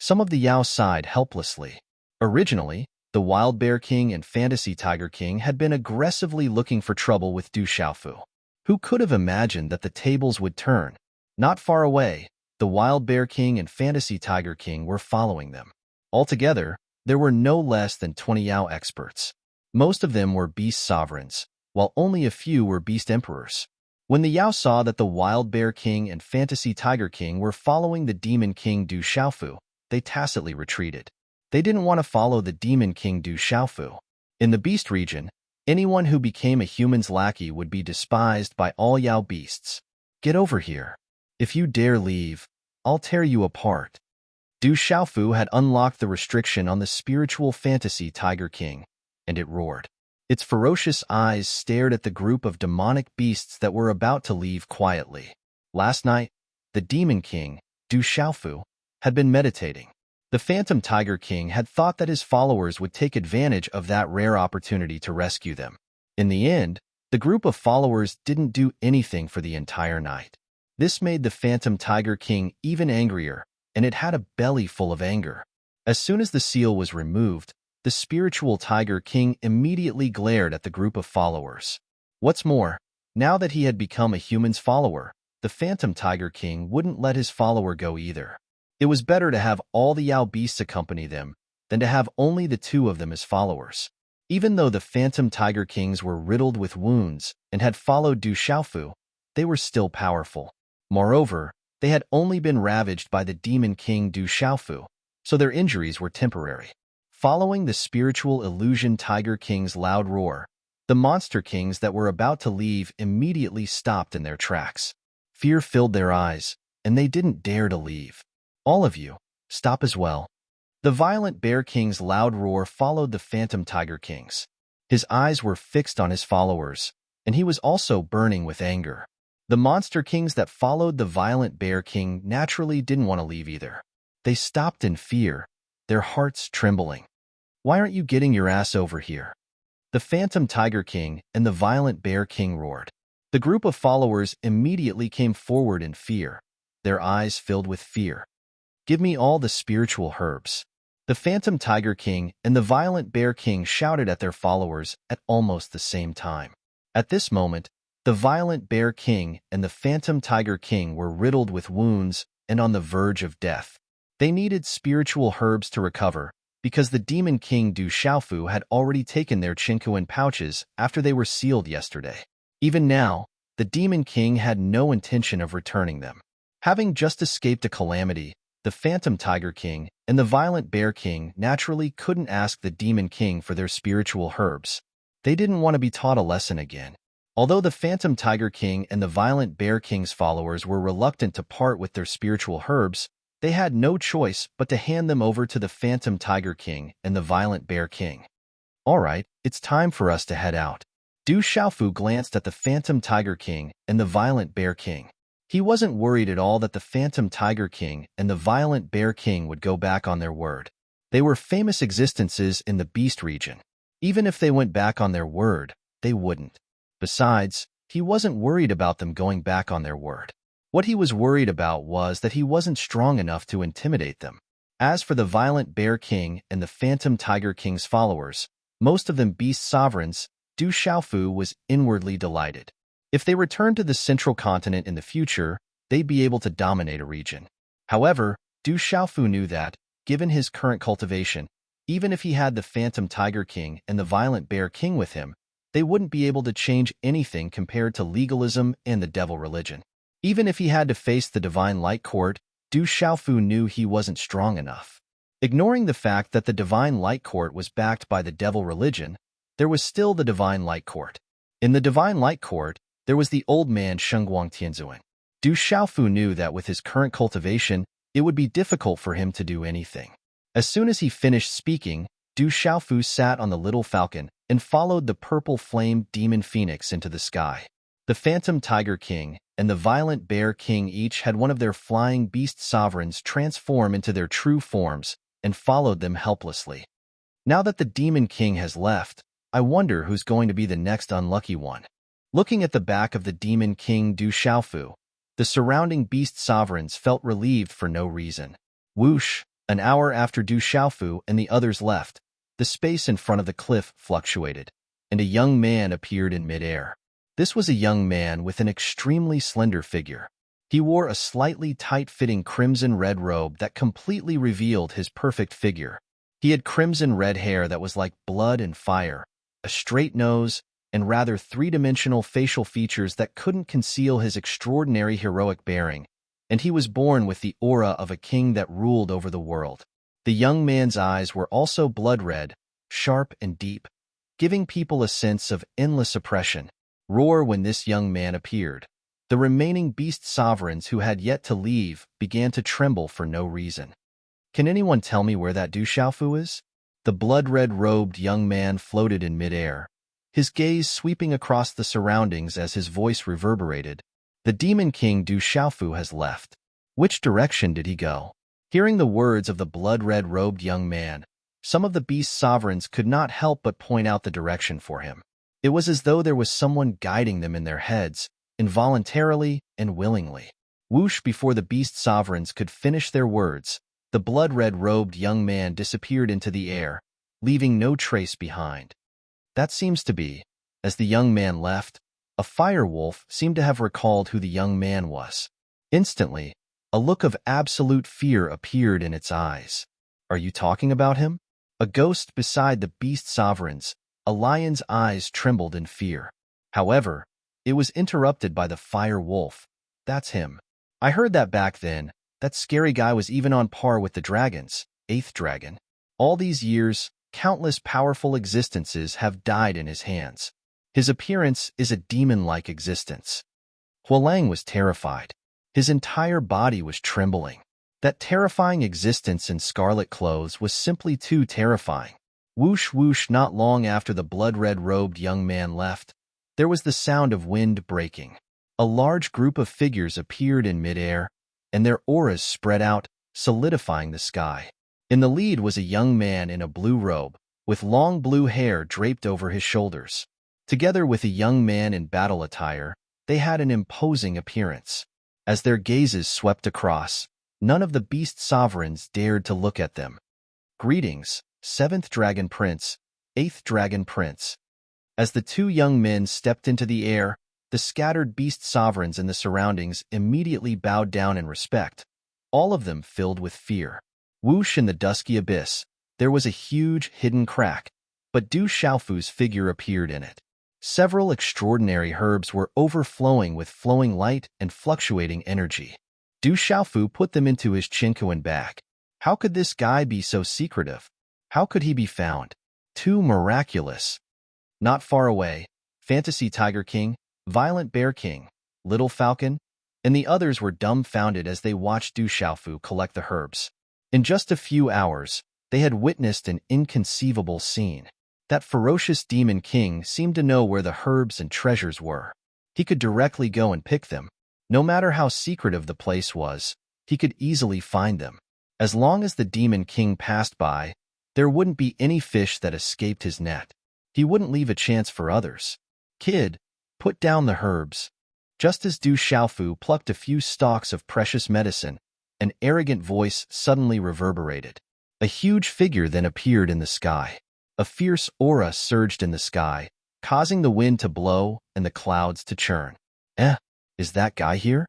Some of the Yao sighed helplessly. Originally, the Wild Bear King and Fantasy Tiger King had been aggressively looking for trouble with Du Xiaofu. Who could have imagined that the tables would turn? Not far away, the Wild Bear King and Fantasy Tiger King were following them. Altogether, there were no less than 20 Yao experts. Most of them were beast sovereigns, while only a few were beast emperors. When the Yao saw that the Wild Bear King and Fantasy Tiger King were following the Demon King Du Xiaofu, they tacitly retreated. They didn't want to follow the Demon King Du Xiaofu. In the beast region, anyone who became a human's lackey would be despised by all Yao beasts. Get over here. If you dare leave, I'll tear you apart. Du Xiaofu had unlocked the restriction on the spiritual Fantasy Tiger King, and it roared. Its ferocious eyes stared at the group of demonic beasts that were about to leave quietly. Last night, the Demon King, Du Xiaofu, had been meditating. The Phantom Tiger King had thought that his followers would take advantage of that rare opportunity to rescue them. In the end, the group of followers didn't do anything for the entire night. This made the Phantom Tiger King even angrier, and it had a belly full of anger. As soon as the seal was removed, the Spiritual Tiger King immediately glared at the group of followers. What's more, now that he had become a human's follower, the Phantom Tiger King wouldn't let his follower go either. It was better to have all the Yao beasts accompany them than to have only the two of them as followers. Even though the Phantom Tiger Kings were riddled with wounds and had followed Du Xiaofu, they were still powerful. Moreover, they had only been ravaged by the Demon King Du Xiaofu, so their injuries were temporary. Following the Spiritual Illusion Tiger King's loud roar, the Monster Kings that were about to leave immediately stopped in their tracks. Fear filled their eyes, and they didn't dare to leave. All of you, stop as well. The Violent Bear King's loud roar followed the Phantom Tiger King's. His eyes were fixed on his followers, and he was also burning with anger. The Monster Kings that followed the Violent Bear King naturally didn't want to leave either. They stopped in fear, their hearts trembling. Why aren't you getting your ass over here? The Phantom Tiger King and the Violent Bear King roared. The group of followers immediately came forward in fear, their eyes filled with fear. Give me all the spiritual herbs. The Phantom Tiger King and the Violent Bear King shouted at their followers at almost the same time. At this moment, the Violent Bear King and the Phantom Tiger King were riddled with wounds and on the verge of death. They needed spiritual herbs to recover because the Demon King Du Xiaofu had already taken their Qinkuan pouches after they were sealed yesterday. Even now, the Demon King had no intention of returning them. Having just escaped a calamity, the Phantom Tiger King and the Violent Bear King naturally couldn't ask the Demon King for their spiritual herbs. They didn't want to be taught a lesson again. Although the Phantom Tiger King and the Violent Bear King's followers were reluctant to part with their spiritual herbs, they had no choice but to hand them over to the Phantom Tiger King and the Violent Bear King. All right, it's time for us to head out. Du Xiaofu glanced at the Phantom Tiger King and the Violent Bear King. He wasn't worried at all that the Phantom Tiger King and the Violent Bear King would go back on their word. They were famous existences in the Beast region. Even if they went back on their word, they wouldn't. Besides, he wasn't worried about them going back on their word. What he was worried about was that he wasn't strong enough to intimidate them. As for the Violent Bear King and the Phantom Tiger King's followers, most of them beast sovereigns, Du Xiaofu was inwardly delighted. If they returned to the central continent in the future, they'd be able to dominate a region. However, Du Xiaofu knew that, given his current cultivation, even if he had the Phantom Tiger King and the Violent Bear King with him, they wouldn't be able to change anything compared to legalism and the devil religion. Even if he had to face the Divine Light Court, Du Xiaofu knew he wasn't strong enough. Ignoring the fact that the Divine Light Court was backed by the devil religion, there was still the Divine Light Court. In the Divine Light Court, there was the old man Shengguang Tianzuan. Du Xiaofu knew that with his current cultivation, it would be difficult for him to do anything. As soon as he finished speaking, Du Xiaofu sat on the little falcon and followed the purple flame demon phoenix into the sky. The The Phantom Tiger King and the Violent Bear King each had one of their flying beast sovereigns transform into their true forms and followed them helplessly. Now that the Demon King has left, I wonder who's going to be the next unlucky one. Looking at the back of the Demon King Du Xiaofu, the surrounding beast sovereigns felt relieved for no reason. Whoosh! An hour after Du Xiaofu and the others left, the space in front of the cliff fluctuated, and a young man appeared in midair. This was a young man with an extremely slender figure. He wore a slightly tight-fitting crimson-red robe that completely revealed his perfect figure. He had crimson-red hair that was like blood and fire, a straight nose, and rather three-dimensional facial features that couldn't conceal his extraordinary heroic bearing, and he was born with the aura of a king that ruled over the world. The young man's eyes were also blood-red, sharp and deep, giving people a sense of endless oppression. Roar when this young man appeared. The remaining beast sovereigns who had yet to leave began to tremble for no reason. Can anyone tell me where that Du Xiaofu is? The blood-red robed young man floated in midair, his gaze sweeping across the surroundings as his voice reverberated. The Demon King Du Xiaofu has left. Which direction did he go? Hearing the words of the blood-red robed young man, some of the beast sovereigns could not help but point out the direction for him. It was as though there was someone guiding them in their heads, involuntarily and willingly. Whoosh! Before the beast sovereigns could finish their words, the blood-red robed young man disappeared into the air, leaving no trace behind. That seems to be, as the young man left, a fire wolf seemed to have recalled who the young man was. Instantly, a look of absolute fear appeared in its eyes. Are you talking about him? A ghost beside the beast sovereigns. A lion's eyes trembled in fear. However, it was interrupted by the fire wolf. That's him. I heard that back then. That scary guy was even on par with the dragons. Eighth dragon. All these years, countless powerful existences have died in his hands. His appearance is a demon-like existence. Hualang was terrified. His entire body was trembling. That terrifying existence in scarlet clothes was simply too terrifying. Whoosh whoosh! Not long after the blood-red robed young man left, there was the sound of wind breaking. A large group of figures appeared in midair, and their auras spread out, solidifying the sky. In the lead was a young man in a blue robe, with long blue hair draped over his shoulders. Together with a young man in battle attire, they had an imposing appearance. As their gazes swept across, none of the beast sovereigns dared to look at them. Greetings, 7th Dragon Prince, 8th Dragon Prince. As the two young men stepped into the air, the scattered beast sovereigns in the surroundings immediately bowed down in respect, all of them filled with fear. Whoosh! In the dusky abyss, there was a huge hidden crack, but Du Xiaofu's figure appeared in it. Several extraordinary herbs were overflowing with flowing light and fluctuating energy. Du Xiaofu put them into his Qinquan bag. How could this guy be so secretive? How could he be found? Too miraculous. Not far away, Fantasy Tiger King, Violent Bear King, Little Falcon, and the others were dumbfounded as they watched Du Xiaofu collect the herbs. In just a few hours, they had witnessed an inconceivable scene. That ferocious Demon King seemed to know where the herbs and treasures were. He could directly go and pick them. No matter how secretive the place was, he could easily find them. As long as the Demon King passed by, there wouldn't be any fish that escaped his net. He wouldn't leave a chance for others. Kid, put down the herbs. Just as Du Xiaofu plucked a few stalks of precious medicine, an arrogant voice suddenly reverberated. A huge figure then appeared in the sky. A fierce aura surged in the sky, causing the wind to blow and the clouds to churn. Is that guy here?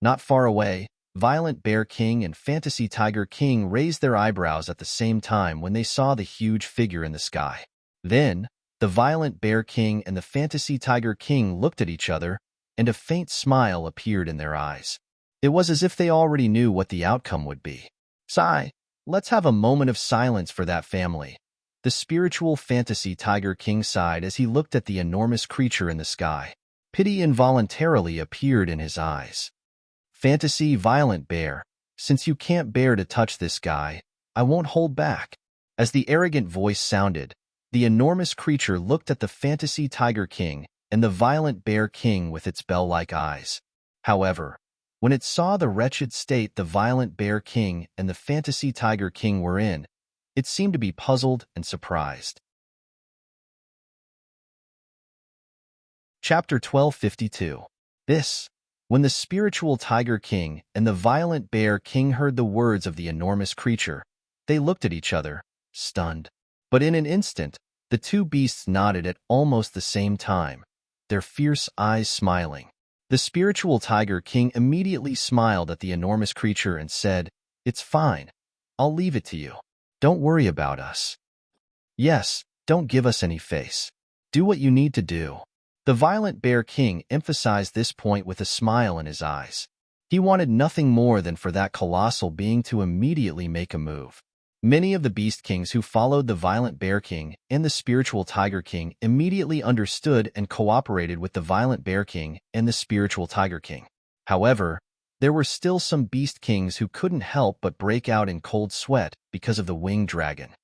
Not far away, Violent Bear King and Fantasy Tiger King raised their eyebrows at the same time when they saw the huge figure in the sky. Then, the Violent Bear King and the Fantasy Tiger King looked at each other, and a faint smile appeared in their eyes. It was as if they already knew what the outcome would be. Sigh, let's have a moment of silence for that family. The spiritual Fantasy Tiger King sighed as he looked at the enormous creature in the sky. Pity involuntarily appeared in his eyes. Fantasy Violent Bear, since you can't bear to touch this guy, I won't hold back. As the arrogant voice sounded, the enormous creature looked at the Fantasy Tiger King and the violent bear king with its bell-like eyes. However, when it saw the wretched state the violent bear king and the fantasy tiger king were in, it seemed to be puzzled and surprised. Chapter 1252. When the spiritual tiger king and the violent bear king heard the words of the enormous creature, they looked at each other, stunned. But in an instant, the two beasts nodded at almost the same time, their fierce eyes smiling. The spiritual tiger king immediately smiled at the enormous creature and said, "It's fine. I'll leave it to you. Don't worry about us. Yes, don't give us any face. Do what you need to do." The violent bear king emphasized this point with a smile in his eyes. He wanted nothing more than for that colossal being to immediately make a move. Many of the beast kings who followed the violent bear king and the spiritual tiger king immediately understood and cooperated with the violent bear king and the spiritual tiger king. However, there were still some beast kings who couldn't help but break out in cold sweat because of the winged dragon.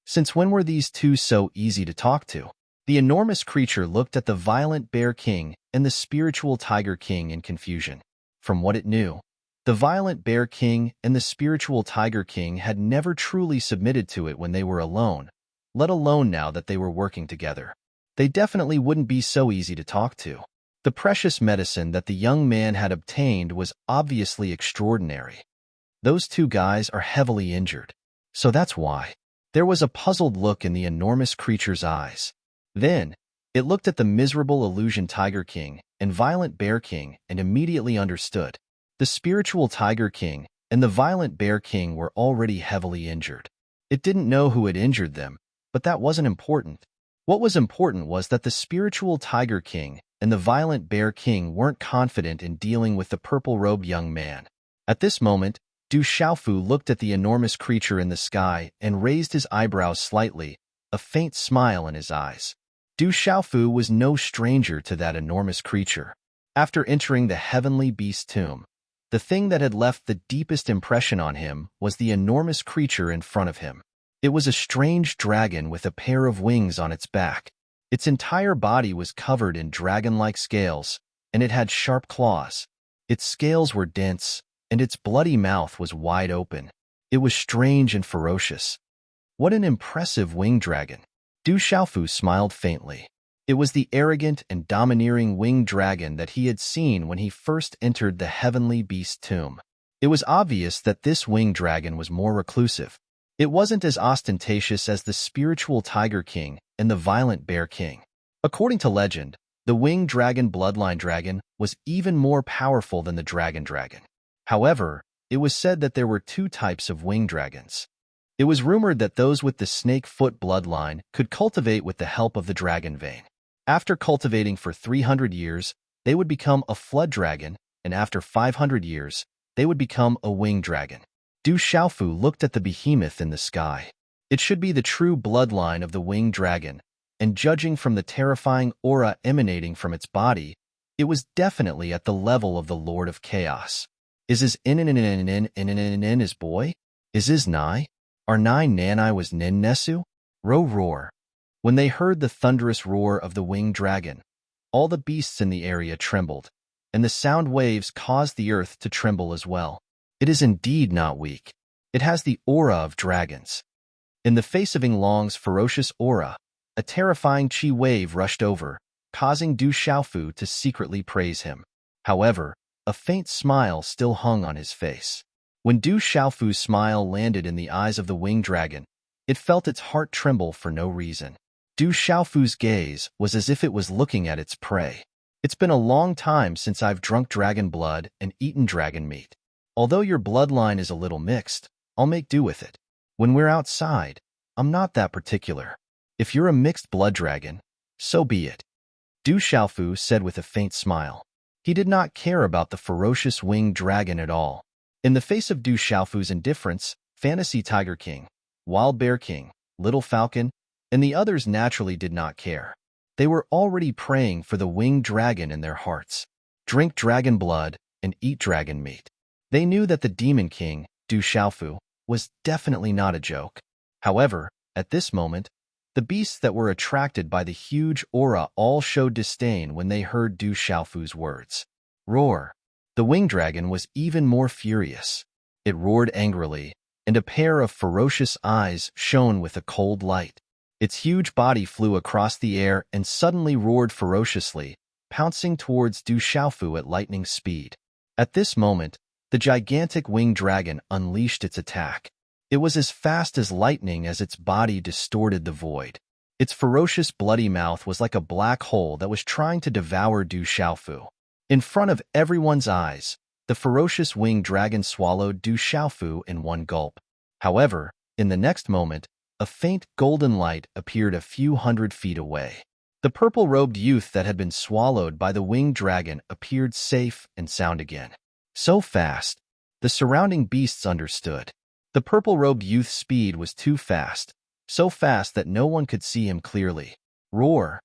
Since when were these two so easy to talk to? The enormous creature looked at the violent bear king and the spiritual tiger king in confusion. From what it knew, the violent bear king and the spiritual tiger king had never truly submitted to it when they were alone, let alone now that they were working together. They definitely wouldn't be so easy to talk to. The precious medicine that the young man had obtained was obviously extraordinary. Those two guys are heavily injured, so that's why. There was a puzzled look in the enormous creature's eyes. Then, it looked at the miserable illusion tiger king and violent bear king and immediately understood. The spiritual tiger king and the violent bear king were already heavily injured. It didn't know who had injured them, but that wasn't important. What was important was that the spiritual tiger king and the violent bear king weren't confident in dealing with the purple-robed young man. At this moment, Du Xiaofu looked at the enormous creature in the sky and raised his eyebrows slightly, a faint smile in his eyes. Du Xiaofu was no stranger to that enormous creature. After entering the heavenly beast tomb, the thing that had left the deepest impression on him was the enormous creature in front of him. It was a strange dragon with a pair of wings on its back. Its entire body was covered in dragon-like scales, and it had sharp claws. Its scales were dense, and its bloody mouth was wide open. It was strange and ferocious. What an impressive winged dragon! Du Xiaofu smiled faintly. It was the arrogant and domineering winged dragon that he had seen when he first entered the heavenly beast tomb. It was obvious that this winged dragon was more reclusive. It wasn't as ostentatious as the spiritual tiger king and the violent bear king. According to legend, the winged dragon bloodline dragon was even more powerful than the dragon. However, it was said that there were two types of winged dragons. It was rumored that those with the snake-foot bloodline could cultivate with the help of the dragon vein. After cultivating for 300 years, they would become a flood dragon, and after 500 years, they would become a winged dragon. Du Xiaofu looked at the behemoth in the sky. It should be the true bloodline of the winged dragon, and judging from the terrifying aura emanating from its body, it was definitely at the level of the Lord of Chaos. Is his his boy? Is his nai? Our nine nanai was nin nesu? Roar. When they heard the thunderous roar of the winged dragon, all the beasts in the area trembled, and the sound waves caused the earth to tremble as well. It is indeed not weak. It has the aura of dragons. In the face of Yinglong's ferocious aura, a terrifying chi wave rushed over, causing Du Xiaofu to secretly praise him. However, a faint smile still hung on his face. When Du Xiaofu's smile landed in the eyes of the winged dragon, it felt its heart tremble for no reason. Du Xiaofu's gaze was as if it was looking at its prey. It's been a long time since I've drunk dragon blood and eaten dragon meat. Although your bloodline is a little mixed, I'll make do with it. When we're outside, I'm not that particular. If you're a mixed blood dragon, so be it. Du Xiaofu said with a faint smile. He did not care about the ferocious winged dragon at all. In the face of Du Xiaofu's indifference, Fantasy Tiger King, Wild Bear King, Little Falcon, and the others naturally did not care. They were already praying for the winged dragon in their hearts. Drink dragon blood and eat dragon meat. They knew that the Demon King, Du Xiaofu, was definitely not a joke. However, at this moment, The beasts that were attracted by the huge aura all showed disdain when they heard Du Xiaofu's words. Roar! The winged dragon was even more furious. It roared angrily, and a pair of ferocious eyes shone with a cold light. Its huge body flew across the air and suddenly roared ferociously, pouncing towards Du Xiaofu at lightning speed. At this moment, the gigantic winged dragon unleashed its attack. It was as fast as lightning as its body distorted the void. Its ferocious bloody mouth was like a black hole that was trying to devour Du Xiaofu. In front of everyone's eyes, the ferocious winged dragon swallowed Du Xiaofu in one gulp. However, in the next moment, a faint golden light appeared a few hundred feet away. The purple-robed youth that had been swallowed by the winged dragon appeared safe and sound again. So fast, the surrounding beasts understood. The purple-robed youth's speed was too fast, so fast that no one could see him clearly. Roar!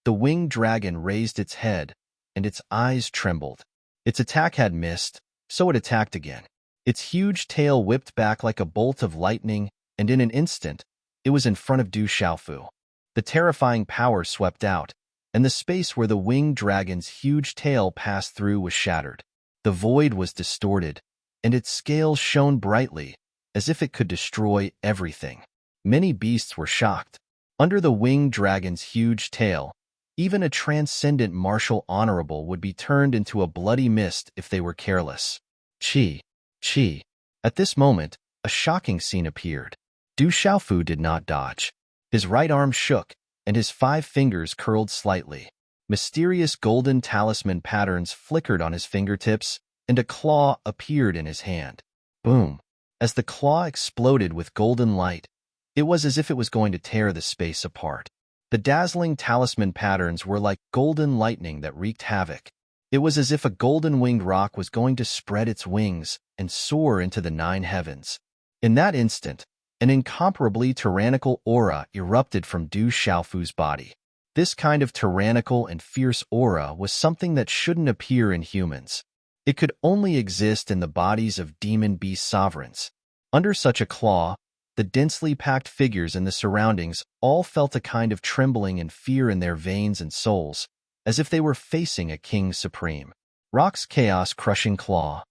The winged dragon raised its head, and its eyes trembled. Its attack had missed, so it attacked again. Its huge tail whipped back like a bolt of lightning, and in an instant, it was in front of Du Xiaofu. The terrifying power swept out, and the space where the winged dragon's huge tail passed through was shattered. The void was distorted, and its scales shone brightly, as if it could destroy everything. Many beasts were shocked. Under the winged dragon's huge tail, even a transcendent martial honorable would be turned into a bloody mist if they were careless. Chi! Chi! At this moment, a shocking scene appeared. Du Xiaofu did not dodge. His right arm shook, and his 5 fingers curled slightly. Mysterious golden talisman patterns flickered on his fingertips, and a claw appeared in his hand. Boom! As the claw exploded with golden light, it was as if it was going to tear the space apart. The dazzling talisman patterns were like golden lightning that wreaked havoc. It was as if a golden-winged rock was going to spread its wings and soar into the 9 heavens. In that instant, an incomparably tyrannical aura erupted from Du Xiaofu's body. This kind of tyrannical and fierce aura was something that shouldn't appear in humans. It could only exist in the bodies of demon beast sovereigns. Under such a claw, the densely packed figures in the surroundings all felt a kind of trembling and fear in their veins and souls, as if they were facing a king supreme. Rock's chaos-crushing claw.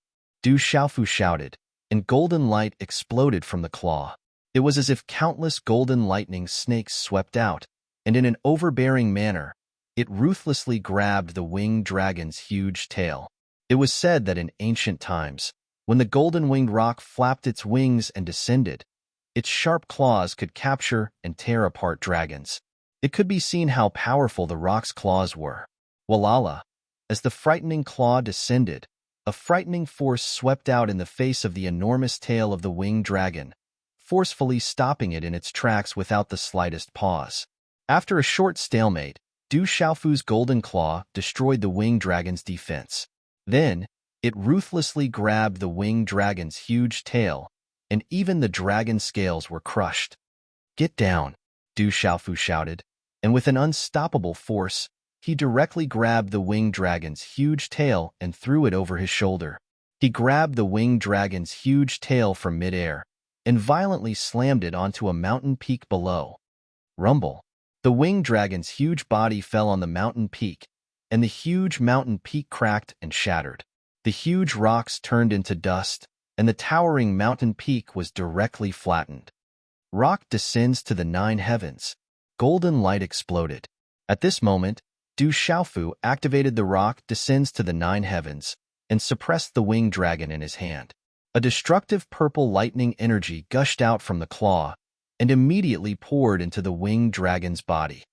Du Xiaofu shouted, and golden light exploded from the claw. It was as if countless golden lightning snakes swept out, and in an overbearing manner, it ruthlessly grabbed the winged dragon's huge tail. It was said that in ancient times, when the golden-winged rock flapped its wings and descended, its sharp claws could capture and tear apart dragons. It could be seen how powerful the rock's claws were. Walala! As the frightening claw descended, a frightening force swept out in the face of the enormous tail of the winged dragon, forcefully stopping it in its tracks without the slightest pause. After a short stalemate, Du Xiaofu's golden claw destroyed the winged dragon's defense. Then, it ruthlessly grabbed the winged dragon's huge tail, and even the dragon's scales were crushed. "Get down," Du Xiaofu shouted, and with an unstoppable force, he directly grabbed the winged dragon's huge tail and threw it over his shoulder. He grabbed the winged dragon's huge tail from midair and violently slammed it onto a mountain peak below. Rumble! The winged dragon's huge body fell on the mountain peak, and the huge mountain peak cracked and shattered. The huge rocks turned into dust, and the towering mountain peak was directly flattened. Rock descends to the 9 heavens. Golden light exploded. At this moment, Du Xiaofu activated the rock descends to the 9 heavens and suppressed the winged dragon in his hand. A destructive purple lightning energy gushed out from the claw and immediately poured into the winged dragon's body.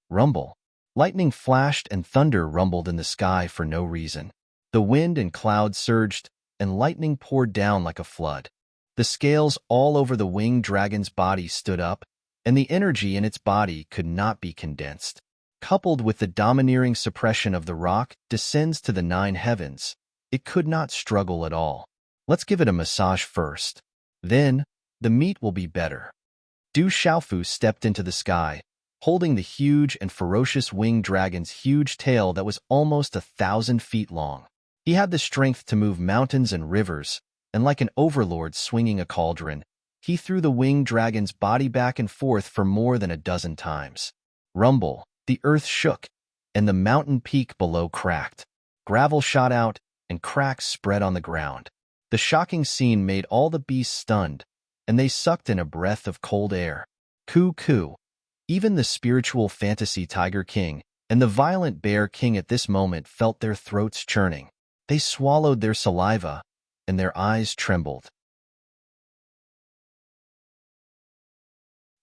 Rumble! Lightning flashed and thunder rumbled in the sky for no reason. The wind and clouds surged, and lightning poured down like a flood. The scales all over the winged dragon's body stood up, and the energy in its body could not be condensed. Coupled with the domineering suppression of the rock descends to the 9 heavens, it could not struggle at all. Let's give it a massage first. Then, the meat will be better. Du Xiaofu stepped into the sky, holding the huge and ferocious winged dragon's huge tail that was almost 1,000 feet long. He had the strength to move mountains and rivers, and like an overlord swinging a cauldron, He threw the winged dragon's body back and forth for more than a dozen times. Rumble, the earth shook, and the mountain peak below cracked. Gravel shot out, and cracks spread on the ground. The shocking scene made all the beasts stunned, and they sucked in a breath of cold air. Coo coo. Even the spiritual fantasy Tiger King and the violent Bear King at this moment felt their throats churning. They swallowed their saliva, and their eyes trembled.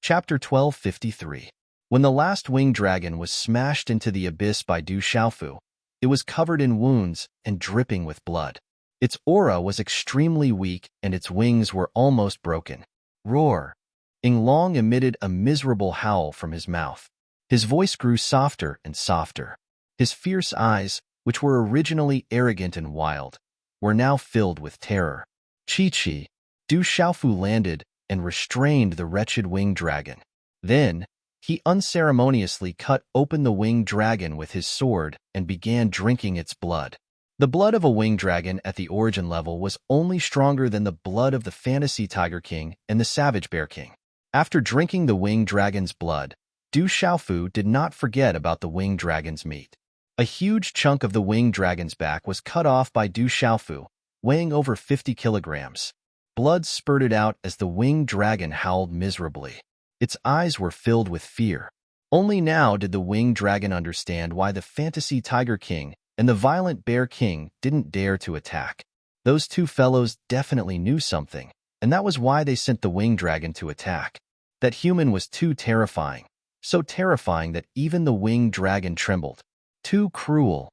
Chapter 1253. When the last winged dragon was smashed into the abyss by Du Xiaofu, it was covered in wounds and dripping with blood. Its aura was extremely weak and its wings were almost broken. Roar! Ing Long emitted a miserable howl from his mouth. His voice grew softer and softer. His fierce eyes, which were originally arrogant and wild, were now filled with terror. Chi-Chi, Du Xiaofu landed and restrained the wretched winged dragon. Then, he unceremoniously cut open the winged dragon with his sword and began drinking its blood. The blood of a winged dragon at the origin level was only stronger than the blood of the fantasy Tiger King and the savage Bear King. After drinking the winged dragon's blood, Du Xiaofu did not forget about the winged dragon's meat. A huge chunk of the winged dragon's back was cut off by Du Xiaofu, weighing over 50 kilograms. Blood spurted out as the winged dragon howled miserably. Its eyes were filled with fear. Only now did the winged dragon understand why the fantasy Tiger King and the violent Bear King didn't dare to attack. Those two fellows definitely knew something, and that was why they sent the winged dragon to attack. That human was too terrifying, so terrifying that even the winged dragon trembled. Too cruel.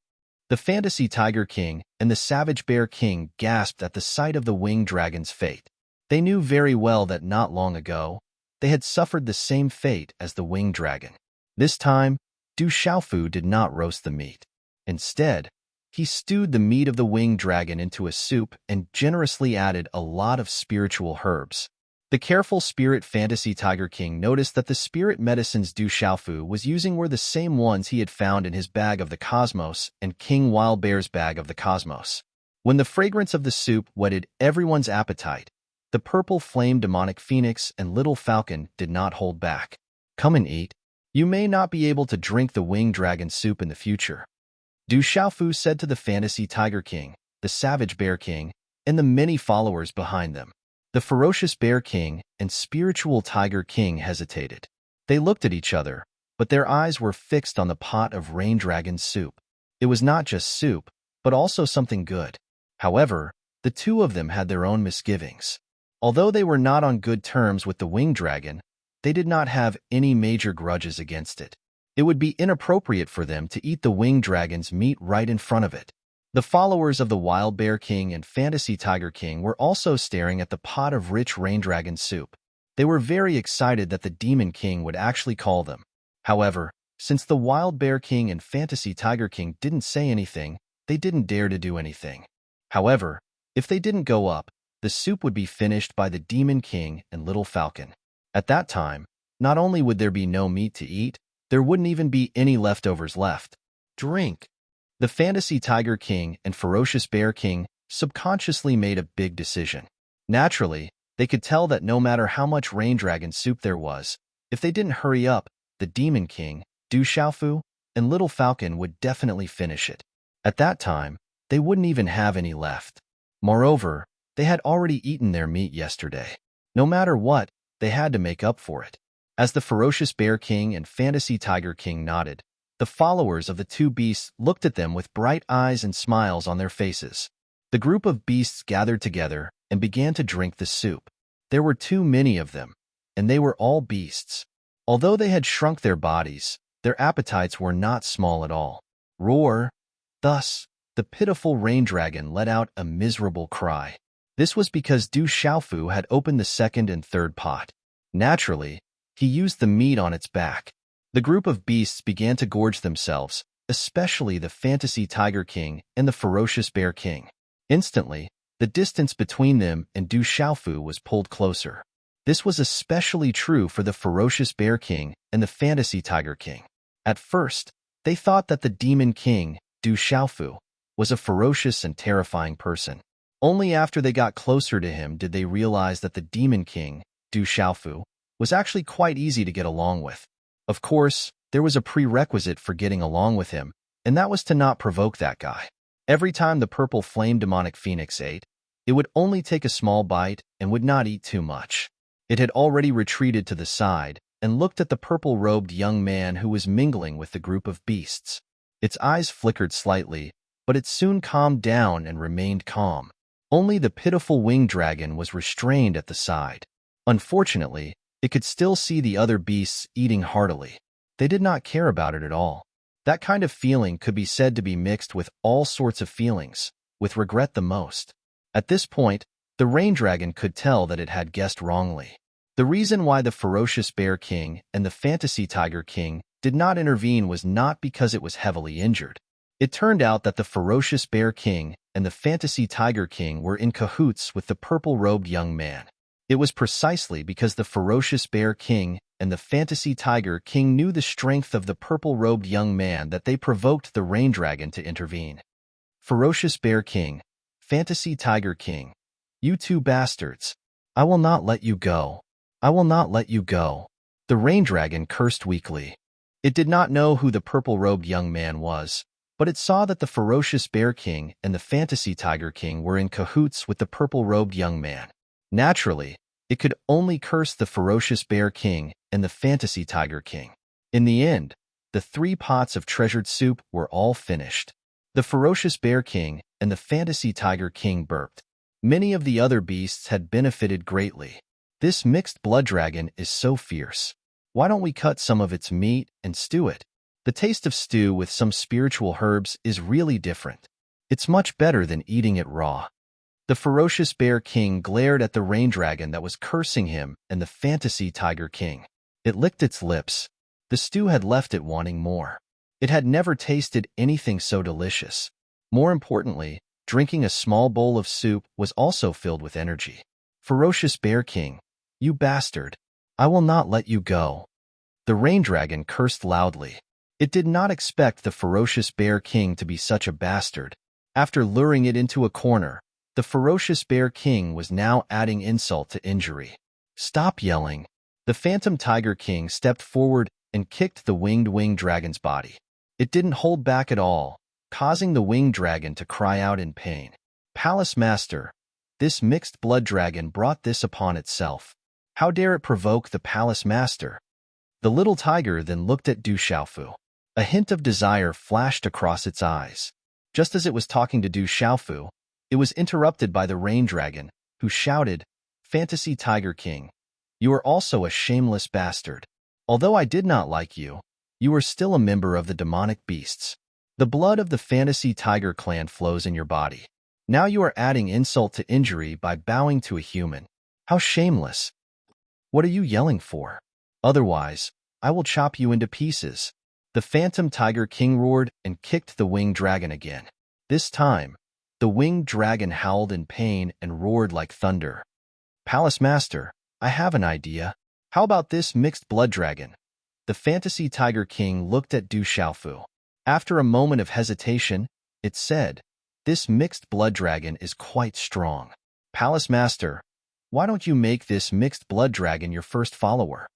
The fantasy Tiger King and the savage Bear King gasped at the sight of the winged dragon's fate. They knew very well that not long ago, they had suffered the same fate as the winged dragon. This time, Du Xiaofu did not roast the meat. Instead, he stewed the meat of the winged dragon into a soup and generously added a lot of spiritual herbs. The careful spirit fantasy Tiger King noticed that the spirit medicines Du Xiaofu was using were the same ones he had found in his bag of the cosmos and King Wild Bear's bag of the cosmos. When the fragrance of the soup whetted everyone's appetite, the purple flame demonic phoenix and little falcon did not hold back. Come and eat. You may not be able to drink the winged dragon soup in the future. Du Xiaofu said to the fantasy Tiger King, the savage Bear King, and the many followers behind them. The ferocious Bear King and spiritual Tiger King hesitated. They looked at each other, but their eyes were fixed on the pot of rain dragon soup. It was not just soup, but also something good. However, the two of them had their own misgivings. Although they were not on good terms with the winged dragon, they did not have any major grudges against it. It would be inappropriate for them to eat the winged dragon's meat right in front of it. The followers of the Wild Bear King and Fantasy Tiger King were also staring at the pot of rich rain dragon soup. They were very excited that the Demon King would actually call them. However, since the Wild Bear King and Fantasy Tiger King didn't say anything, they didn't dare to do anything. However, if they didn't go up, the soup would be finished by the Demon King and Little Falcon. At that time, not only would there be no meat to eat, there wouldn't even be any leftovers left. Drink. The Fantasy Tiger King and Ferocious Bear King subconsciously made a big decision. Naturally, they could tell that no matter how much rain dragon soup there was, if they didn't hurry up, the Demon King, Du Xiaofu, and Little Falcon would definitely finish it. At that time, they wouldn't even have any left. Moreover, they had already eaten their meat yesterday. No matter what, they had to make up for it. As the Ferocious Bear King and Fantasy Tiger King nodded, the followers of the two beasts looked at them with bright eyes and smiles on their faces. The group of beasts gathered together and began to drink the soup. There were too many of them, and they were all beasts. Although they had shrunk their bodies, their appetites were not small at all. Roar! Thus, the pitiful rain dragon let out a miserable cry. This was because Du Xiaofu had opened the second and third pot. Naturally, he used the meat on its back. The group of beasts began to gorge themselves, especially the Fantasy Tiger King and the Ferocious Bear King. Instantly, the distance between them and Du Xiaofu was pulled closer. This was especially true for the Ferocious Bear King and the Fantasy Tiger King. At first, they thought that the Demon King, Du Xiaofu, was a ferocious and terrifying person. Only after they got closer to him did they realize that the Demon King, Du Xiaofu, was actually quite easy to get along with. Of course, there was a prerequisite for getting along with him, and that was to not provoke that guy. Every time the purple flame demonic phoenix ate, it would only take a small bite and would not eat too much. It had already retreated to the side and looked at the purple-robed young man who was mingling with the group of beasts. Its eyes flickered slightly, but it soon calmed down and remained calm. Only the pitiful winged dragon was restrained at the side. Unfortunately, it could still see the other beasts eating heartily. They did not care about it at all. That kind of feeling could be said to be mixed with all sorts of feelings, with regret the most. At this point, the rain dragon could tell that it had guessed wrongly. The reason why the ferocious bear king and the fantasy tiger king did not intervene was not because it was heavily injured. It turned out that the ferocious bear king and the fantasy tiger king were in cahoots with the purple-robed young man. It was precisely because the ferocious bear king and the fantasy tiger king knew the strength of the purple-robed young man that they provoked the rain dragon to intervene. Ferocious bear king, fantasy tiger king, you two bastards, I will not let you go. I will not let you go. The rain dragon cursed weakly. It did not know who the purple-robed young man was, but it saw that the ferocious bear king and the fantasy tiger king were in cahoots with the purple-robed young man. Naturally, it could only curse the ferocious bear king and the fantasy tiger king. In the end, the 3 pots of treasured soup were all finished. The ferocious bear king and the fantasy tiger king burped. Many of the other beasts had benefited greatly. This mixed blood dragon is so fierce. Why don't we cut some of its meat and stew it? The taste of stew with some spiritual herbs is really different. It's much better than eating it raw. The ferocious bear king glared at the rain dragon that was cursing him and the fantasy tiger king. It licked its lips. The stew had left it wanting more. It had never tasted anything so delicious. More importantly, drinking a small bowl of soup was also filled with energy. Ferocious bear king, you bastard, I will not let you go. The rain dragon cursed loudly. It did not expect the ferocious bear king to be such a bastard. After luring it into a corner, the ferocious bear king was now adding insult to injury. Stop yelling. The phantom tiger king stepped forward and kicked the winged dragon's body. It didn't hold back at all, causing the winged dragon to cry out in pain. Palace master, this mixed blood dragon brought this upon itself. How dare it provoke the palace master? The little tiger then looked at Du Xiaofu. A hint of desire flashed across its eyes. Just as it was talking to Du Xiaofu, it was interrupted by the rain dragon, who shouted, Fantasy Tiger King, you are also a shameless bastard. Although I did not like you, you are still a member of the demonic beasts. The blood of the Fantasy Tiger clan flows in your body. Now you are adding insult to injury by bowing to a human. How shameless. What are you yelling for? Otherwise, I will chop you into pieces. The Phantom Tiger King roared and kicked the winged dragon again. This time, the winged dragon howled in pain and roared like thunder. Palace Master, I have an idea. How about this mixed blood dragon? The Fantasy Tiger King looked at Du Xiaofu. After a moment of hesitation, it said, This mixed blood dragon is quite strong. Palace Master, why don't you make this mixed blood dragon your first follower?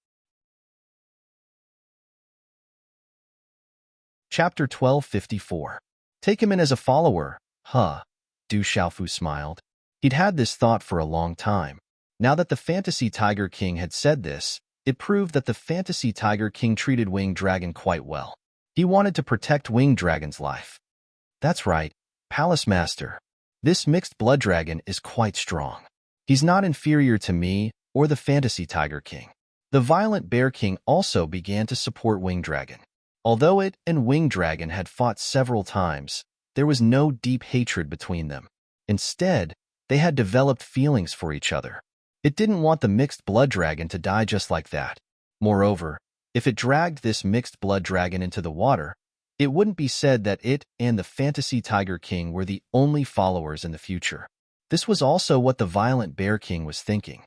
Chapter 1254. Take him in as a follower, huh? Du Xiaofu smiled. He'd had this thought for a long time. Now that the Fantasy Tiger King had said this, it proved that the Fantasy Tiger King treated Winged Dragon quite well. He wanted to protect Winged Dragon's life. That's right, Palace Master. This mixed blood dragon is quite strong. He's not inferior to me or the Fantasy Tiger King. The Violent Bear King also began to support Winged Dragon. Although it and Winged Dragon had fought several times, there was no deep hatred between them. Instead, they had developed feelings for each other. It didn't want the mixed blood dragon to die just like that. Moreover, if it dragged this mixed blood dragon into the water, it wouldn't be said that it and the Fantasy Tiger King were the only followers in the future. This was also what the Violent Bear King was thinking.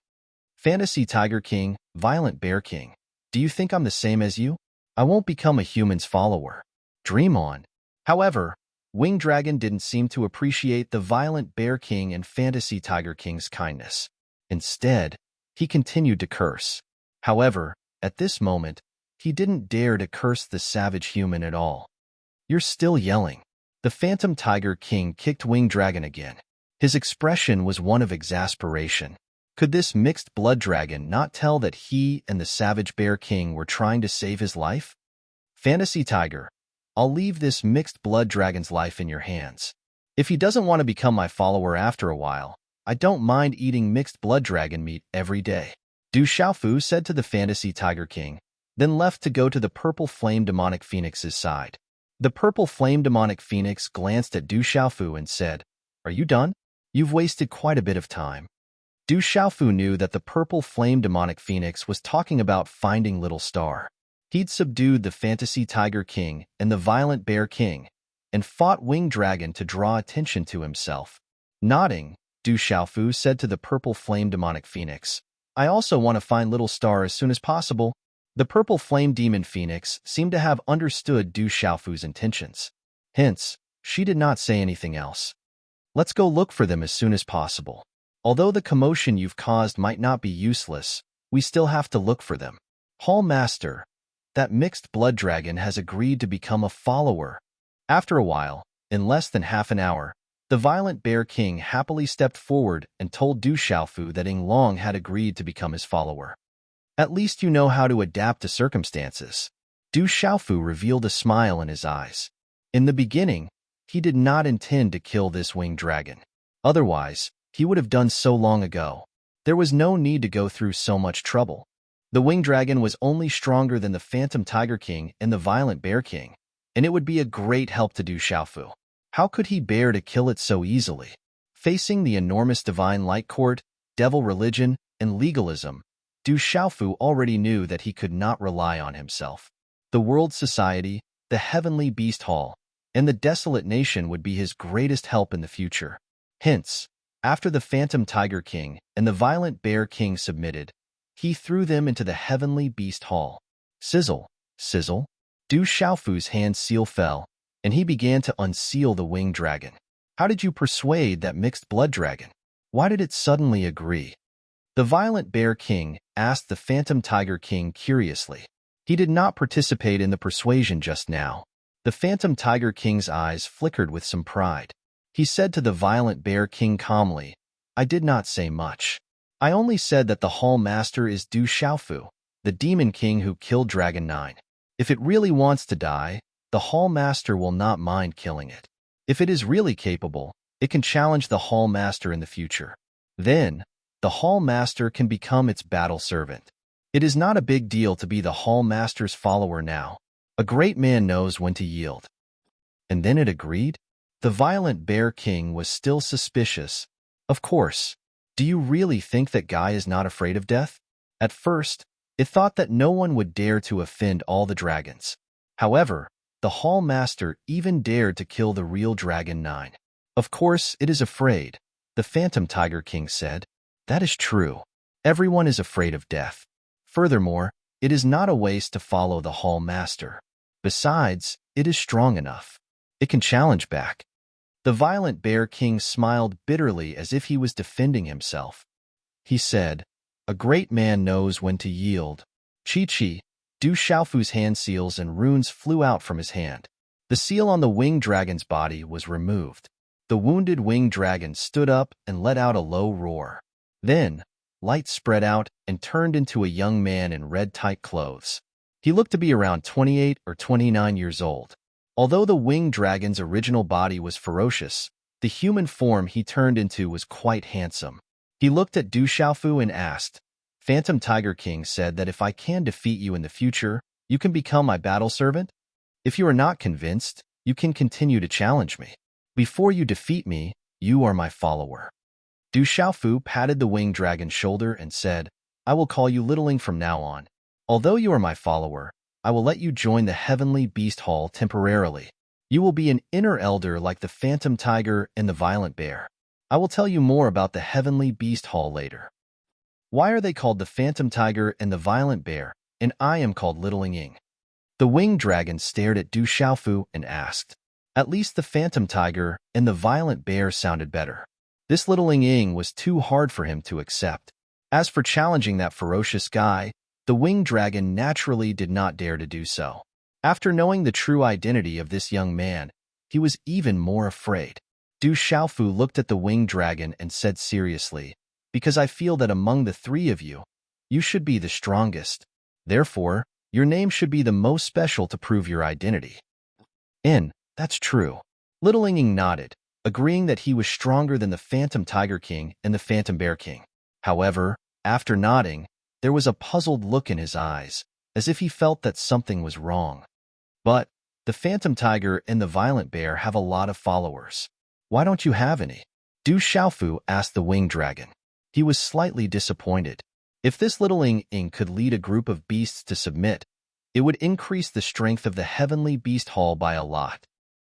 Fantasy Tiger King, Violent Bear King, do you think I'm the same as you? I won't become a human's follower. Dream on. However, Winged Dragon didn't seem to appreciate the Violent Bear King and Fantasy Tiger King's kindness. Instead, He continued to curse. However, at this moment, he didn't dare to curse the savage human at all. "You're still yelling." The Phantom Tiger King kicked Winged Dragon again. His expression was one of exasperation. Could this mixed blood dragon not tell that he and the Savage Bear King were trying to save his life? "Fantasy Tiger, I'll leave this mixed blood dragon's life in your hands. If he doesn't want to become my follower after a while, I don't mind eating mixed blood dragon meat every day," Du Xiaofu said to the Fantasy Tiger King, then left to go to the Purple Flame Demonic Phoenix's side. The Purple Flame Demonic Phoenix glanced at Du Xiaofu and said, "Are you done? You've wasted quite a bit of time." Du Xiaofu knew that the Purple Flame Demonic Phoenix was talking about finding Little Star. He'd subdued the Fantasy Tiger King and the Violent Bear King, and fought Winged Dragon to draw attention to himself. Nodding, Du Xiaofu said to the Purple Flame Demonic Phoenix, "I also want to find Little Star as soon as possible." The Purple Flame Demon Phoenix seemed to have understood Du Xiaofu's intentions. Hence, she did not say anything else. "Let's go look for them as soon as possible. Although the commotion you've caused might not be useless, we still have to look for them." "Hall Master, that mixed blood dragon has agreed to become a follower." After a while, in less than half an hour, the Violent Bear King happily stepped forward and told Du Xiaofu that Ying Long had agreed to become his follower. "At least you know how to adapt to circumstances." Du Xiaofu revealed a smile in his eyes. In the beginning, he did not intend to kill this winged dragon. Otherwise, he would have done so long ago. There was no need to go through so much trouble. The winged dragon was only stronger than the Phantom Tiger King and the Violent Bear King, and it would be a great help to Du Xiaofu. How could he bear to kill it so easily? Facing the enormous divine light court, devil religion, and legalism, Du Xiaofu already knew that he could not rely on himself. The world society, the heavenly beast hall, and the desolate nation would be his greatest help in the future. Hence, after the Phantom Tiger King and the Violent Bear King submitted, he threw them into the heavenly beast hall. Sizzle, sizzle. Du Xiaofu's hand seal fell, and he began to unseal the winged dragon. "How did you persuade that mixed blood dragon? Why did it suddenly agree?" The Violent Bear King asked the Phantom Tiger King curiously. He did not participate in the persuasion just now. The Phantom Tiger King's eyes flickered with some pride. He said to the Violent Bear King calmly, "I did not say much. I only said that the Hall Master is Du Xiaofu, the Demon King who killed Dragon 9. If it really wants to die, the Hall Master will not mind killing it. If it is really capable, it can challenge the Hall Master in the future. Then, the Hall Master can become its battle servant. It is not a big deal to be the Hall Master's follower now. A great man knows when to yield." And then it agreed? The Violent Bear King was still suspicious. "Of course. Do you really think that Guy is not afraid of death?" At first, it thought that no one would dare to offend all the dragons. However, the Hall Master even dared to kill the real Dragon 9. "Of course it is afraid," the Phantom Tiger King said. "That is true. Everyone is afraid of death. Furthermore, it is not a waste to follow the Hall Master. Besides, it is strong enough. It can challenge back." The Violent Bear King smiled bitterly as if he was defending himself. He said, "A great man knows when to yield." Chi-Chi, Du Xiaofu's hand seals and runes flew out from his hand. The seal on the winged dragon's body was removed. The wounded winged dragon stood up and let out a low roar. Then, light spread out and turned into a young man in red tight clothes. He looked to be around 28 or 29 years old. Although the winged dragon's original body was ferocious, the human form he turned into was quite handsome. He looked at Du Xiaofu and asked, "Phantom Tiger King said that if I can defeat you in the future, you can become my battle servant? If you are not convinced, you can continue to challenge me. Before you defeat me, you are my follower." Du Xiaofu patted the winged dragon's shoulder and said, "I will call you Littling from now on. Although you are my follower, I will let you join the Heavenly Beast Hall temporarily. You will be an inner elder like the Phantom Tiger and the Violent Bear. I will tell you more about the Heavenly Beast Hall later." "Why are they called the Phantom Tiger and the Violent Bear, and I am called Littling Ying?" The winged dragon stared at Du Xiaofu and asked. At least the Phantom Tiger and the Violent Bear sounded better. This Littling Ying was too hard for him to accept. As for challenging that ferocious guy, the winged dragon naturally did not dare to do so. After knowing the true identity of this young man, he was even more afraid. Du Xiaofu looked at the winged dragon and said seriously, "Because I feel that among the three of you, you should be the strongest. Therefore, your name should be the most special to prove your identity." That's true. Little Ying nodded, agreeing that he was stronger than the Phantom Tiger King and the Phantom Bear King. However, after nodding, there was a puzzled look in his eyes, as if he felt that something was wrong. "But the Phantom Tiger and the Violent Bear have a lot of followers. Why don't you have any?" Du Xiaofu asked the winged dragon. He was slightly disappointed. If this little Ying could lead a group of beasts to submit, it would increase the strength of the heavenly beast hall by a lot.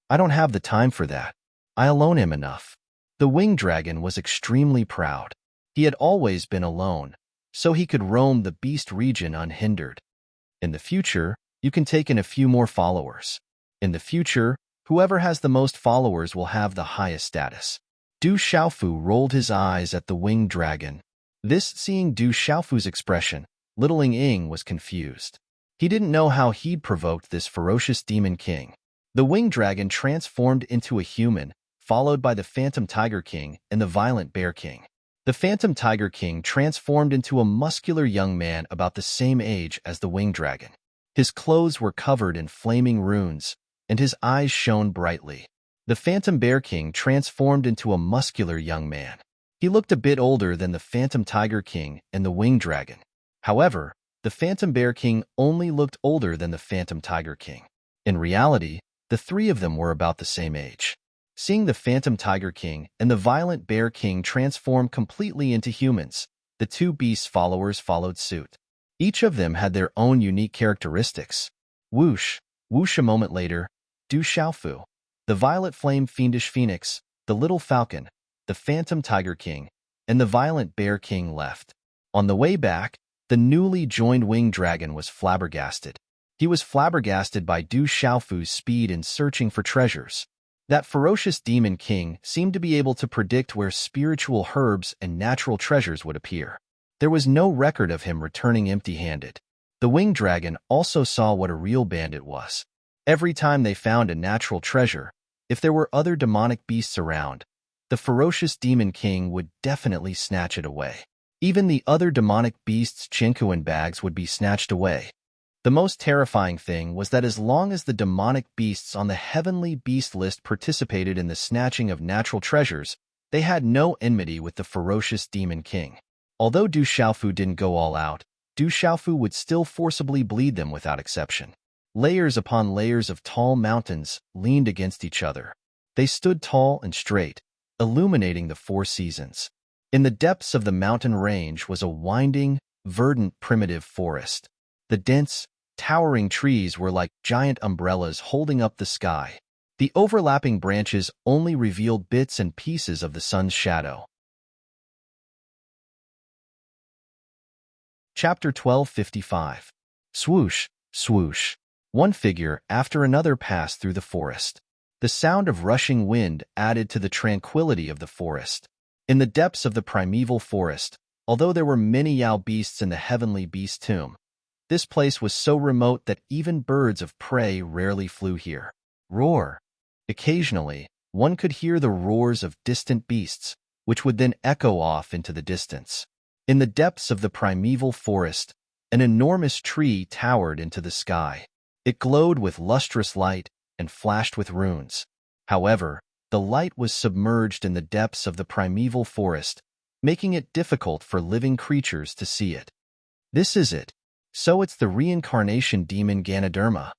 "I don't have the time for that. I alone am enough." The winged dragon was extremely proud. He had always been alone, so he could roam the beast region unhindered. In the future, you can take in a few more followers. In the future, whoever has the most followers will have the highest status. Du Xiaofu rolled his eyes at the winged dragon. Seeing Du Xiaofu's expression, little Ying was confused. He didn't know how he'd provoked this ferocious demon king. The winged dragon transformed into a human, followed by the Phantom Tiger King and the Violent Bear King. The Phantom Tiger King transformed into a muscular young man about the same age as the winged dragon. His clothes were covered in flaming runes, and his eyes shone brightly. The Phantom Bear King transformed into a muscular young man. He looked a bit older than the Phantom Tiger King and the winged dragon. However, the Phantom Bear King only looked older than the Phantom Tiger King. In reality, the three of them were about the same age. Seeing the Phantom Tiger King and the Violent Bear King transform completely into humans, the two beasts' followers followed suit. Each of them had their own unique characteristics. Whoosh, whoosh. A moment later, Du Xiaofu, the Violet Flame Fiendish Phoenix, the Little Falcon, the Phantom Tiger King, and the Violent Bear King left. On the way back, the newly joined winged dragon was flabbergasted. He was flabbergasted by Du Xiaofu's speed in searching for treasures. That ferocious demon king seemed to be able to predict where spiritual herbs and natural treasures would appear. There was no record of him returning empty-handed. The winged dragon also saw what a real bandit was. Every time they found a natural treasure, if there were other demonic beasts around, the ferocious demon king would definitely snatch it away. Even the other demonic beasts' chinkuan bags would be snatched away. The most terrifying thing was that as long as the demonic beasts on the heavenly beast list participated in the snatching of natural treasures, they had no enmity with the ferocious demon king. Although Du Xiaofu didn't go all out, Du Xiaofu would still forcibly bleed them without exception. Layers upon layers of tall mountains leaned against each other. They stood tall and straight, illuminating the four seasons. In the depths of the mountain range was a winding, verdant primitive forest. The dense, towering trees were like giant umbrellas holding up the sky. The overlapping branches only revealed bits and pieces of the sun's shadow. Chapter 1255. Swoosh, swoosh. One figure after another passed through the forest. The sound of rushing wind added to the tranquility of the forest. In the depths of the primeval forest, although there were many Yao beasts in the heavenly beast tomb, this place was so remote that even birds of prey rarely flew here. Roar. Occasionally, one could hear the roars of distant beasts, which would then echo off into the distance. In the depths of the primeval forest, an enormous tree towered into the sky. It glowed with lustrous light and flashed with runes. However, the light was submerged in the depths of the primeval forest, making it difficult for living creatures to see it. This is it. So it's the reincarnation demon Ganoderma.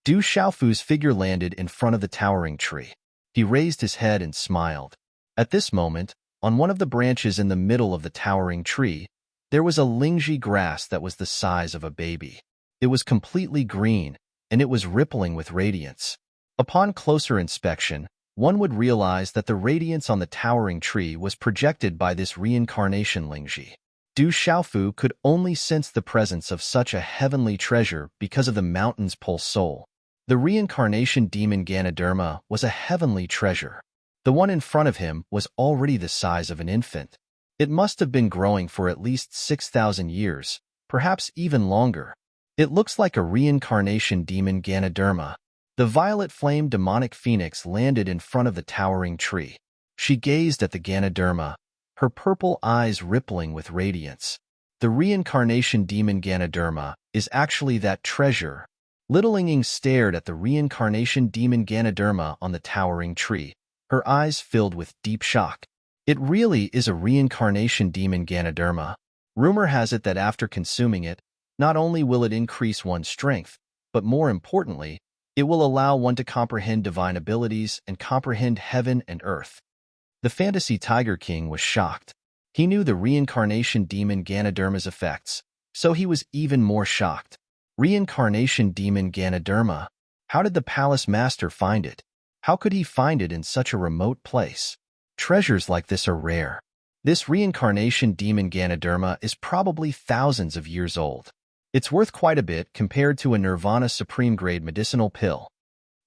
Du Xiaofu's figure landed in front of the towering tree. He raised his head and smiled. At this moment, on one of the branches in the middle of the towering tree, there was a lingji grass that was the size of a baby. It was completely green, and it was rippling with radiance. Upon closer inspection, one would realize that the radiance on the towering tree was projected by this reincarnation lingji. Du Xiaofu could only sense the presence of such a heavenly treasure because of the mountain's pulse soul. The reincarnation demon Ganoderma was a heavenly treasure. The one in front of him was already the size of an infant. It must have been growing for at least 6,000 years, perhaps even longer. It looks like a reincarnation demon Ganoderma. The violet flame demonic phoenix landed in front of the towering tree. She gazed at the Ganoderma, her purple eyes rippling with radiance. The reincarnation demon Ganoderma is actually that treasure. Little Inging stared at the reincarnation demon Ganoderma on the towering tree, her eyes filled with deep shock. It really is a reincarnation demon Ganoderma. Rumor has it that after consuming it, not only will it increase one's strength, but more importantly, it will allow one to comprehend divine abilities and comprehend heaven and earth. The fantasy Tiger King was shocked. He knew the reincarnation demon Ganoderma's effects, so he was even more shocked. Reincarnation demon Ganoderma. How did the palace master find it? How could he find it in such a remote place? Treasures like this are rare. This reincarnation demon Ganoderma is probably thousands of years old. It's worth quite a bit compared to a Nirvana Supreme-grade medicinal pill.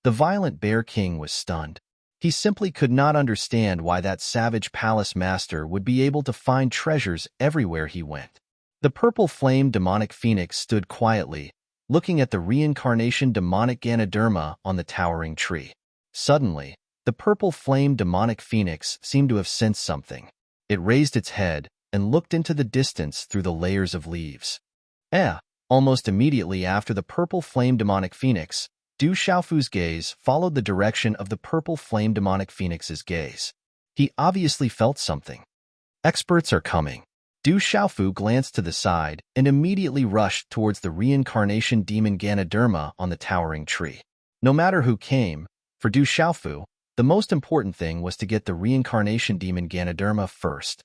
The violent Bear King was stunned. He simply could not understand why that savage palace master would be able to find treasures everywhere he went. The purple flame demonic phoenix stood quietly, looking at the reincarnation demonic Ganoderma on the towering tree. Suddenly, the purple flame demonic phoenix seemed to have sensed something. It raised its head and looked into the distance through the layers of leaves. Almost immediately after the purple flame demonic phoenix, Du Xiaofu's gaze followed the direction of the purple flame demonic phoenix's gaze. He obviously felt something. Experts are coming. Du Xiaofu glanced to the side and immediately rushed towards the reincarnation demon Ganoderma on the towering tree. No matter who came, for Du Xiaofu, the most important thing was to get the reincarnation demon Ganoderma first.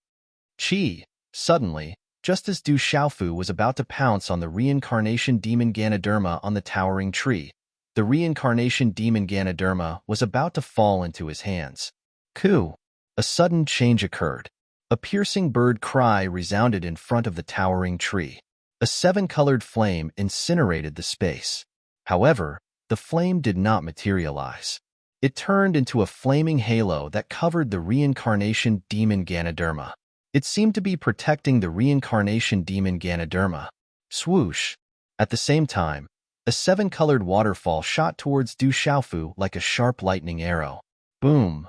Suddenly, just as Du Xiaofu was about to pounce on the reincarnation demon Ganoderma on the towering tree, the reincarnation demon Ganoderma was about to fall into his hands. Coo! A sudden change occurred. A piercing bird cry resounded in front of the towering tree. A seven-colored flame incinerated the space. However, the flame did not materialize. It turned into a flaming halo that covered the reincarnation demon Ganoderma. It seemed to be protecting the reincarnation demon Ganoderma. Swoosh! At the same time, a seven-colored waterfall shot towards Du Xiaofu like a sharp lightning arrow. Boom!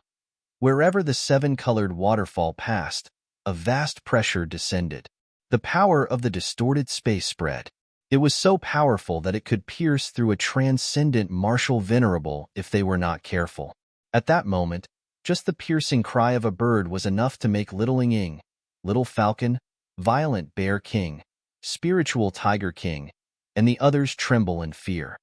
Wherever the seven-colored waterfall passed, a vast pressure descended. The power of the distorted space spread. It was so powerful that it could pierce through a transcendent martial venerable if they were not careful. At that moment, just the piercing cry of a bird was enough to make Little Inging, Little Falcon, Violent Bear King, Spiritual Tiger King, and the others tremble in fear.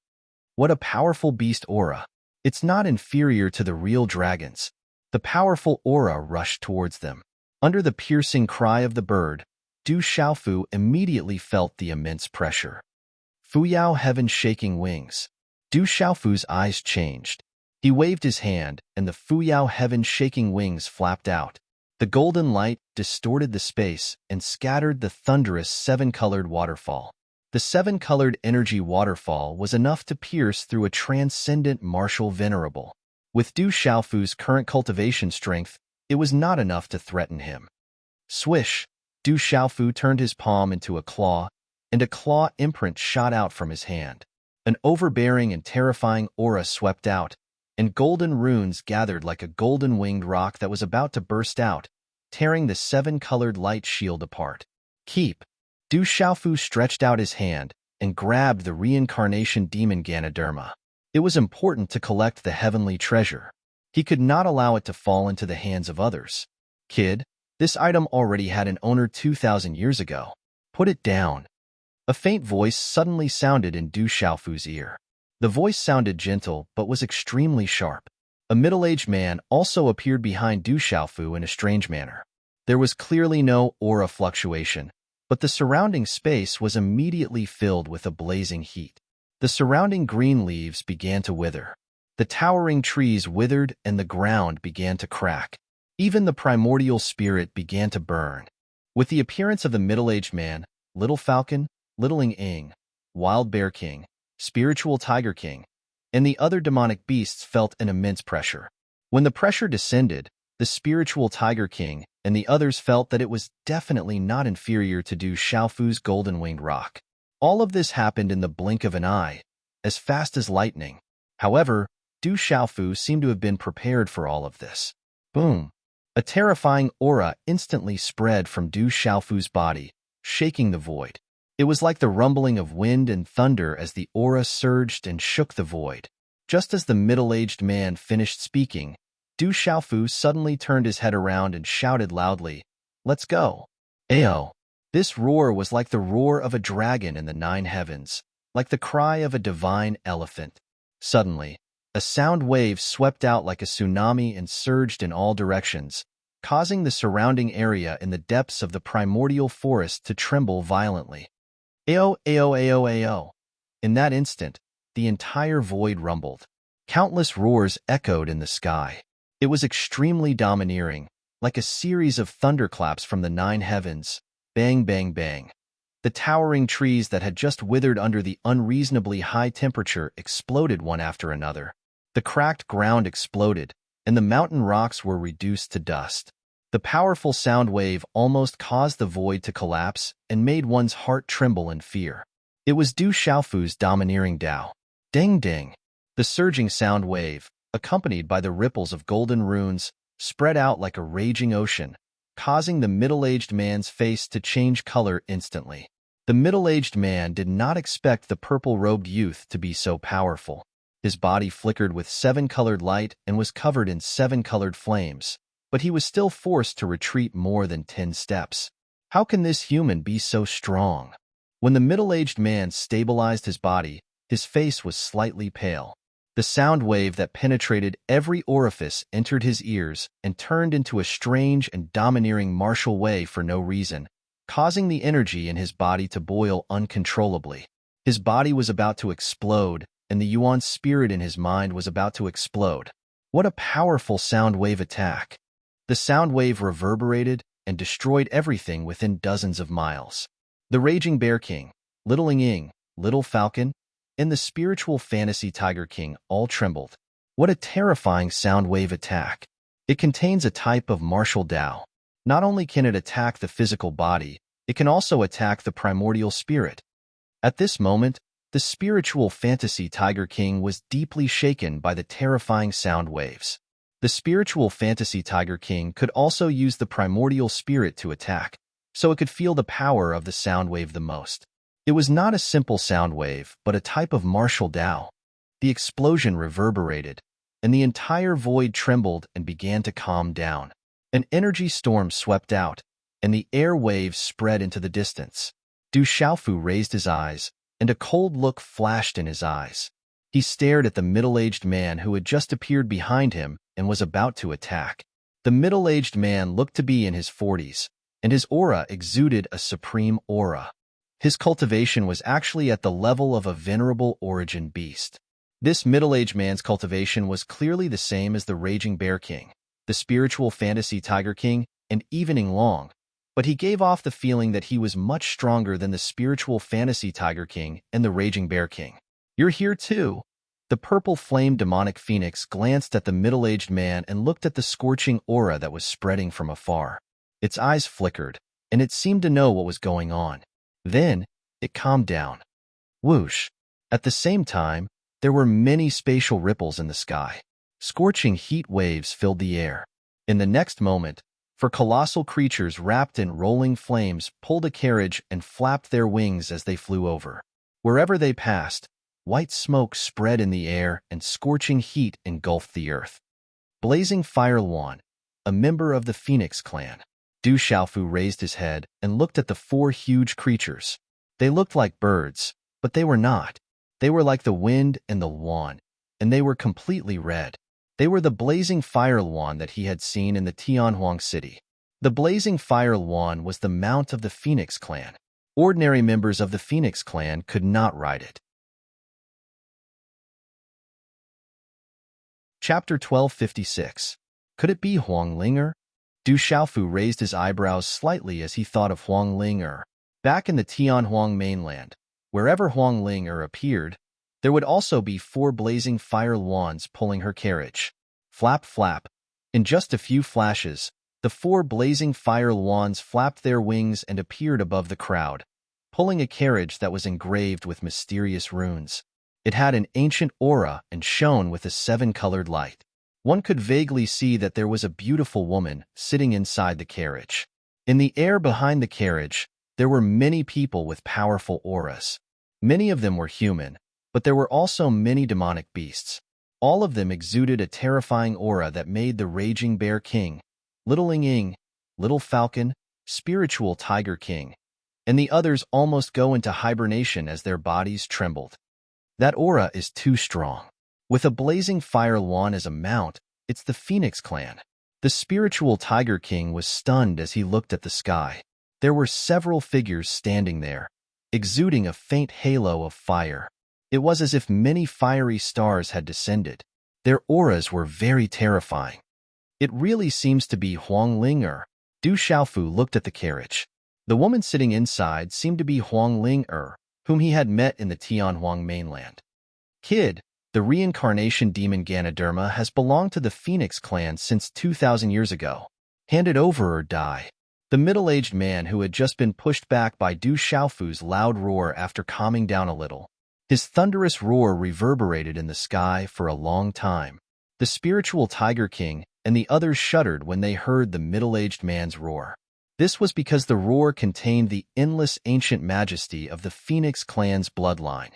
What a powerful beast aura! It's not inferior to the real dragons. The powerful aura rushed towards them. Under the piercing cry of the bird, Du Xiaofu immediately felt the immense pressure. Fuyao Heaven shaking wings. Du Xiaofu's eyes changed. He waved his hand, and the Fuyao Heaven shaking wings flapped out. The golden light distorted the space and scattered the thunderous seven-colored waterfall. The seven-colored energy waterfall was enough to pierce through a transcendent martial venerable. With Du Xiaofu's current cultivation strength, it was not enough to threaten him. Swish! Du Xiaofu turned his palm into a claw, and a claw imprint shot out from his hand. An overbearing and terrifying aura swept out, and golden runes gathered like a golden-winged rock that was about to burst out, tearing the seven-colored light shield apart. Keep! Du Xiaofu stretched out his hand and grabbed the reincarnation demon Ganoderma. It was important to collect the heavenly treasure. He could not allow it to fall into the hands of others. Kid, this item already had an owner 2,000 years ago. Put it down. A faint voice suddenly sounded in Du Xiaofu's ear. The voice sounded gentle but was extremely sharp. A middle-aged man also appeared behind Du Xiaofu in a strange manner. There was clearly no aura fluctuation, but the surrounding space was immediately filled with a blazing heat. The surrounding green leaves began to wither. The towering trees withered and the ground began to crack. Even the primordial spirit began to burn. With the appearance of the middle-aged man, Little Falcon, Little Inging, Wild Bear King, Spiritual Tiger King, and the other demonic beasts felt an immense pressure. When the pressure descended, the spiritual Tiger King, and the others felt that it was definitely not inferior to Du Xiaofu's golden-winged rock. All of this happened in the blink of an eye, as fast as lightning. However, Du Xiaofu seemed to have been prepared for all of this. Boom! A terrifying aura instantly spread from Du Xiaofu's body, shaking the void. It was like the rumbling of wind and thunder as the aura surged and shook the void. Just as the middle-aged man finished speaking, Du Xiaofu suddenly turned his head around and shouted loudly, "Let's go!" Ayo! This roar was like the roar of a dragon in the 9 heavens, like the cry of a divine elephant. Suddenly, a sound wave swept out like a tsunami and surged in all directions, causing the surrounding area in the depths of the primordial forest to tremble violently. Ayo, ayo, ayo, ayo. In that instant, the entire void rumbled. Countless roars echoed in the sky. It was extremely domineering, like a series of thunderclaps from the 9 heavens. Bang, bang, bang. The towering trees that had just withered under the unreasonably high temperature exploded one after another. The cracked ground exploded, and the mountain rocks were reduced to dust. The powerful sound wave almost caused the void to collapse and made one's heart tremble in fear. It was Du Xiaofu's domineering Dao. Ding ding. The surging sound wave, accompanied by the ripples of golden runes, spread out like a raging ocean, causing the middle-aged man's face to change color instantly. The middle-aged man did not expect the purple-robed youth to be so powerful. His body flickered with 7-colored light and was covered in 7-colored flames, but he was still forced to retreat more than 10 steps. How can this human be so strong? When the middle-aged man stabilized his body, his face was slightly pale. The sound wave that penetrated every orifice entered his ears and turned into a strange and domineering martial way for no reason, causing the energy in his body to boil uncontrollably. His body was about to explode, and the Yuan spirit in his mind was about to explode. What a powerful sound wave attack! The sound wave reverberated and destroyed everything within dozens of miles. The Raging Bear King, Little Ying, Little Falcon, and the spiritual fantasy Tiger King all trembled. What a terrifying sound wave attack! It contains a type of martial Dao. Not only can it attack the physical body, it can also attack the primordial spirit. At this moment, the spiritual fantasy Tiger King was deeply shaken by the terrifying sound waves. The spiritual fantasy Tiger King could also use the primordial spirit to attack, so it could feel the power of the sound wave the most. It was not a simple sound wave, but a type of martial Dao. The explosion reverberated, and the entire void trembled and began to calm down. An energy storm swept out, and the air waves spread into the distance. Du Xiaofu raised his eyes, and a cold look flashed in his eyes. He stared at the middle-aged man who had just appeared behind him and was about to attack. The middle-aged man looked to be in his 40s, and his aura exuded a supreme aura. His cultivation was actually at the level of a venerable origin beast. This middle-aged man's cultivation was clearly the same as the Raging Bear King, the spiritual fantasy Tiger King, and even Long, but he gave off the feeling that he was much stronger than the spiritual fantasy Tiger King and the Raging Bear King. "You're here too." The purple flame demonic phoenix glanced at the middle-aged man and looked at the scorching aura that was spreading from afar. Its eyes flickered, and it seemed to know what was going on. Then, it calmed down. Whoosh! At the same time, there were many spatial ripples in the sky. Scorching heat waves filled the air. In the next moment, colossal creatures wrapped in rolling flames pulled a carriage and flapped their wings as they flew over. Wherever they passed, white smoke spread in the air and scorching heat engulfed the earth. Blazing Fire Luan, a member of the Phoenix clan. Du Xiaofu raised his head and looked at the 4 huge creatures. They looked like birds, but they were not. They were like the wind and the Luan, and they were completely red. They were the blazing fire Luan that he had seen in the Tianhuang city. The blazing fire Luan was the mount of the Phoenix clan. Ordinary members of the Phoenix clan could not ride it. Chapter 1256. Could it be Huang Linger? Du Xiaofu raised his eyebrows slightly as he thought of Huang Linger. Back in the Tianhuang mainland, wherever Huang Linger appeared, there would also be 4 blazing fire Luans pulling her carriage. Flap, flap. In just a few flashes, the 4 blazing fire wands flapped their wings and appeared above the crowd, pulling a carriage that was engraved with mysterious runes. It had an ancient aura and shone with a 7-colored light. One could vaguely see that there was a beautiful woman sitting inside the carriage. In the air behind the carriage, there were many people with powerful auras. Many of them were human, but there were also many demonic beasts. All of them exuded a terrifying aura that made the Raging Bear King, Little Ing, Little Falcon, Spiritual Tiger King, and the others almost go into hibernation as their bodies trembled. That aura is too strong. With a blazing fire wand as a mount, it's the Phoenix clan. The Spiritual Tiger King was stunned as he looked at the sky. There were several figures standing there, exuding a faint halo of fire. It was as if many fiery stars had descended. Their auras were very terrifying. It really seems to be Huang Ling. Du Xiaofu looked at the carriage. The woman sitting inside seemed to be Huang Ling, whom he had met in the Tianhuang mainland. Kid, the reincarnation demon Ganoderma has belonged to the Phoenix clan since 2,000 years ago. Hand it over or die. The middle-aged man who had just been pushed back by Du Xiaofu's loud roar after calming down a little. His thunderous roar reverberated in the sky for a long time. The Spiritual Tiger King and the others shuddered when they heard the middle-aged man's roar. This was because the roar contained the endless ancient majesty of the Phoenix clan's bloodline.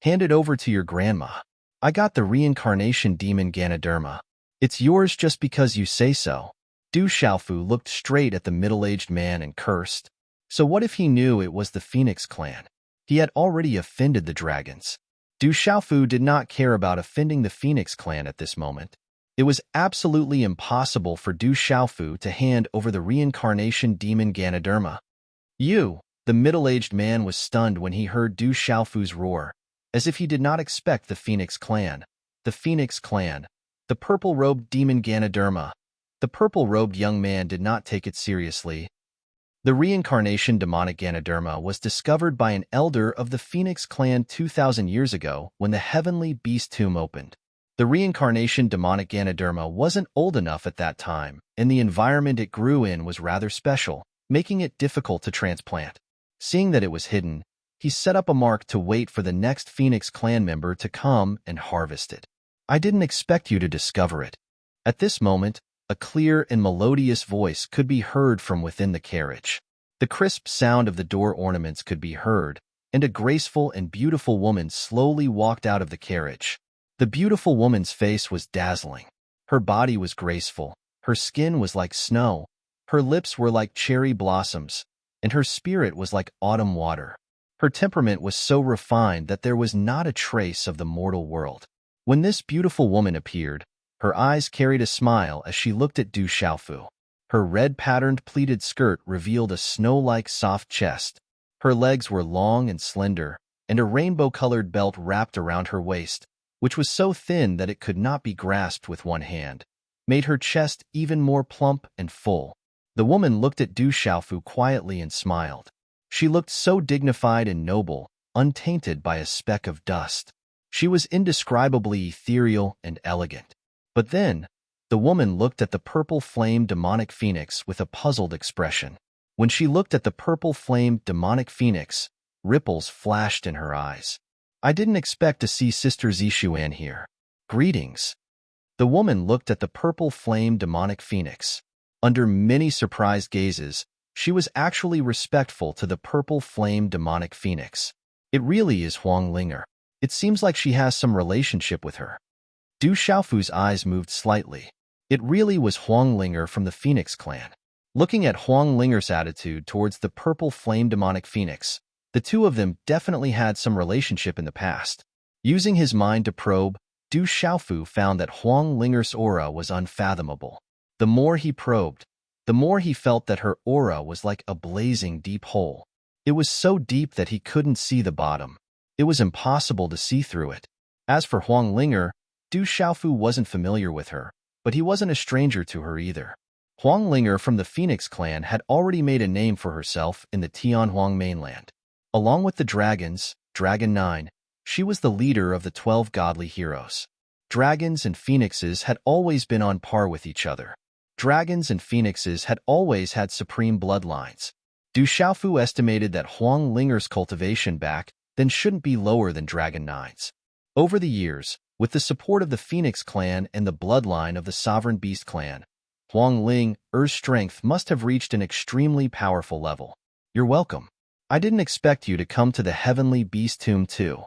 Hand it over to your grandma. I got the reincarnation demon Ganoderma. It's yours just because you say so. Du Xiaofu looked straight at the middle-aged man and cursed. So what if he knew it was the Phoenix clan? He had already offended the dragons. Du Xiaofu did not care about offending the Phoenix clan at this moment. It was absolutely impossible for Du Xiaofu to hand over the reincarnation demon Ganoderma. The middle-aged man was stunned when he heard Du Xiaofu's roar, as if he did not expect the Phoenix clan. The Phoenix clan. The purple-robed demon Ganoderma. The purple-robed young man did not take it seriously. The reincarnation demonic Ganoderma was discovered by an elder of the Phoenix clan 2,000 years ago when the heavenly beast tomb opened. The reincarnation demonic Ganoderma wasn't old enough at that time, and the environment it grew in was rather special, making it difficult to transplant. Seeing that it was hidden, he set up a mark to wait for the next Phoenix clan member to come and harvest it. I didn't expect you to discover it. At this moment, a clear and melodious voice could be heard from within the carriage. The crisp sound of the door ornaments could be heard, and a graceful and beautiful woman slowly walked out of the carriage. The beautiful woman's face was dazzling. Her body was graceful, her skin was like snow, her lips were like cherry blossoms, and her spirit was like autumn water. Her temperament was so refined that there was not a trace of the mortal world. When this beautiful woman appeared, her eyes carried a smile as she looked at Du Xiaofu. Her red-patterned pleated skirt revealed a snow-like soft chest. Her legs were long and slender, and a rainbow-colored belt wrapped around her waist, which was so thin that it could not be grasped with one hand, made her chest even more plump and full. The woman looked at Du Xiaofu quietly and smiled. She looked so dignified and noble, untainted by a speck of dust. She was indescribably ethereal and elegant. But then, the woman looked at the purple flame demonic phoenix with a puzzled expression. When she looked at the purple flame demonic phoenix, ripples flashed in her eyes. I didn't expect to see Sister Zixuan here. Greetings. The woman looked at the purple flame demonic phoenix. Under many surprised gazes, she was actually respectful to the purple flame demonic phoenix. It really is Huang Linger. It seems like she has some relationship with her. Du Xiaofu's eyes moved slightly. It really was Huang Linger from the Phoenix clan. Looking at Huang Linger's attitude towards the purple flame demonic phoenix, the two of them definitely had some relationship in the past. Using his mind to probe, Du Xiaofu found that Huang Linger's aura was unfathomable. The more he probed, the more he felt that her aura was like a blazing deep hole. It was so deep that he couldn't see the bottom. It was impossible to see through it. As for Huang Linger, Du Xiaofu wasn't familiar with her, but he wasn't a stranger to her either. Huang Linger from the Phoenix clan had already made a name for herself in the Tianhuang mainland. Along with the dragons, Dragon 9, she was the leader of the 12 godly heroes. Dragons and phoenixes had always been on par with each other. Dragons and phoenixes had always had supreme bloodlines. Du Xiaofu estimated that Huang Linger's cultivation back then shouldn't be lower than Dragon 9's. Over the years, with the support of the Phoenix clan and the bloodline of the Sovereign Beast clan, Huang Linger's strength must have reached an extremely powerful level. You're welcome. I didn't expect you to come to the Heavenly Beast Tomb too.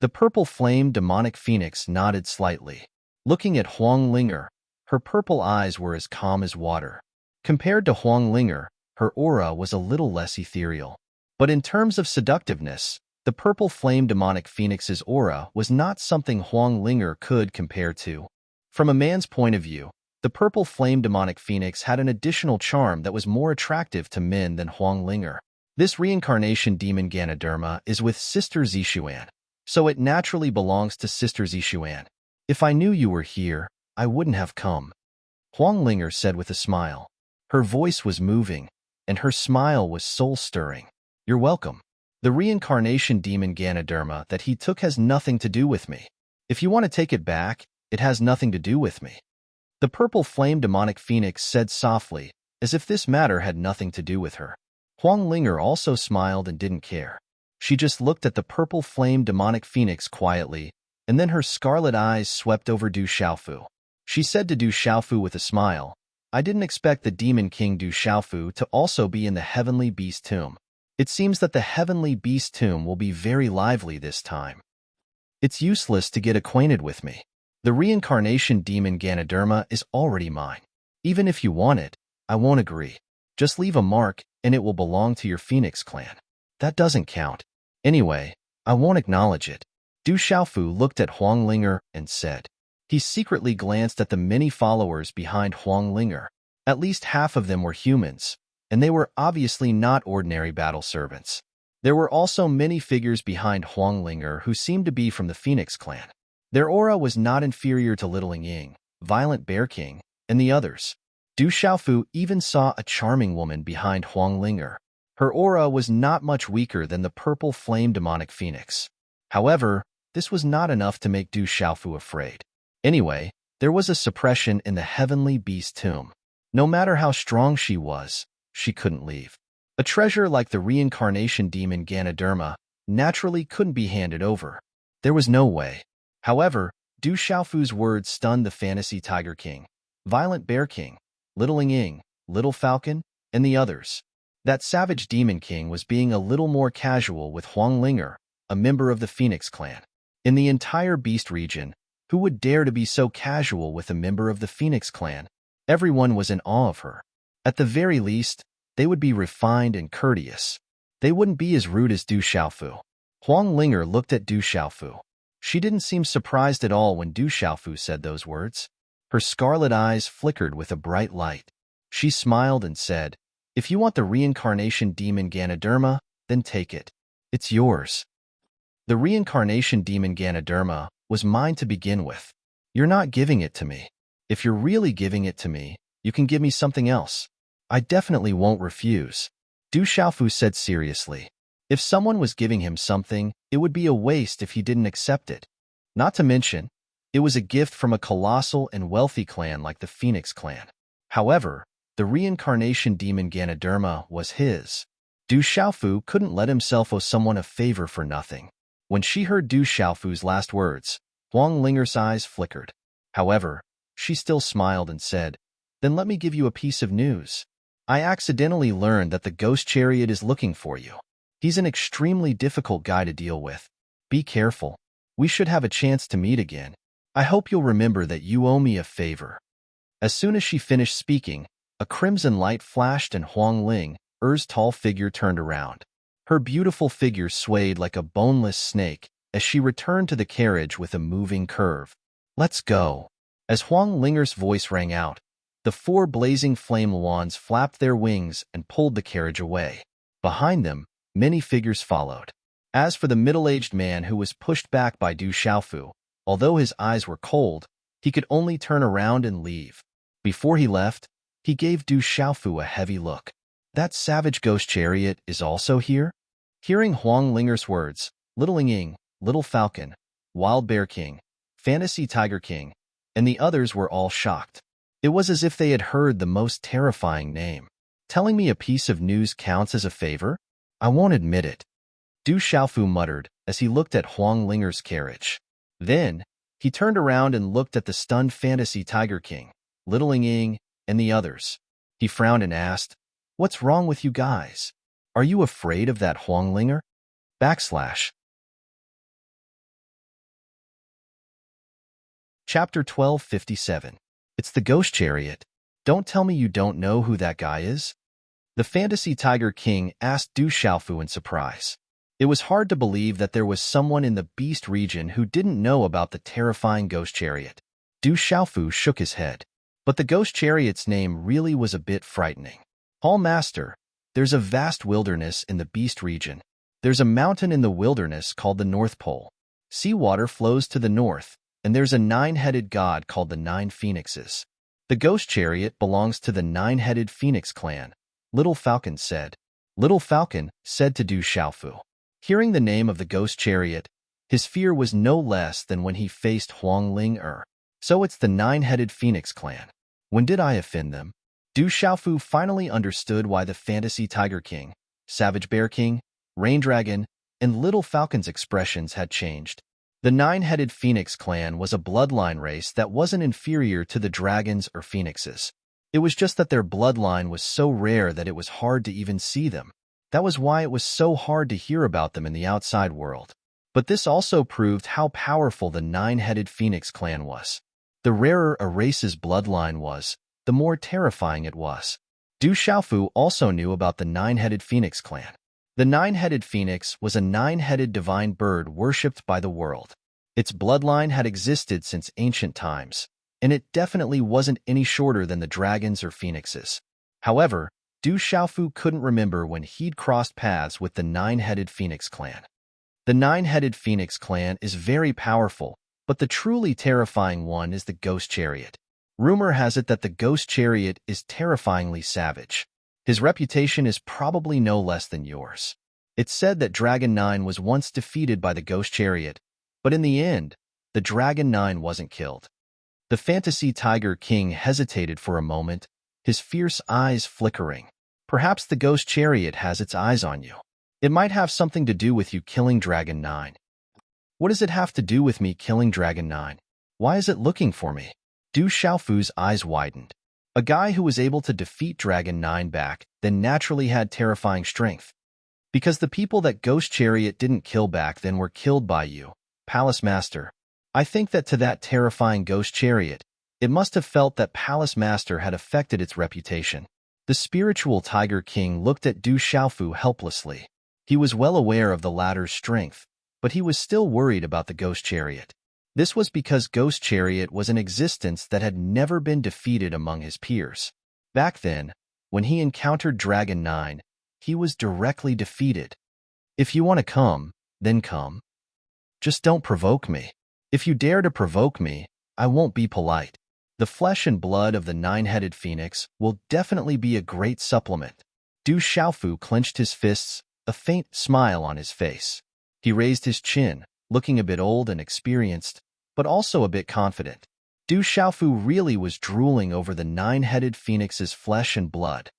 The purple flame demonic phoenix nodded slightly. Looking at Huang Linger, her purple eyes were as calm as water. Compared to Huang Linger, her aura was a little less ethereal. But in terms of seductiveness, the purple flame demonic phoenix's aura was not something Huang Linger could compare to. From a man's point of view, the purple flame demonic phoenix had an additional charm that was more attractive to men than Huang Linger. This reincarnation demon Ganoderma is with Sister Zixuan, so it naturally belongs to Sister Zixuan. If I knew you were here, I wouldn't have come, Huang Linger said with a smile. Her voice was moving, and her smile was soul-stirring. You're welcome. The reincarnation demon Ganoderma that he took has nothing to do with me. If you want to take it back, it has nothing to do with me. The purple flame demonic phoenix said softly, as if this matter had nothing to do with her. Huang Linger also smiled and didn't care. She just looked at the purple flame demonic phoenix quietly, and then her scarlet eyes swept over Du Xiaofu. She said to Du Xiaofu with a smile, I didn't expect the demon king Du Xiaofu to also be in the Heavenly Beast Tomb. It seems that the Heavenly Beast Tomb will be very lively this time. It's useless to get acquainted with me. The reincarnation demon Ganoderma is already mine. Even if you want it, I won't agree. Just leave a mark, and it will belong to your Phoenix clan. That doesn't count. Anyway, I won't acknowledge it. Du Xiaofu looked at Huang Linger and said. He secretly glanced at the many followers behind Huang Linger. At least half of them were humans, and they were obviously not ordinary battle servants. There were also many figures behind Huang Linger who seemed to be from the Phoenix clan. Their aura was not inferior to Littling Ying, Violent Bear King, and the others. Du Xiaofu even saw a charming woman behind Huang Linger. Her aura was not much weaker than the purple flame demonic phoenix. However, this was not enough to make Du Xiaofu afraid. Anyway, there was a suppression in the Heavenly Beast Tomb. No matter how strong she was, she couldn't leave. A treasure like the reincarnation demon Ganoderma naturally couldn't be handed over. There was no way. However, Du Xiaofu's words stunned the Fantasy Tiger King, Violent Bear King, Littling Ying, Little Falcon, and the others. That savage demon king was being a little more casual with Huang Linger, a member of the Phoenix clan. In the entire Beast region, who would dare to be so casual with a member of the Phoenix clan? Everyone was in awe of her. At the very least, they would be refined and courteous. They wouldn't be as rude as Du Xiaofu. Huang Linger looked at Du Xiaofu. She didn't seem surprised at all when Du Xiaofu said those words. Her scarlet eyes flickered with a bright light. She smiled and said, If you want the reincarnation demon Ganoderma, then take it. It's yours. The reincarnation demon Ganoderma was mine to begin with. You're not giving it to me. If you're really giving it to me, you can give me something else. I definitely won't refuse. Du Xiaofu said seriously. If someone was giving him something, it would be a waste if he didn't accept it. Not to mention, it was a gift from a colossal and wealthy clan like the Phoenix clan. However, the reincarnation demon Ganoderma was his. Du Xiaofu couldn't let himself owe someone a favor for nothing. When she heard Du Xiaofu's last words, Huang Linger's eyes flickered. However, she still smiled and said, Then let me give you a piece of news. I accidentally learned that the ghost chariot is looking for you. He's an extremely difficult guy to deal with. Be careful. We should have a chance to meet again. I hope you'll remember that you owe me a favor. As soon as she finished speaking, a crimson light flashed and Huang Linger's tall figure turned around. Her beautiful figure swayed like a boneless snake as she returned to the carriage with a moving curve. Let's go. As Huang Linger's voice rang out, the 4 blazing flame wands flapped their wings and pulled the carriage away. Behind them, many figures followed. As for the middle-aged man who was pushed back by Du Xiaofu, although his eyes were cold, he could only turn around and leave. Before he left, he gave Du Xiaofu a heavy look. That savage ghost chariot is also here? Hearing Huang Linger's words, Littling Ying, Little Falcon, Wild Bear King, Fantasy Tiger King, and the others were all shocked. It was as if they had heard the most terrifying name. Telling me a piece of news counts as a favor? I won't admit it, Du Xiaofu muttered as he looked at Huang Linger's carriage. Then, he turned around and looked at the stunned Fantasy Tiger King, Little Ying, and the others. He frowned and asked, "What's wrong with you guys? Are you afraid of that Huang Linger?" Chapter 1257. It's the Ghost Chariot. Don't tell me you don't know who that guy is? The Fantasy Tiger King asked Du Xiaofu in surprise. It was hard to believe that there was someone in the Beast region who didn't know about the terrifying Ghost Chariot. Du Xiaofu shook his head. But the Ghost Chariot's name really was a bit frightening. Hall Master, there's a vast wilderness in the Beast region. There's a mountain in the wilderness called the North Pole. Seawater flows to the north, and there's a nine-headed god called the Nine Phoenixes. The Ghost Chariot belongs to the nine-headed Phoenix clan, Little Falcon said. Little Falcon said to Du Xiaofu. Hearing the name of the Ghost Chariot, his fear was no less than when he faced Huang Ling. So it's the nine-headed Phoenix clan. When did I offend them? Du Xiaofu finally understood why the Fantasy Tiger King, Savage Bear King, Rain Dragon, and Little Falcon's expressions had changed. The nine-headed Phoenix clan was a bloodline race that wasn't inferior to the dragons or phoenixes. It was just that their bloodline was so rare that it was hard to even see them. That was why it was so hard to hear about them in the outside world. But this also proved how powerful the nine-headed Phoenix clan was. The rarer a race's bloodline was, the more terrifying it was. Du Xiaofu also knew about the nine-headed Phoenix clan. The nine-headed phoenix was a nine-headed divine bird worshipped by the world. Its bloodline had existed since ancient times, and it definitely wasn't any shorter than the dragons or phoenixes. However, Du Xiaofu couldn't remember when he'd crossed paths with the nine-headed Phoenix clan. The nine-headed Phoenix clan is very powerful, but the truly terrifying one is the Ghost Chariot. Rumor has it that the Ghost Chariot is terrifyingly savage. His reputation is probably no less than yours. It's said that Dragon 9 was once defeated by the Ghost Chariot, but in the end, the Dragon 9 wasn't killed. The Fantasy Tiger King hesitated for a moment, his fierce eyes flickering. Perhaps the Ghost Chariot has its eyes on you. It might have something to do with you killing Dragon 9. What does it have to do with me killing Dragon 9? Why is it looking for me? Du Xiaofu's eyes widened. A guy who was able to defeat Dragon 9 back then naturally had terrifying strength. Because the people that Ghost Chariot didn't kill back then were killed by you, Palace Master. I think that to that terrifying Ghost Chariot, it must have felt that Palace Master had affected its reputation. The spiritual Tiger King looked at Du Xiaofu helplessly. He was well aware of the latter's strength, but he was still worried about the Ghost Chariot. This was because Ghost Chariot was an existence that had never been defeated among his peers. Back then, when he encountered Dragon 9, he was directly defeated. If you want to come, then come. Just don't provoke me. If you dare to provoke me, I won't be polite. The flesh and blood of the nine-headed phoenix will definitely be a great supplement. Du Xiaofu clenched his fists, a faint smile on his face. He raised his chin, looking a bit old and experienced, but also a bit confident. Du Xiaofu really was drooling over the nine-headed phoenix's flesh and blood.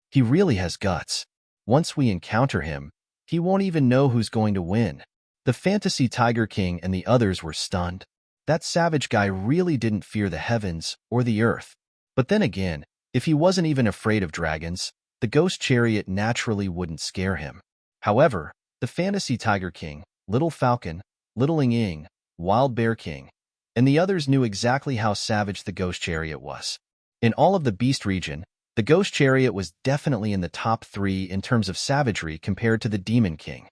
He really has guts. Once we encounter him, he won't even know who's going to win. The Fantasy Tiger King and the others were stunned. That savage guy really didn't fear the heavens or the earth. But then again, if he wasn't even afraid of dragons, the Ghost Chariot naturally wouldn't scare him. However, the Fantasy Tiger King, Little Falcon, Little Ying, Wild Bear King, and the others knew exactly how savage the Ghost Chariot was. In all of the Beast region, the Ghost Chariot was definitely in the top 3 in terms of savagery compared to the Demon King.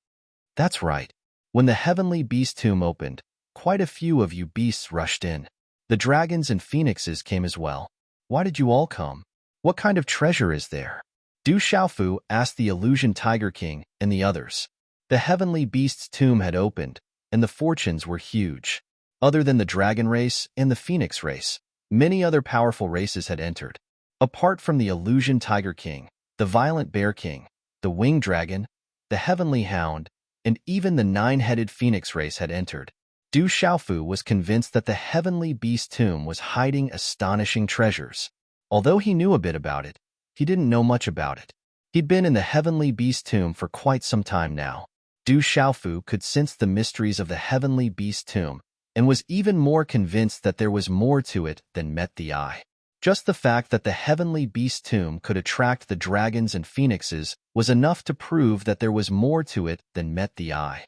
That's right. When the Heavenly Beast Tomb opened, quite a few of you beasts rushed in. The dragons and phoenixes came as well. Why did you all come? What kind of treasure is there? Du Xiaofu asked the Illusion Tiger King and the others. The Heavenly Beast's tomb had opened, and the fortunes were huge. Other than the dragon race and the phoenix race, many other powerful races had entered. Apart from the Illusion Tiger King, the Violent Bear King, the Winged Dragon, the Heavenly Hound, and even the nine-headed phoenix race had entered. Du Xiaofu was convinced that the heavenly beast tomb was hiding astonishing treasures. Although he knew a bit about it, he didn't know much about it. He'd been in the heavenly beast tomb for quite some time now. Du Xiaofu could sense the mysteries of the heavenly beast tomb and was even more convinced that there was more to it than met the eye. Just the fact that the heavenly beast tomb could attract the dragons and phoenixes was enough to prove that there was more to it than met the eye.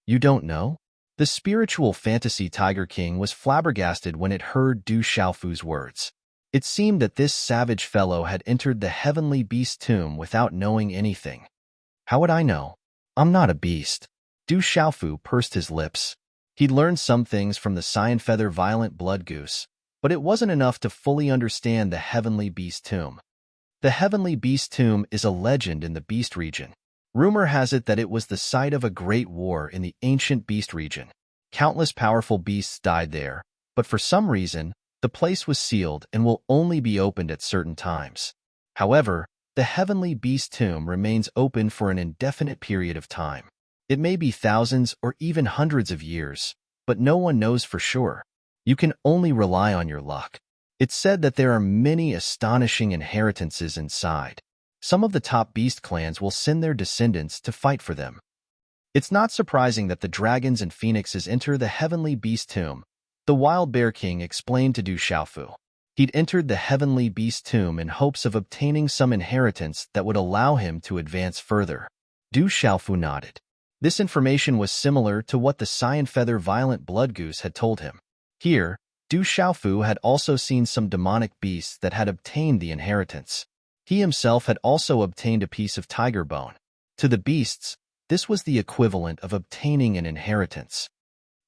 You don't know? The spiritual fantasy Tiger King was flabbergasted when it heard Du Xiaofu's words. It seemed that this savage fellow had entered the heavenly beast tomb without knowing anything. How would I know? I'm not a beast. Du Xiaofu pursed his lips. He'd learned some things from the cyan feather violent blood goose, but it wasn't enough to fully understand the heavenly beast tomb. The heavenly beast tomb is a legend in the beast region. Rumor has it that it was the site of a great war in the ancient beast region. Countless powerful beasts died there, but for some reason, the place was sealed and will only be opened at certain times. However, the heavenly beast tomb remains open for an indefinite period of time. It may be thousands or even hundreds of years, but no one knows for sure. You can only rely on your luck. It's said that there are many astonishing inheritances inside. Some of the top beast clans will send their descendants to fight for them. It's not surprising that the dragons and phoenixes enter the heavenly beast tomb, the wild bear king explained to Du Xiaofu. He'd entered the heavenly beast tomb in hopes of obtaining some inheritance that would allow him to advance further. Du Xiaofu nodded. This information was similar to what the cyan feather violent blood goose had told him. Here, Du Xiaofu had also seen some demonic beasts that had obtained the inheritance. He himself had also obtained a piece of tiger bone. To the beasts, this was the equivalent of obtaining an inheritance.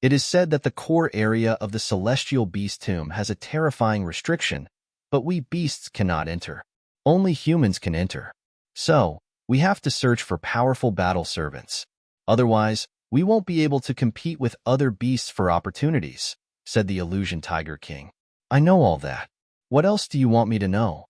It is said that the core area of the celestial beast tomb has a terrifying restriction, but we beasts cannot enter. Only humans can enter. So, we have to search for powerful battle servants. Otherwise, we won't be able to compete with other beasts for opportunities, said the illusion Tiger King. I know all that. What else do you want me to know?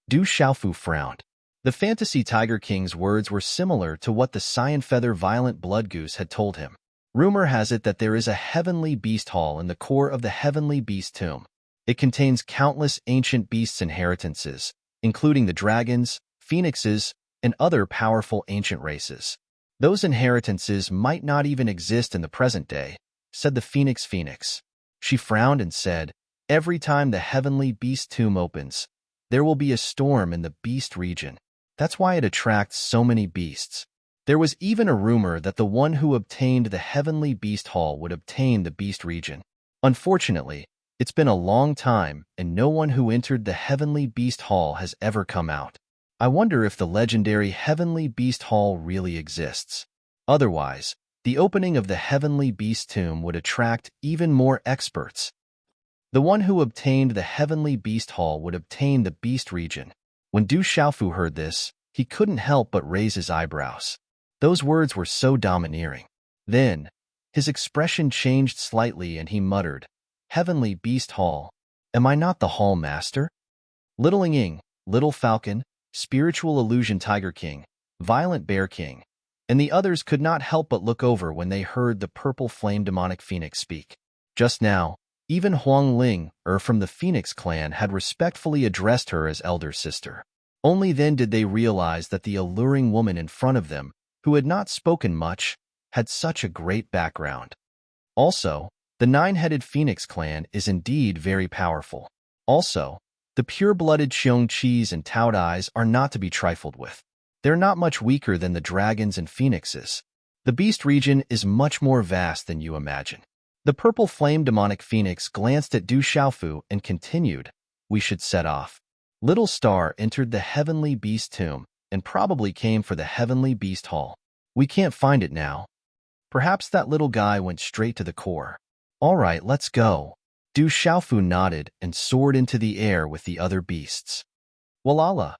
Du Xiaofu frowned. The fantasy Tiger King's words were similar to what the cyan feather violent blood goose had told him. Rumor has it that there is a heavenly beast hall in the core of the heavenly beast tomb. It contains countless ancient beasts' inheritances, including the dragons, phoenixes, and other powerful ancient races. Those inheritances might not even exist in the present day, said the Phoenix. She frowned and said, every time the heavenly beast tomb opens, there will be a storm in the beast region. That's why it attracts so many beasts. There was even a rumor that the one who obtained the heavenly beast hall would obtain the beast region. Unfortunately, it's been a long time and no one who entered the heavenly beast hall has ever come out. I wonder if the legendary heavenly beast hall really exists. Otherwise, the opening of the heavenly beast tomb would attract even more experts. The one who obtained the heavenly beast hall would obtain the beast region. When Du Xiaofu heard this, he couldn't help but raise his eyebrows. Those words were so domineering. Then, his expression changed slightly and he muttered, Heavenly Beast Hall. Am I not the Hall Master? Little Ying, Little Falcon, Spiritual Illusion Tiger King, Violent Bear King, and the others could not help but look over when they heard the purple flame demonic phoenix speak. Just now, even Huang Ling, from the Phoenix clan, had respectfully addressed her as elder sister. Only then did they realize that the alluring woman in front of them, who had not spoken much, had such a great background. Also, the nine-headed Phoenix clan is indeed very powerful. Also, the pure-blooded Xiong Qis and Tao Dais are not to be trifled with. They're not much weaker than the dragons and phoenixes. The beast region is much more vast than you imagine. The purple flame demonic phoenix glanced at Du Xiaofu and continued, We should set off. Little Star entered the heavenly beast tomb and probably came for the heavenly beast hall. We can't find it now. Perhaps that little guy went straight to the core. All right, let's go. Du Xiaofu nodded and soared into the air with the other beasts. Walala.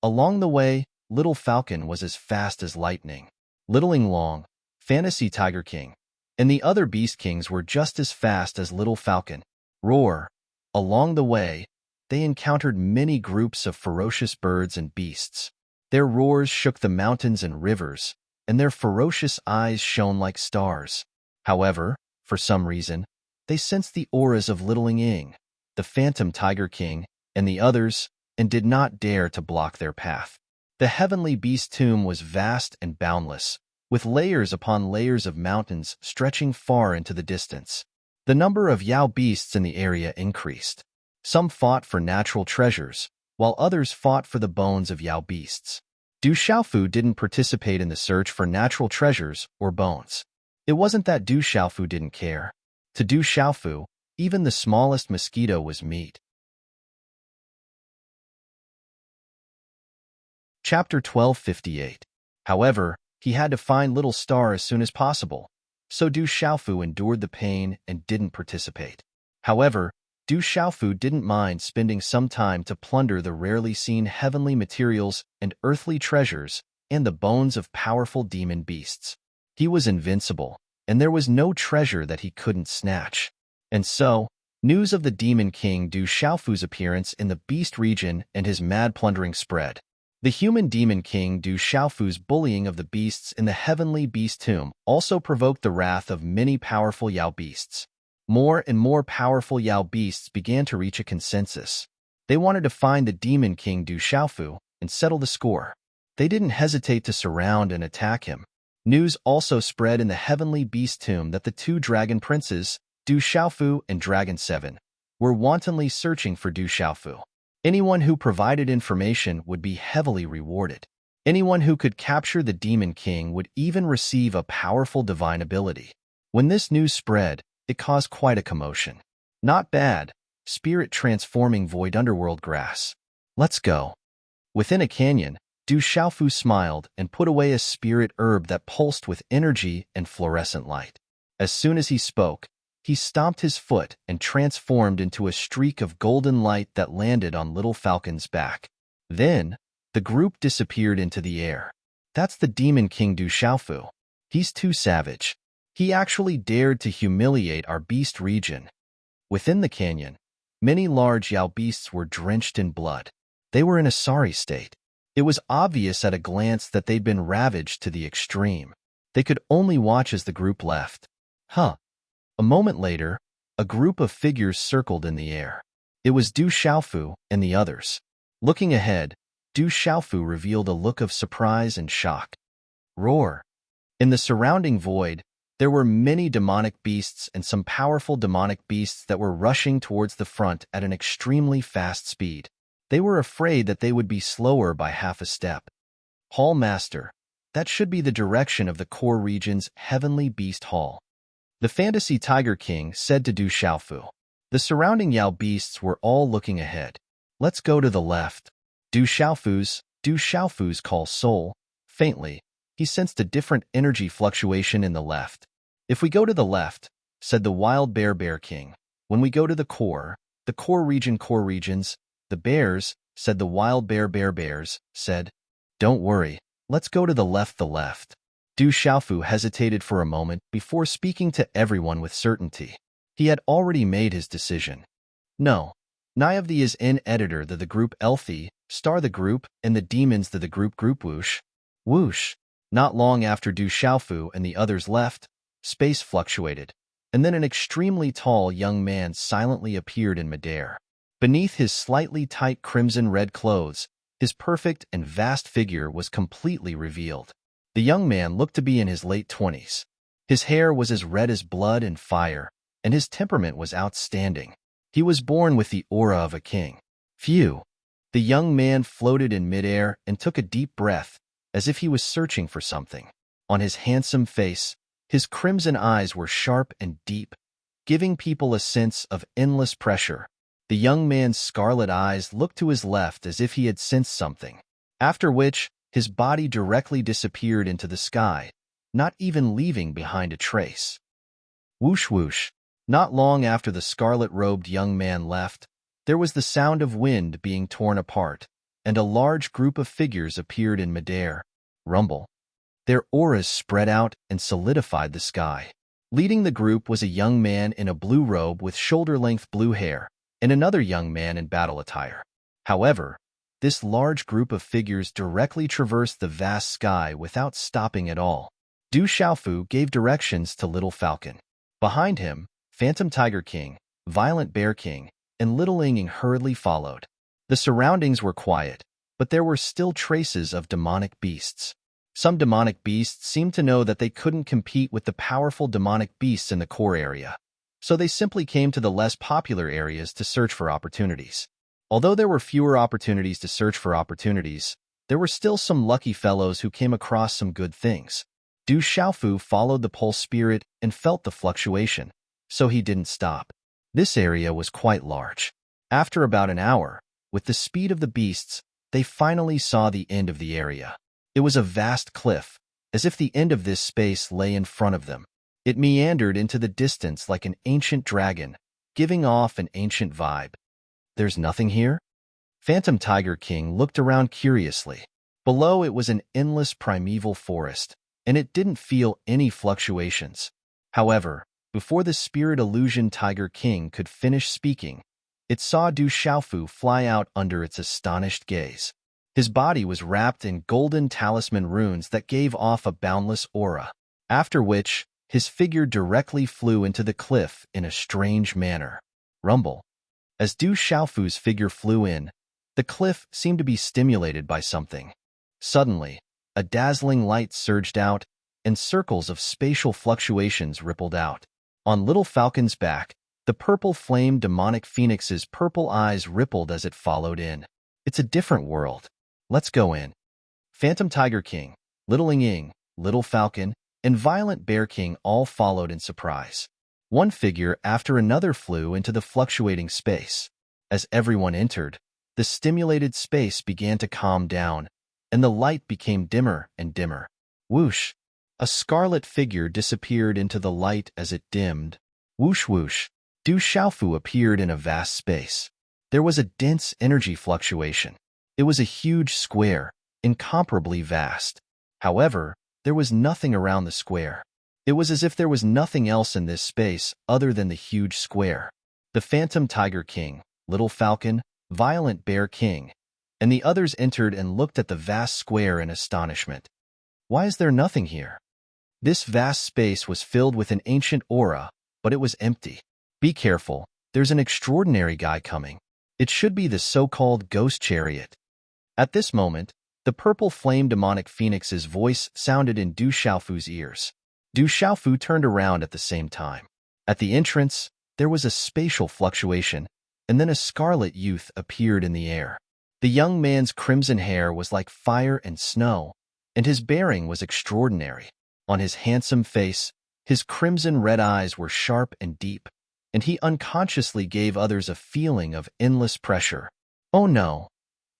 Along the way, Little Falcon was as fast as lightning. Little Yinglong, Fantasy Tiger King, and the other beast kings were just as fast as Little Falcon. Roar. Along the way, they encountered many groups of ferocious birds and beasts. Their roars shook the mountains and rivers, and their ferocious eyes shone like stars. However, for some reason, they sensed the auras of Little Ying, the phantom Tiger King, and the others, and did not dare to block their path. The heavenly beast tomb was vast and boundless, with layers upon layers of mountains stretching far into the distance. The number of Yao beasts in the area increased. Some fought for natural treasures, while others fought for the bones of Yao beasts. Du Xiaofu didn't participate in the search for natural treasures or bones. It wasn't that Du Xiaofu didn't care. To Du Xiaofu, even the smallest mosquito was meat. Chapter 1258. However, he had to find Little Star as soon as possible, so Du Xiaofu endured the pain and didn't participate. However, Du Xiaofu didn't mind spending some time to plunder the rarely seen heavenly materials and earthly treasures and the bones of powerful demon beasts. He was invincible, and there was no treasure that he couldn't snatch. And so, news of the Demon King Du Xiaofu's appearance in the Beast region and his mad plundering spread. The human Demon King Du Xiaofu's bullying of the beasts in the heavenly beast tomb also provoked the wrath of many powerful Yao beasts. More and more powerful Yao beasts began to reach a consensus. They wanted to find the Demon King Du Xiaofu and settle the score. They didn't hesitate to surround and attack him. News also spread in the heavenly beast tomb that the two dragon princes, Du Xiaofu and Dragon 7, were wantonly searching for Du Xiaofu. Anyone who provided information would be heavily rewarded. Anyone who could capture the Demon King would even receive a powerful divine ability. When this news spread, it caused quite a commotion. Not bad. Spirit-transforming void underworld grass. Let's go. Within a canyon, Du Xiaofu smiled and put away a spirit herb that pulsed with energy and fluorescent light. As soon as he spoke, he stomped his foot and transformed into a streak of golden light that landed on Little Falcon's back. Then, the group disappeared into the air. That's the Demon King Du Xiaofu. He's too savage. He actually dared to humiliate our beast region. Within the canyon, many large Yao beasts were drenched in blood. They were in a sorry state. It was obvious at a glance that they'd been ravaged to the extreme. They could only watch as the group left. A moment later, a group of figures circled in the air. It was Du Xiaofu and the others. Looking ahead, Du Xiaofu revealed a look of surprise and shock. Roar! In the surrounding void, there were many demonic beasts and some powerful demonic beasts that were rushing towards the front at an extremely fast speed. They were afraid that they would be slower by half a step. Hall Master, that should be the direction of the core region's heavenly beast hall. The fantasy Tiger King said to Du Xiaofu. The surrounding Yao beasts were all looking ahead. Let's go to the left. Du Xiaofu's call soul. Faintly, he sensed a different energy fluctuation in the left. If we go to the left, said the wild bear King. When we go to the core regions, the bears, said the wild bears, said, don't worry, let's go to the left. Du Xiaofu hesitated for a moment before speaking to everyone with certainty. He had already made his decision. No, Nayavdi is in editor the group Elthi, star the group, and the demons the group whoosh. Whoosh. Not long after Du Xiaofu and the others left, space fluctuated, and then an extremely tall young man silently appeared in midair. Beneath his slightly tight crimson-red clothes, his perfect and vast figure was completely revealed. The young man looked to be in his late 20s. His hair was as red as blood and fire, and his temperament was outstanding. He was born with the aura of a king. Phew! The young man floated in midair and took a deep breath, as if he was searching for something. On his handsome face, his crimson eyes were sharp and deep, giving people a sense of endless pressure. The young man's scarlet eyes looked to his left as if he had sensed something, after which his body directly disappeared into the sky, not even leaving behind a trace. Whoosh whoosh. Not long after the scarlet-robed young man left, there was the sound of wind being torn apart, and a large group of figures appeared in midair. Rumble. Their auras spread out and solidified the sky. Leading the group was a young man in a blue robe with shoulder-length blue hair, and another young man in battle attire. However, this large group of figures directly traversed the vast sky without stopping at all. Du Xiaofu gave directions to Little Falcon. Behind him, Phantom Tiger King, Violent Bear King, and Little Inging hurriedly followed. The surroundings were quiet, but there were still traces of demonic beasts. Some demonic beasts seemed to know that they couldn't compete with the powerful demonic beasts in the core area, so they simply came to the less popular areas to search for opportunities. Although there were fewer opportunities to search for opportunities, there were still some lucky fellows who came across some good things. Du Xiaofu followed the pulse spirit and felt the fluctuation, so he didn't stop. This area was quite large. After about an hour, with the speed of the beasts, they finally saw the end of the area. It was a vast cliff, as if the end of this space lay in front of them. It meandered into the distance like an ancient dragon, giving off an ancient vibe. There's nothing here? Phantom Tiger King looked around curiously. Below it was an endless primeval forest, and it didn't feel any fluctuations. However, before the spirit illusion Tiger King could finish speaking, it saw Du Xiaofu fly out under its astonished gaze. His body was wrapped in golden talisman runes that gave off a boundless aura, after which his figure directly flew into the cliff in a strange manner. Rumble. As Du Xiaofu's figure flew in, the cliff seemed to be stimulated by something. Suddenly, a dazzling light surged out, and circles of spatial fluctuations rippled out. On Little Falcon's back, the purple flame demonic phoenix's purple eyes rippled as it followed in. It's a different world. Let's go in. Phantom Tiger King, Little Inging, Little Falcon, and Violent Bear King all followed in surprise. One figure after another flew into the fluctuating space. As everyone entered, the stimulated space began to calm down, and the light became dimmer and dimmer. Whoosh! A scarlet figure disappeared into the light as it dimmed. Whoosh whoosh! Du Xiaofu appeared in a vast space. There was a dense energy fluctuation. It was a huge square, incomparably vast. However, there was nothing around the square. It was as if there was nothing else in this space other than the huge square. The Phantom Tiger King, Little Falcon, Violent Bear King, and the others entered and looked at the vast square in astonishment. Why is there nothing here? This vast space was filled with an ancient aura, but it was empty. Be careful, there's an extraordinary guy coming. It should be the so-called ghost chariot. At this moment, the purple flame demonic phoenix's voice sounded in Du Xiaofu's ears. Du Xiaofu turned around at the same time. At the entrance, there was a spatial fluctuation, and then a scarlet youth appeared in the air. The young man's crimson hair was like fire and snow, and his bearing was extraordinary. On his handsome face, his crimson-red eyes were sharp and deep, and he unconsciously gave others a feeling of endless pressure. Oh no,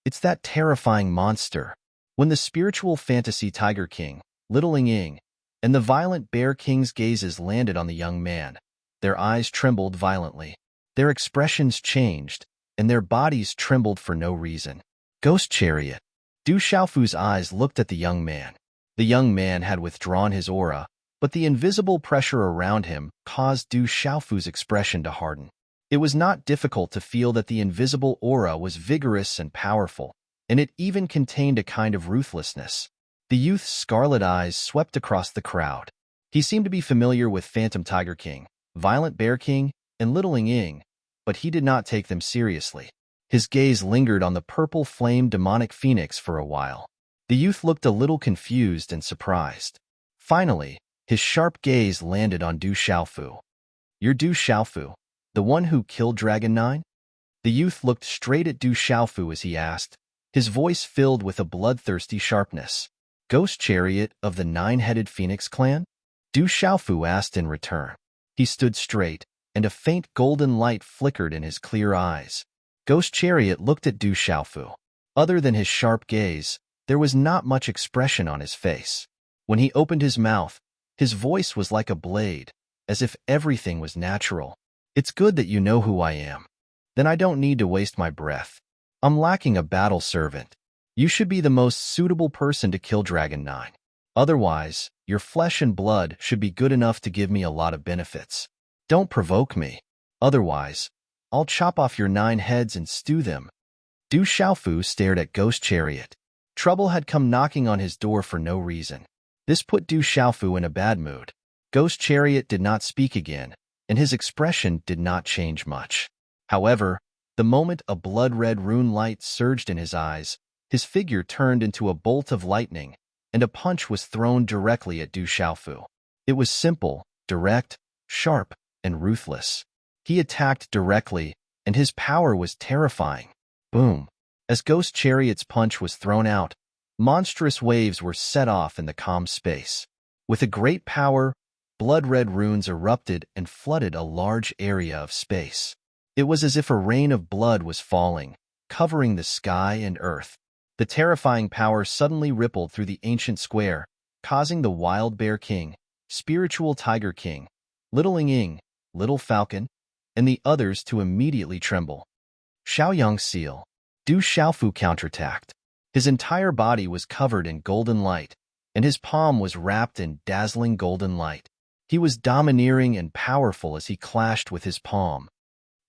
it's that terrifying monster. When the spiritual fantasy Tiger King, Little Inging, and the Violent Bear King's gazes landed on the young man, their eyes trembled violently. Their expressions changed, and their bodies trembled for no reason. Ghost chariot. Du Xiaofu's eyes looked at the young man. The young man had withdrawn his aura, but the invisible pressure around him caused Du Xiaofu's expression to harden. It was not difficult to feel that the invisible aura was vigorous and powerful, and it even contained a kind of ruthlessness. The youth's scarlet eyes swept across the crowd. He seemed to be familiar with Phantom Tiger King, Violent Bear King, and Little Inging, but he did not take them seriously. His gaze lingered on the purple flame demonic phoenix for a while. The youth looked a little confused and surprised. Finally, his sharp gaze landed on Du Xiaofu. You're Du Xiaofu, the one who killed Dragon 9? The youth looked straight at Du Xiaofu as he asked, his voice filled with a bloodthirsty sharpness. Ghost chariot of the nine-headed phoenix clan? Du Xiaofu asked in return. He stood straight, and a faint golden light flickered in his clear eyes. Ghost chariot looked at Du Xiaofu. Other than his sharp gaze, there was not much expression on his face. When he opened his mouth, his voice was like a blade, as if everything was natural. It's good that you know who I am. Then I don't need to waste my breath. I'm lacking a battle servant. You should be the most suitable person to kill Dragon 9. Otherwise, your flesh and blood should be good enough to give me a lot of benefits. Don't provoke me. Otherwise, I'll chop off your 9 heads and stew them. Du Xiaofu stared at Ghost Chariot. Trouble had come knocking on his door for no reason. This put Du Xiaofu in a bad mood. Ghost Chariot did not speak again, and his expression did not change much. However, the moment a blood-red rune light surged in his eyes, his figure turned into a bolt of lightning, and a punch was thrown directly at Du Xiaofu. It was simple, direct, sharp, and ruthless. He attacked directly, and his power was terrifying. Boom! As Ghost Chariot's punch was thrown out, monstrous waves were set off in the calm space. With a great power, blood-red runes erupted and flooded a large area of space. It was as if a rain of blood was falling, covering the sky and earth. The terrifying power suddenly rippled through the ancient square, causing the Wild Bear King, Spiritual Tiger King, Little Ying, Little Falcon, and the others to immediately tremble. Xiaoyang Seal. Du Xiaofu counterattacked. His entire body was covered in golden light, and his palm was wrapped in dazzling golden light. He was domineering and powerful as he clashed with his palm.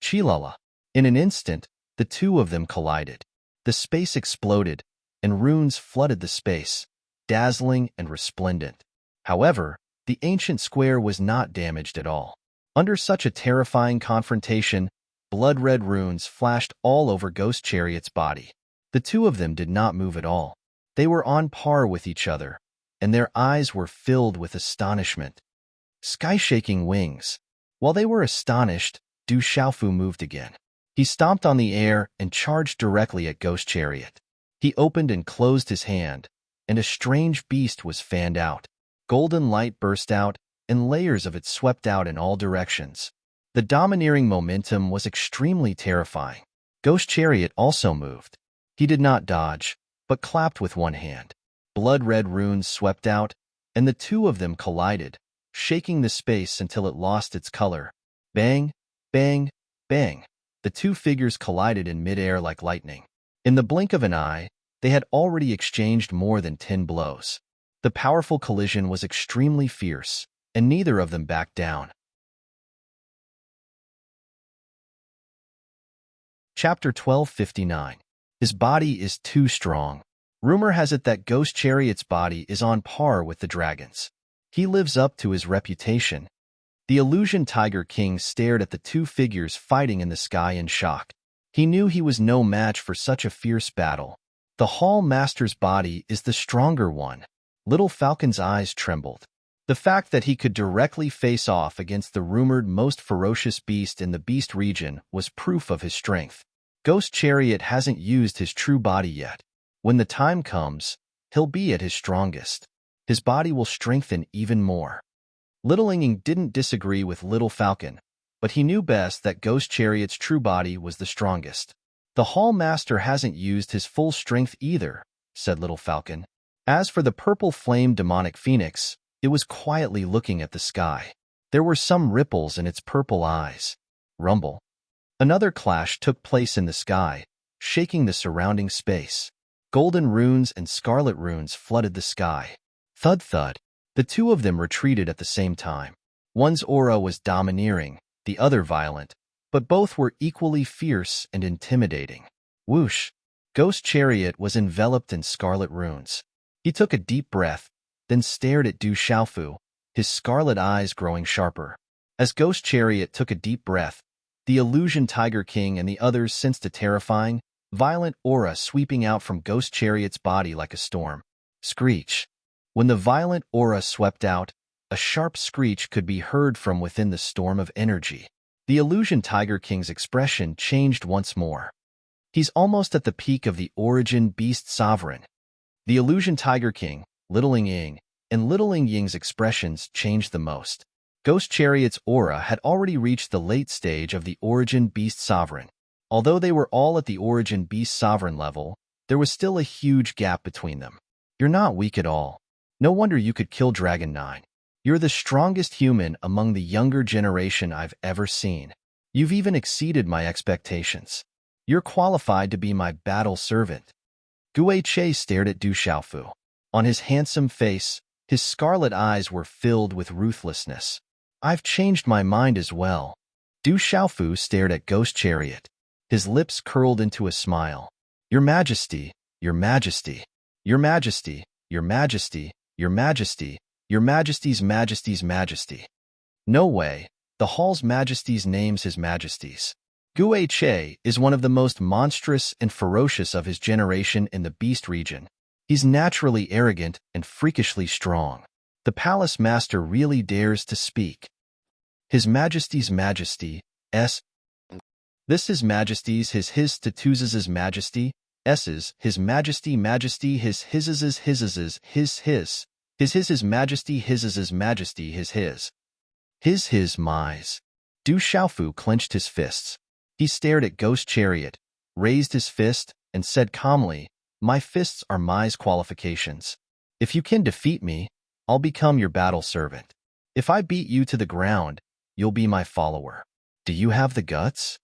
Chilala. In an instant, the two of them collided. The space exploded, and runes flooded the space, dazzling and resplendent. However, the ancient square was not damaged at all. Under such a terrifying confrontation, blood-red runes flashed all over Ghost Chariot's body. The two of them did not move at all. They were on par with each other, and their eyes were filled with astonishment. Sky-shaking wings. While they were astonished, Du Xiaofu moved again. He stomped on the air and charged directly at Ghost Chariot. He opened and closed his hand, and a strange beast was fanned out. Golden light burst out, and layers of it swept out in all directions. The domineering momentum was extremely terrifying. Ghost Chariot also moved. He did not dodge, but clapped with one hand. Blood-red runes swept out, and the two of them collided, shaking the space until it lost its color. Bang, bang, bang. The two figures collided in midair like lightning. In the blink of an eye, they had already exchanged more than 10 blows. The powerful collision was extremely fierce, and neither of them backed down. Chapter 1259. His body is too strong. Rumor has it that Ghost Chariot's body is on par with the dragon's. He lives up to his reputation. The Illusion Tiger King stared at the two figures fighting in the sky in shock. He knew he was no match for such a fierce battle. The Hall Master's body is the stronger one. Little Falcon's eyes trembled. The fact that he could directly face off against the rumored most ferocious beast in the beast region was proof of his strength. Ghost Chariot hasn't used his true body yet. When the time comes, he'll be at his strongest. His body will strengthen even more. Little Ying didn't disagree with Little Falcon, but he knew best that Ghost Chariot's true body was the strongest. The Hall Master hasn't used his full strength either, said Little Falcon. As for the purple flame demonic phoenix, it was quietly looking at the sky. There were some ripples in its purple eyes. Rumble. Another clash took place in the sky, shaking the surrounding space. Golden runes and scarlet runes flooded the sky. Thud thud. The two of them retreated at the same time. One's aura was domineering, the other violent, but both were equally fierce and intimidating. Whoosh! Ghost Chariot was enveloped in scarlet runes. He took a deep breath, then stared at Du Xiaofu, his scarlet eyes growing sharper. As Ghost Chariot took a deep breath, the Illusion Tiger King and the others sensed a terrifying, violent aura sweeping out from Ghost Chariot's body like a storm. Screech. When the violent aura swept out, a sharp screech could be heard from within the storm of energy. The Illusion Tiger King's expression changed once more. He's almost at the peak of the origin beast sovereign. The Illusion Tiger King, Little Ying, and Little Ying's expressions changed the most. Ghost Chariot's aura had already reached the late stage of the origin beast sovereign. Although they were all at the origin beast sovereign level, there was still a huge gap between them. You're not weak at all. No wonder you could kill Dragon 9. You're the strongest human among the younger generation I've ever seen. You've even exceeded my expectations. You're qualified to be my battle servant. Gue Che stared at Du Xiaofu. On his handsome face, his scarlet eyes were filled with ruthlessness. I've changed my mind as well. Du Xiaofu stared at Ghost Chariot. His lips curled into a smile. Your Majesty, Your Majesty, Your Majesty, Your Majesty, Your Majesty, Your Majesty's Majesty. No way. The Hall's Majesty's names his Majesty's. Gue Che is one of the most monstrous and ferocious of his generation in the Beast region. He's naturally arrogant and freakishly strong. The Palace Master really dares to speak. His Majesty's Majesty, S. This His Majesty's his Statuz's Majesty, S's, His Majesty his Majesty his my's. Du Xiaofu clenched his fists. He stared at Ghost Chariot, raised his fist, and said calmly, "My fists are my's qualifications. If you can defeat me, I'll become your battle servant. If I beat you to the ground, you'll be my follower. Do you have the guts?"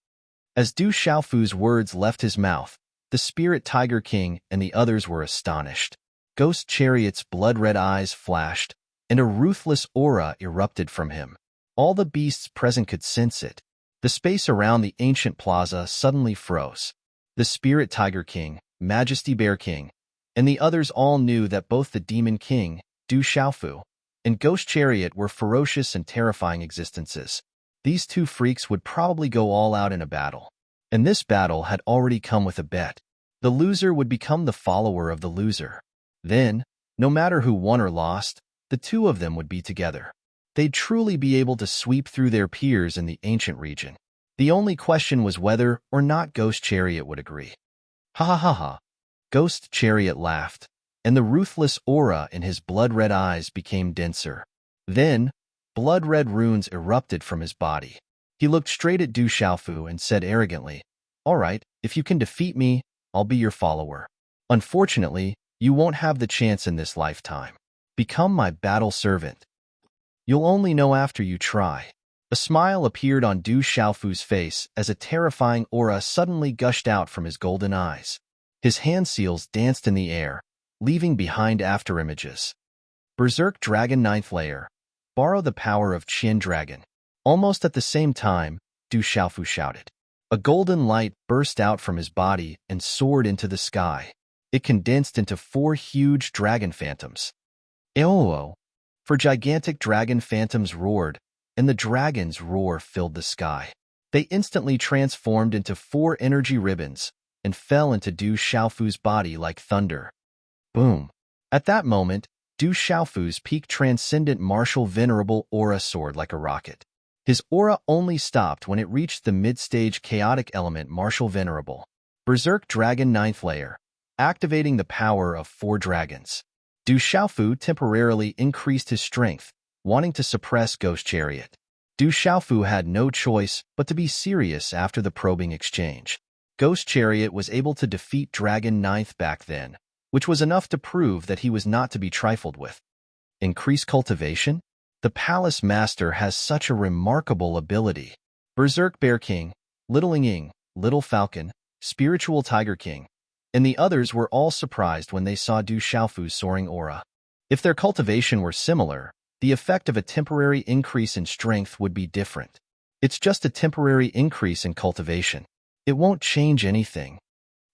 As Du Xiaofu's words left his mouth, the Spirit Tiger King and the others were astonished. Ghost Chariot's blood-red eyes flashed, and a ruthless aura erupted from him. All the beasts present could sense it. The space around the ancient plaza suddenly froze. The Spirit Tiger King, Majesty Bear King, and the others all knew that both the Demon King, Du Xiaofu, and Ghost Chariot were ferocious and terrifying existences. These two freaks would probably go all out in a battle. And this battle had already come with a bet. The loser would become the follower of the loser. Then, no matter who won or lost, the two of them would be together. They'd truly be able to sweep through their peers in the ancient region. The only question was whether or not Ghost Chariot would agree. Ha ha ha ha. Ghost Chariot laughed, and the ruthless aura in his blood-red eyes became denser. Then, blood-red runes erupted from his body. He looked straight at Du Xiaofu and said arrogantly, "All right, if you can defeat me, I'll be your follower. Unfortunately, you won't have the chance in this lifetime. Become my battle servant. You'll only know after you try." A smile appeared on Du Xiaofu's face as a terrifying aura suddenly gushed out from his golden eyes. His hand seals danced in the air, leaving behind afterimages. Berserk Dragon 9th Layer. Borrow the power of Qin Dragon. Almost at the same time, Du Xiaofu shouted. A golden light burst out from his body and soared into the sky. It condensed into 4 huge dragon phantoms. Eoo! 4 gigantic dragon phantoms roared, and the dragon's roar filled the sky. They instantly transformed into 4 energy ribbons and fell into Du Xiaofu's body like thunder. Boom! At that moment, Du Xiaofu's peak transcendent martial venerable aura soared like a rocket. His aura only stopped when it reached the mid-stage chaotic element martial venerable. Berserk Dragon 9th Layer, activating the power of 4 dragons. Du Xiaofu temporarily increased his strength, wanting to suppress Ghost Chariot. Du Xiaofu had no choice but to be serious after the probing exchange. Ghost Chariot was able to defeat Dragon 9th back then, which was enough to prove that he was not to be trifled with. Increase cultivation? The Palace Master has such a remarkable ability. Berserk Bear King, Little Ying, Little Falcon, Spiritual Tiger King, and the others were all surprised when they saw Du Xiaofu's soaring aura. If their cultivation were similar, the effect of a temporary increase in strength would be different. It's just a temporary increase in cultivation. It won't change anything.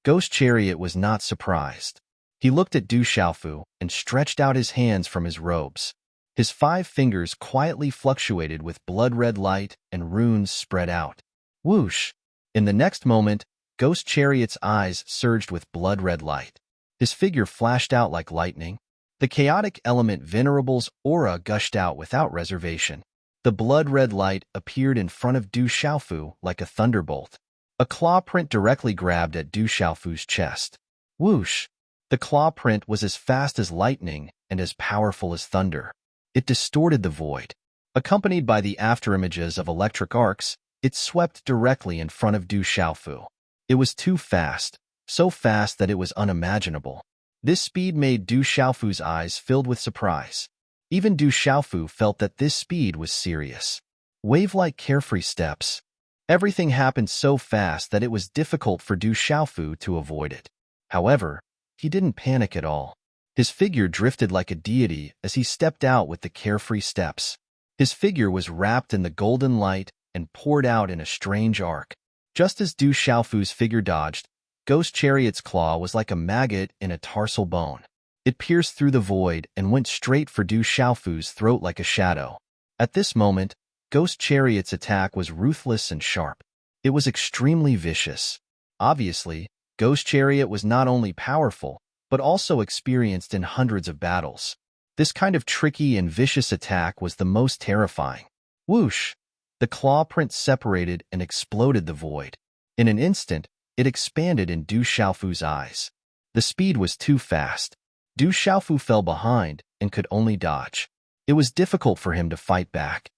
Ghost Chariot was not surprised. He looked at Du Xiaofu and stretched out his hands from his robes. His 5 fingers quietly fluctuated with blood-red light and runes spread out. Whoosh! In the next moment, Ghost Chariot's eyes surged with blood-red light. His figure flashed out like lightning. The chaotic element Venerable's aura gushed out without reservation. The blood-red light appeared in front of Du Xiaofu like a thunderbolt. A claw print directly grabbed at Du Xiaofu's chest. Whoosh! The claw print was as fast as lightning and as powerful as thunder. It distorted the void. Accompanied by the afterimages of electric arcs, it swept directly in front of Du Xiaofu. It was too fast, so fast that it was unimaginable. This speed made Du Xiaofu's eyes filled with surprise. Even Du Xiaofu felt that this speed was serious. Wave-like carefree steps. Everything happened so fast that it was difficult for Du Xiaofu to avoid it. However, he didn't panic at all. His figure drifted like a deity as he stepped out with the carefree steps. His figure was wrapped in the golden light and poured out in a strange arc. Just as Du Xiaofu's figure dodged, Ghost Chariot's claw was like a maggot in a tarsal bone. It pierced through the void and went straight for Du Xiaofu's throat like a shadow. At this moment, Ghost Chariot's attack was ruthless and sharp. It was extremely vicious. Obviously, Ghost Chariot was not only powerful, but also experienced in hundreds of battles. This kind of tricky and vicious attack was the most terrifying. Whoosh! The claw print separated and exploded the void. In an instant, it expanded in Du Xiaofu's eyes. The speed was too fast. Du Xiaofu fell behind and could only dodge. It was difficult for him to fight back.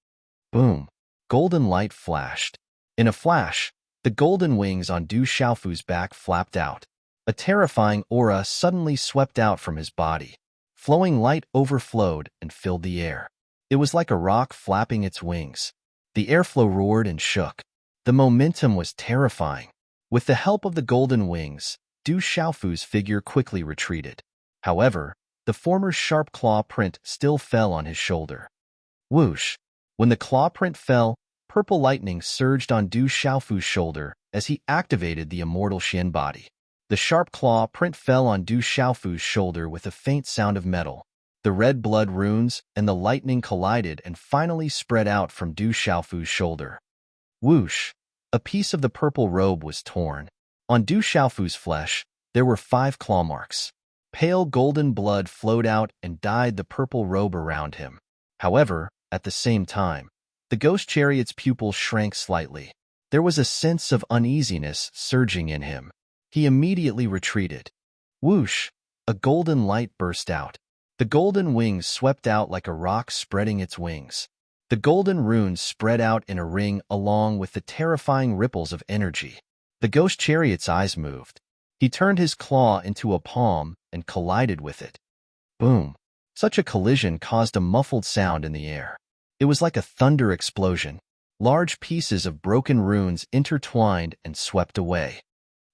Boom! Golden light flashed. In a flash, the golden wings on Du Xiaofu's back flapped out. A terrifying aura suddenly swept out from his body. Flowing light overflowed and filled the air. It was like a rock flapping its wings. The airflow roared and shook. The momentum was terrifying. With the help of the golden wings, Du Xiaofu's figure quickly retreated. However, the former sharp claw print still fell on his shoulder. Whoosh! When the claw print fell, purple lightning surged on Du Xiaofu's shoulder as he activated the immortal Xian body. The sharp claw print fell on Du Xiaofu's shoulder with a faint sound of metal. The red blood runes and the lightning collided and finally spread out from Du Xiaofu's shoulder. Whoosh! A piece of the purple robe was torn. On Du Xiaofu's flesh, there were 5 claw marks. Pale golden blood flowed out and dyed the purple robe around him. However, at the same time, the Ghost Chariot's pupil shrank slightly. There was a sense of uneasiness surging in him. He immediately retreated. Whoosh! A golden light burst out. The golden wings swept out like a rock spreading its wings. The golden runes spread out in a ring along with the terrifying ripples of energy. The Ghost Chariot's eyes moved. He turned his claw into a palm and collided with it. Boom! Such a collision caused a muffled sound in the air. It was like a thunder explosion. Large pieces of broken runes intertwined and swept away.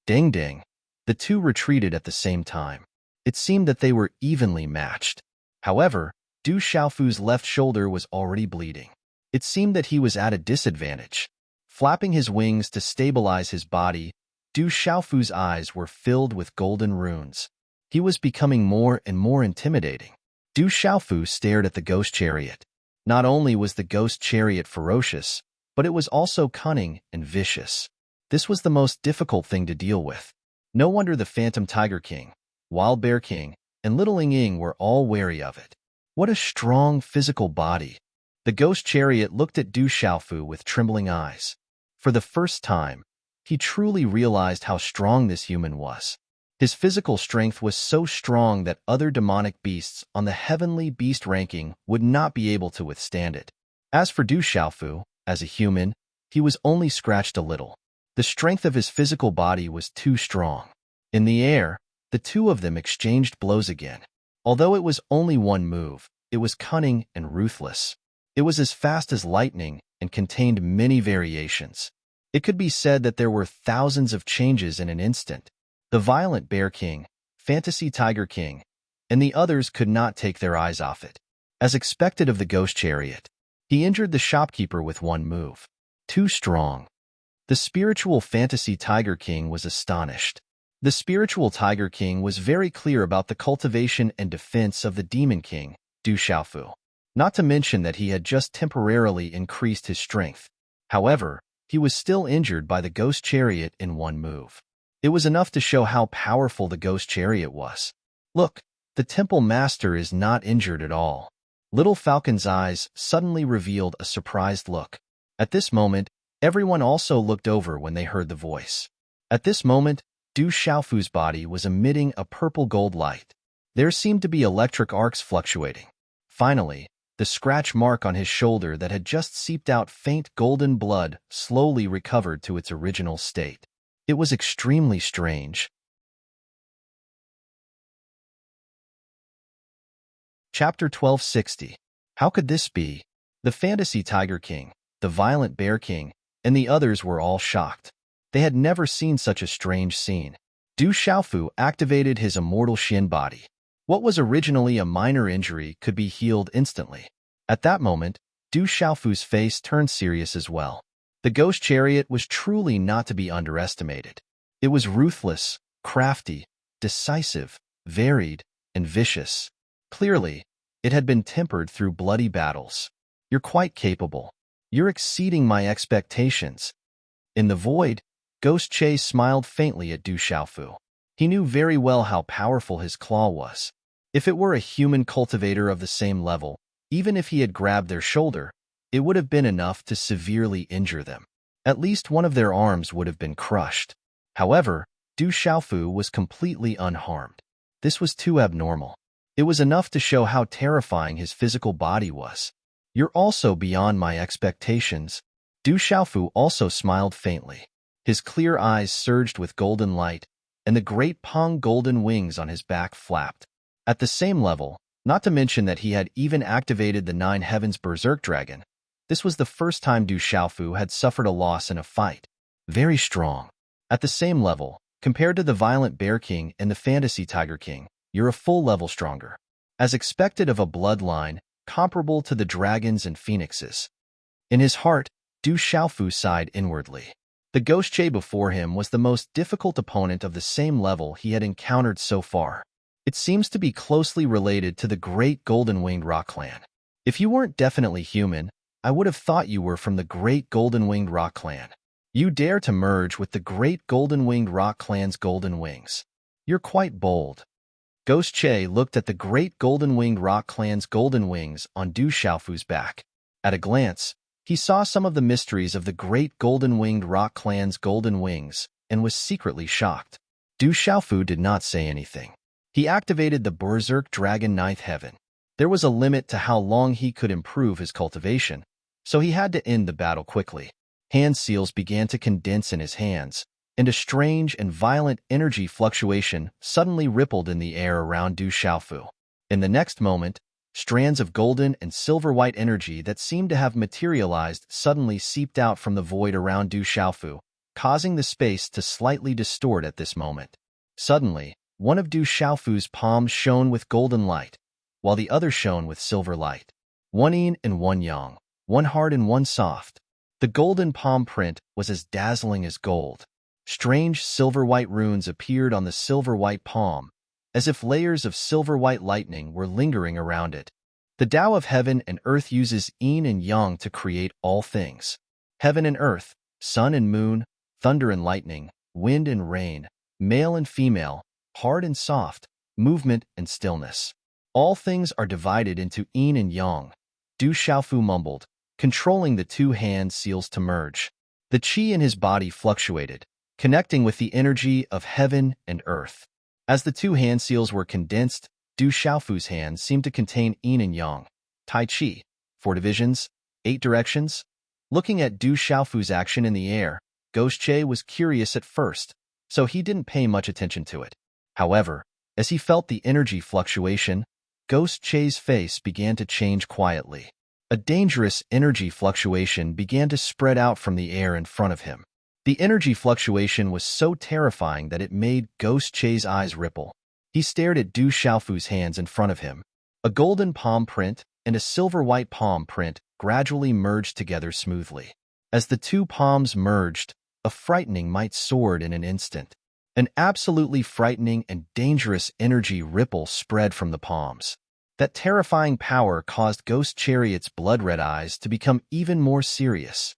Ding ding! The two retreated at the same time. It seemed that they were evenly matched. However, Du Xiaofu's left shoulder was already bleeding. It seemed that he was at a disadvantage. Flapping his wings to stabilize his body, Du Xiaofu's eyes were filled with golden runes. He was becoming more and more intimidating. Du Xiaofu stared at the Ghost Chariot. Not only was the Ghost Chariot ferocious, but it was also cunning and vicious. This was the most difficult thing to deal with. No wonder the Phantom Tiger King, Wild Bear King, and Little Ying were all wary of it. What a strong physical body! The Ghost Chariot looked at Du Xiaofu with trembling eyes. For the first time, he truly realized how strong this human was. His physical strength was so strong that other demonic beasts on the heavenly beast ranking would not be able to withstand it. As for Du Xiaofu, as a human, he was only scratched a little. The strength of his physical body was too strong. In the air, the two of them exchanged blows again. Although it was only one move, it was cunning and ruthless. It was as fast as lightning and contained many variations. It could be said that there were thousands of changes in an instant. The Violent Bear King, Fantasy Tiger King, and the others could not take their eyes off it. As expected of the Ghost Chariot, he injured the shopkeeper with one move. Too strong. The spiritual Fantasy Tiger King was astonished. The spiritual Tiger King was very clear about the cultivation and defense of the Demon King, Du Xiaofu. Not to mention that he had just temporarily increased his strength. However, he was still injured by the Ghost Chariot in one move. It was enough to show how powerful the Ghost Chariot was. Look, the Temple Master is not injured at all. Little Falcon's eyes suddenly revealed a surprised look. At this moment, everyone also looked over when they heard the voice. At this moment, Du Xiaofu's body was emitting a purple gold light. There seemed to be electric arcs fluctuating. Finally, the scratch mark on his shoulder that had just seeped out faint golden blood slowly recovered to its original state. It was extremely strange. Chapter 1260. How could this be? The Fantasy Tiger King, the Violent Bear King, and the others were all shocked. They had never seen such a strange scene. Du Xiaofu activated his immortal Xian body. What was originally a minor injury could be healed instantly. At that moment, Du Xiaofu's face turned serious as well. The Ghost Chariot was truly not to be underestimated. It was ruthless, crafty, decisive, varied, and vicious. Clearly, it had been tempered through bloody battles. You're quite capable. You're exceeding my expectations. In the void, Ghost Che smiled faintly at Du Xiaofu. He knew very well how powerful his claw was. If it were a human cultivator of the same level, even if he had grabbed their shoulder, it would have been enough to severely injure them. At least one of their arms would have been crushed. However, Du Xiaofu was completely unharmed. This was too abnormal. It was enough to show how terrifying his physical body was. You're also beyond my expectations. Du Xiaofu also smiled faintly. His clear eyes surged with golden light, and the great Pong golden wings on his back flapped. At the same level, not to mention that he had even activated the Nine Heavens Berserk Dragon, this was the first time Du Xiaofu had suffered a loss in a fight. Very strong. At the same level, compared to the Violent Bear King and the Fantasy Tiger King, you're a full level stronger. As expected of a bloodline, comparable to the dragons and phoenixes. In his heart, Du Xiaofu sighed inwardly. The Ghost Che before him was the most difficult opponent of the same level he had encountered so far. It seems to be closely related to the Great Golden-Winged Rock Clan. If you weren't definitely human, I would have thought you were from the Great Golden-Winged Rock Clan. You dare to merge with the Great Golden-Winged Rock Clan's golden wings. You're quite bold. Ghost Che looked at the Great Golden-Winged Rock Clan's golden wings on Du Xiaofu's back. At a glance, he saw some of the mysteries of the Great Golden-Winged Rock Clan's golden wings and was secretly shocked. Du Xiaofu did not say anything. He activated the Berserk Dragon Ninth Heaven. There was a limit to how long he could improve his cultivation, so he had to end the battle quickly. Hand seals began to condense in his hands, and a strange and violent energy fluctuation suddenly rippled in the air around Du Xiaofu. In the next moment, strands of golden and silver-white energy that seemed to have materialized suddenly seeped out from the void around Du Xiaofu, causing the space to slightly distort at this moment. Suddenly, one of Du Xiaofu's palms shone with golden light, while the other shone with silver light. One yin and one yang, one hard and one soft. The golden palm print was as dazzling as gold. Strange silver-white runes appeared on the silver-white palm, as if layers of silver-white lightning were lingering around it. The Tao of heaven and earth uses yin and yang to create all things. Heaven and earth, sun and moon, thunder and lightning, wind and rain, male and female, hard and soft, movement and stillness. All things are divided into yin and yang, Du Xiaofu mumbled, controlling the two hand seals to merge. The qi in his body fluctuated, connecting with the energy of heaven and earth. As the two hand seals were condensed, Du Xiaofu's hands seemed to contain yin and yang, tai chi, 4 divisions, 8 directions. Looking at Du Xiaofu's action in the air, Ghost Che was curious at first, so he didn't pay much attention to it. However, as he felt the energy fluctuation, Ghost Che's face began to change quietly. A dangerous energy fluctuation began to spread out from the air in front of him. The energy fluctuation was so terrifying that it made Ghost Che's eyes ripple. He stared at Du Xiaofu's hands in front of him. A golden palm print and a silver-white palm print gradually merged together smoothly. As the two palms merged, a frightening might soared in an instant. An absolutely frightening and dangerous energy ripple spread from the palms. That terrifying power caused Ghost Chariot's blood-red eyes to become even more serious.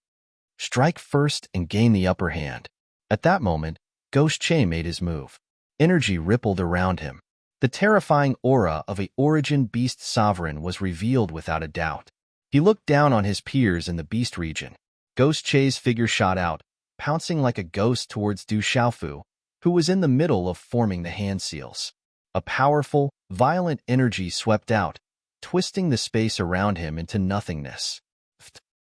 Strike first and gain the upper hand. At that moment, Ghost Che made his move. Energy rippled around him. The terrifying aura of a origin beast sovereign was revealed without a doubt. He looked down on his peers in the beast region. Ghost Che's figure shot out, pouncing like a ghost towards Du Xiaofu, who was in the middle of forming the hand seals. A powerful, violent energy swept out, twisting the space around him into nothingness.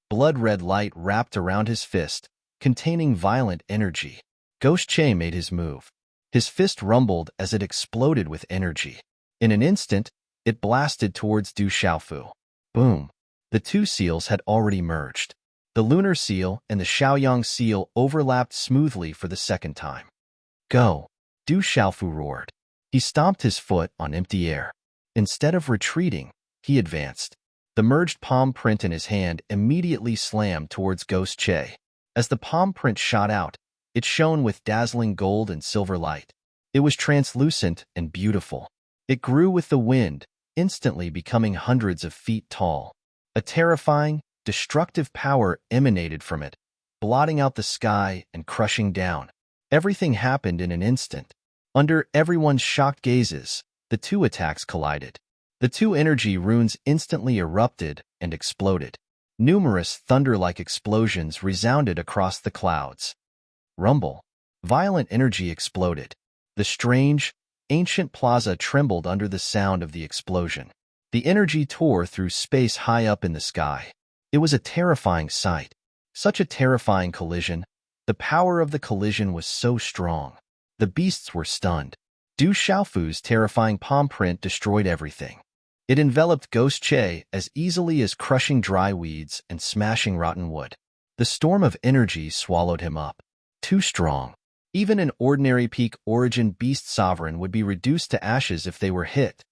Blood-red light wrapped around his fist, containing violent energy. Ghost Che made his move. His fist rumbled as it exploded with energy. In an instant, it blasted towards Du Xiaofu. Boom! The two seals had already merged. The lunar seal and the Shaoyang seal overlapped smoothly for the second time. Go! Du Xiaofu roared. He stomped his foot on empty air. Instead of retreating, he advanced. The merged palm print in his hand immediately slammed towards Ghost Che. As the palm print shot out, it shone with dazzling gold and silver light. It was translucent and beautiful. It grew with the wind, instantly becoming hundreds of feet tall. A terrifying, destructive power emanated from it, blotting out the sky and crushing down. Everything happened in an instant. Under everyone's shocked gazes, the two attacks collided. The two energy runes instantly erupted and exploded. Numerous thunder-like explosions resounded across the clouds. Rumble. Violent energy exploded. The strange, ancient plaza trembled under the sound of the explosion. The energy tore through space high up in the sky. It was a terrifying sight. Such a terrifying collision. The power of the collision was so strong. The beasts were stunned. Du Xiaofu's terrifying palm print destroyed everything. It enveloped Ghost Che as easily as crushing dry weeds and smashing rotten wood. The storm of energy swallowed him up. Too strong. Even an ordinary peak origin beast sovereign would be reduced to ashes if they were hit.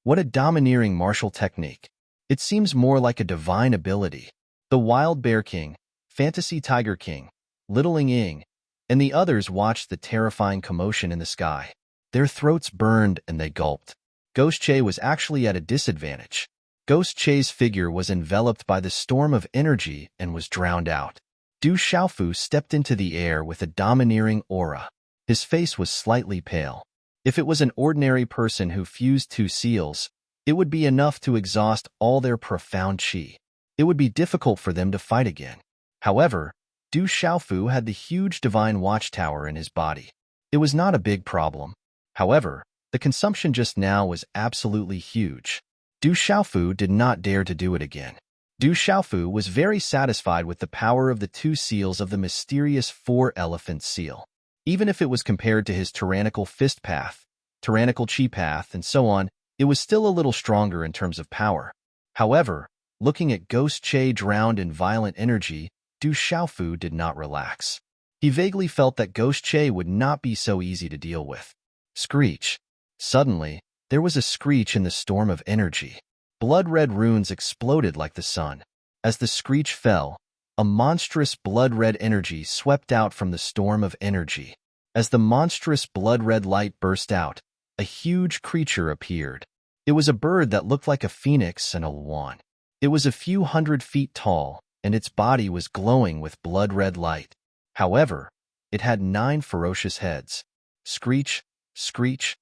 What a domineering martial technique. It seems more like a divine ability. The Wild Bear King, Fantasy Tiger King, Little Ing Ing, and the others watched the terrifying commotion in the sky. Their throats burned and they gulped. Ghost Che was actually at a disadvantage. Ghost Che's figure was enveloped by the storm of energy and was drowned out. Du Xiaofu stepped into the air with a domineering aura. His face was slightly pale. If it was an ordinary person who fused two seals, it would be enough to exhaust all their profound qi. It would be difficult for them to fight again. However, Du Xiaofu had the huge divine watchtower in his body. It was not a big problem. However, the consumption just now was absolutely huge. Du Xiaofu did not dare to do it again. Du Xiaofu was very satisfied with the power of the two seals of the mysterious four-elephant seal. Even if it was compared to his tyrannical fist path, tyrannical chi path, and so on, it was still a little stronger in terms of power. However, looking at Ghost Che drowned in violent energy, Du Xiaofu did not relax. He vaguely felt that Ghost Che would not be so easy to deal with. Screech. Suddenly, there was a screech in the storm of energy. Blood-red runes exploded like the sun. As the screech fell, a monstrous blood-red energy swept out from the storm of energy. As the monstrous blood-red light burst out, a huge creature appeared. It was a bird that looked like a phoenix and a swan. It was a few 100 feet tall, and its body was glowing with blood-red light. However, it had 9 ferocious heads. Screech, screech.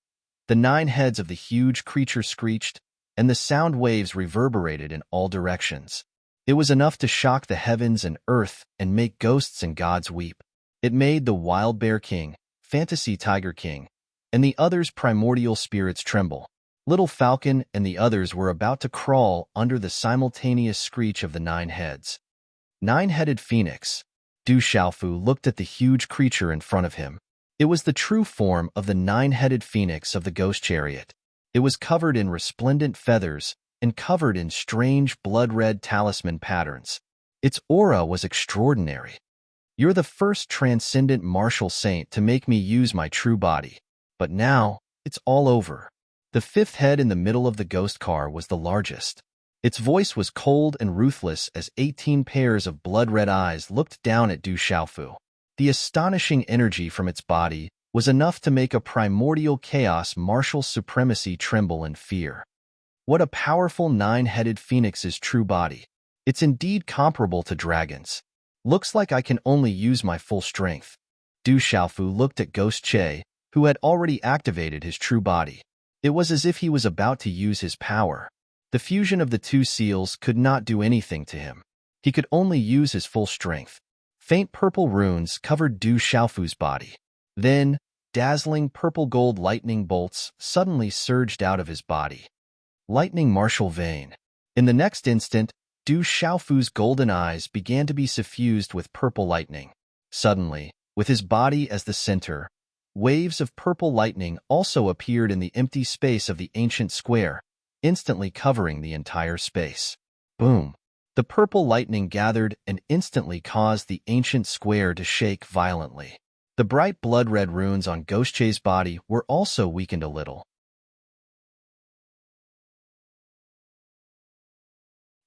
The 9 heads of the huge creature screeched, and the sound waves reverberated in all directions. It was enough to shock the heavens and earth and make ghosts and gods weep. It made the Wild Bear King, Fantasy Tiger King, and the others' primordial spirits tremble. Little Falcon and the others were about to crawl under the simultaneous screech of the 9 heads. 9-headed Phoenix. Du Xiaofu looked at the huge creature in front of him. It was the true form of the 9-headed phoenix of the ghost chariot. It was covered in resplendent feathers and covered in strange blood-red talisman patterns. Its aura was extraordinary. You're the first transcendent martial saint to make me use my true body. But now, it's all over. The 5th head in the middle of the ghost car was the largest. Its voice was cold and ruthless as 18 pairs of blood-red eyes looked down at Du Xiaofu. The astonishing energy from its body was enough to make a primordial chaos martial supremacy tremble in fear. What a powerful 9-headed phoenix's true body. It's indeed comparable to dragons. Looks like I can only use my full strength. Du Xiaofu looked at Ghost Che, who had already activated his true body. It was as if he was about to use his power. The fusion of the 2 seals could not do anything to him. He could only use his full strength. Faint purple runes covered Du Xiaofu's body. Then, dazzling purple-gold lightning bolts suddenly surged out of his body. Lightning martial vein. In the next instant, Du Xiaofu's golden eyes began to be suffused with purple lightning. Suddenly, with his body as the center, waves of purple lightning also appeared in the empty space of the ancient square, instantly covering the entire space. Boom! The purple lightning gathered and instantly caused the ancient square to shake violently. The bright blood-red runes on Ghost Che's body were also weakened a little.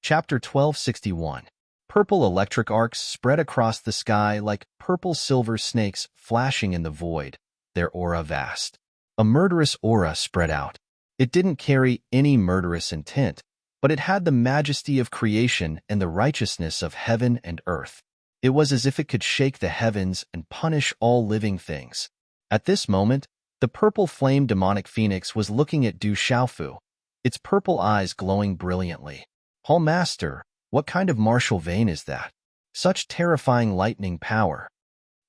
Chapter 1261. Purple electric arcs spread across the sky like purple-silver snakes flashing in the void, their aura vast. A murderous aura spread out. It didn't carry any murderous intent, but it had the majesty of creation and the righteousness of heaven and earth. It was as if it could shake the heavens and punish all living things. At this moment, the purple flame demonic phoenix was looking at Du Xiaofu, its purple eyes glowing brilliantly. Hall Master, what kind of martial vein is that? Such terrifying lightning power.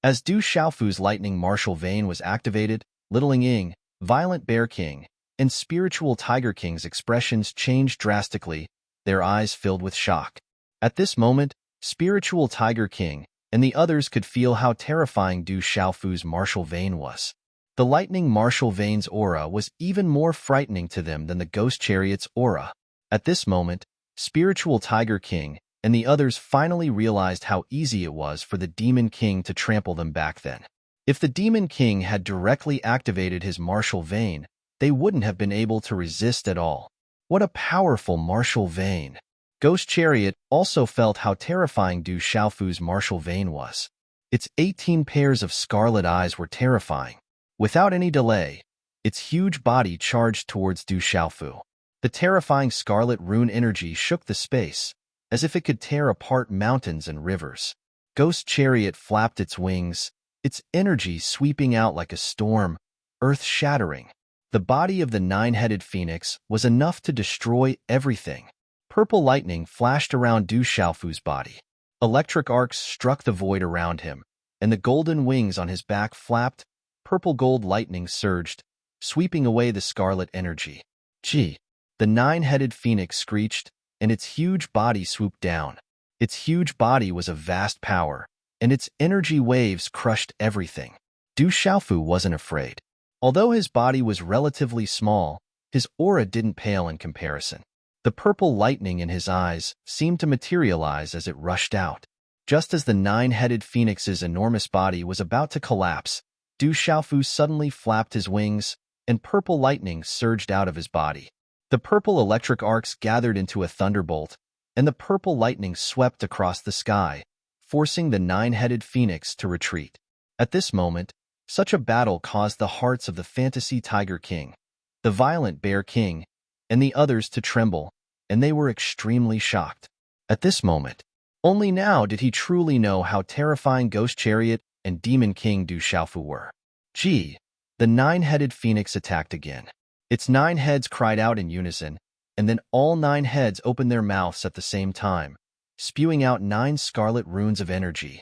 As Du Xiaofu's lightning martial vein was activated, Littling Ying, Violent Bear King, and Spiritual Tiger King's expressions changed drastically, their eyes filled with shock. At this moment, Spiritual Tiger King and the others could feel how terrifying Du Xiaofu's martial vein was. The lightning martial vein's aura was even more frightening to them than the ghost chariot's aura. At this moment, Spiritual Tiger King and the others finally realized how easy it was for the Demon King to trample them back then. If the Demon King had directly activated his martial vein, they wouldn't have been able to resist at all. What a powerful martial vein! Ghost Chariot also felt how terrifying Du Xiaofu's martial vein was. Its 18 pairs of scarlet eyes were terrifying. Without any delay, its huge body charged towards Du Xiaofu. The terrifying scarlet rune energy shook the space, as if it could tear apart mountains and rivers. Ghost Chariot flapped its wings, its energy sweeping out like a storm, earth-shattering. The body of the nine-headed phoenix was enough to destroy everything. Purple lightning flashed around Du Xiaofu's body. Electric arcs struck the void around him, and the golden wings on his back flapped. Purple gold lightning surged, sweeping away the scarlet energy. Gee! The nine-headed phoenix screeched, and its huge body swooped down. Its huge body was of vast power, and its energy waves crushed everything. Du Xiaofu wasn't afraid. Although his body was relatively small, his aura didn't pale in comparison. The purple lightning in his eyes seemed to materialize as it rushed out. Just as the nine-headed phoenix's enormous body was about to collapse, Du Xiaofu suddenly flapped his wings, and purple lightning surged out of his body. The purple electric arcs gathered into a thunderbolt, and the purple lightning swept across the sky, forcing the nine-headed phoenix to retreat. At this moment, such a battle caused the hearts of the Fantasy Tiger King, the Violent Bear King, and the others to tremble, and they were extremely shocked. At this moment, only now did he truly know how terrifying Ghost Chariot and Demon King Du Xiaofu were. Gee! The nine-headed phoenix attacked again. Its 9 heads cried out in unison, and then all 9 heads opened their mouths at the same time, spewing out 9 scarlet runes of energy.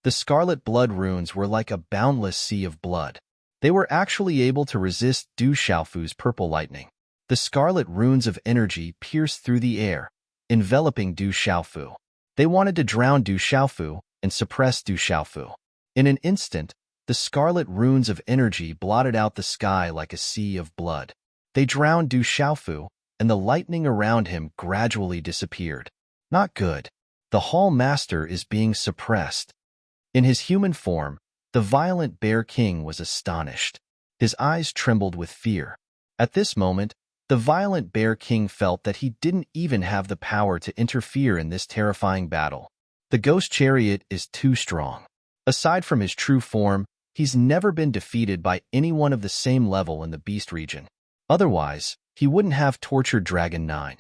The scarlet blood runes were like a boundless sea of blood. They were actually able to resist Du Xiaofu's purple lightning. The scarlet runes of energy pierced through the air, enveloping Du Xiaofu. They wanted to drown Du Xiaofu and suppress Du Xiaofu. In an instant, the scarlet runes of energy blotted out the sky like a sea of blood. They drowned Du Xiaofu, and the lightning around him gradually disappeared. Not good. The Hall Master is being suppressed. In his human form, the Violent Bear King was astonished. His eyes trembled with fear. At this moment, the Violent Bear King felt that he didn't even have the power to interfere in this terrifying battle. The Ghost Chariot is too strong. Aside from his true form, he's never been defeated by anyone of the same level in the Beast region. Otherwise, he wouldn't have tortured Dragon 9.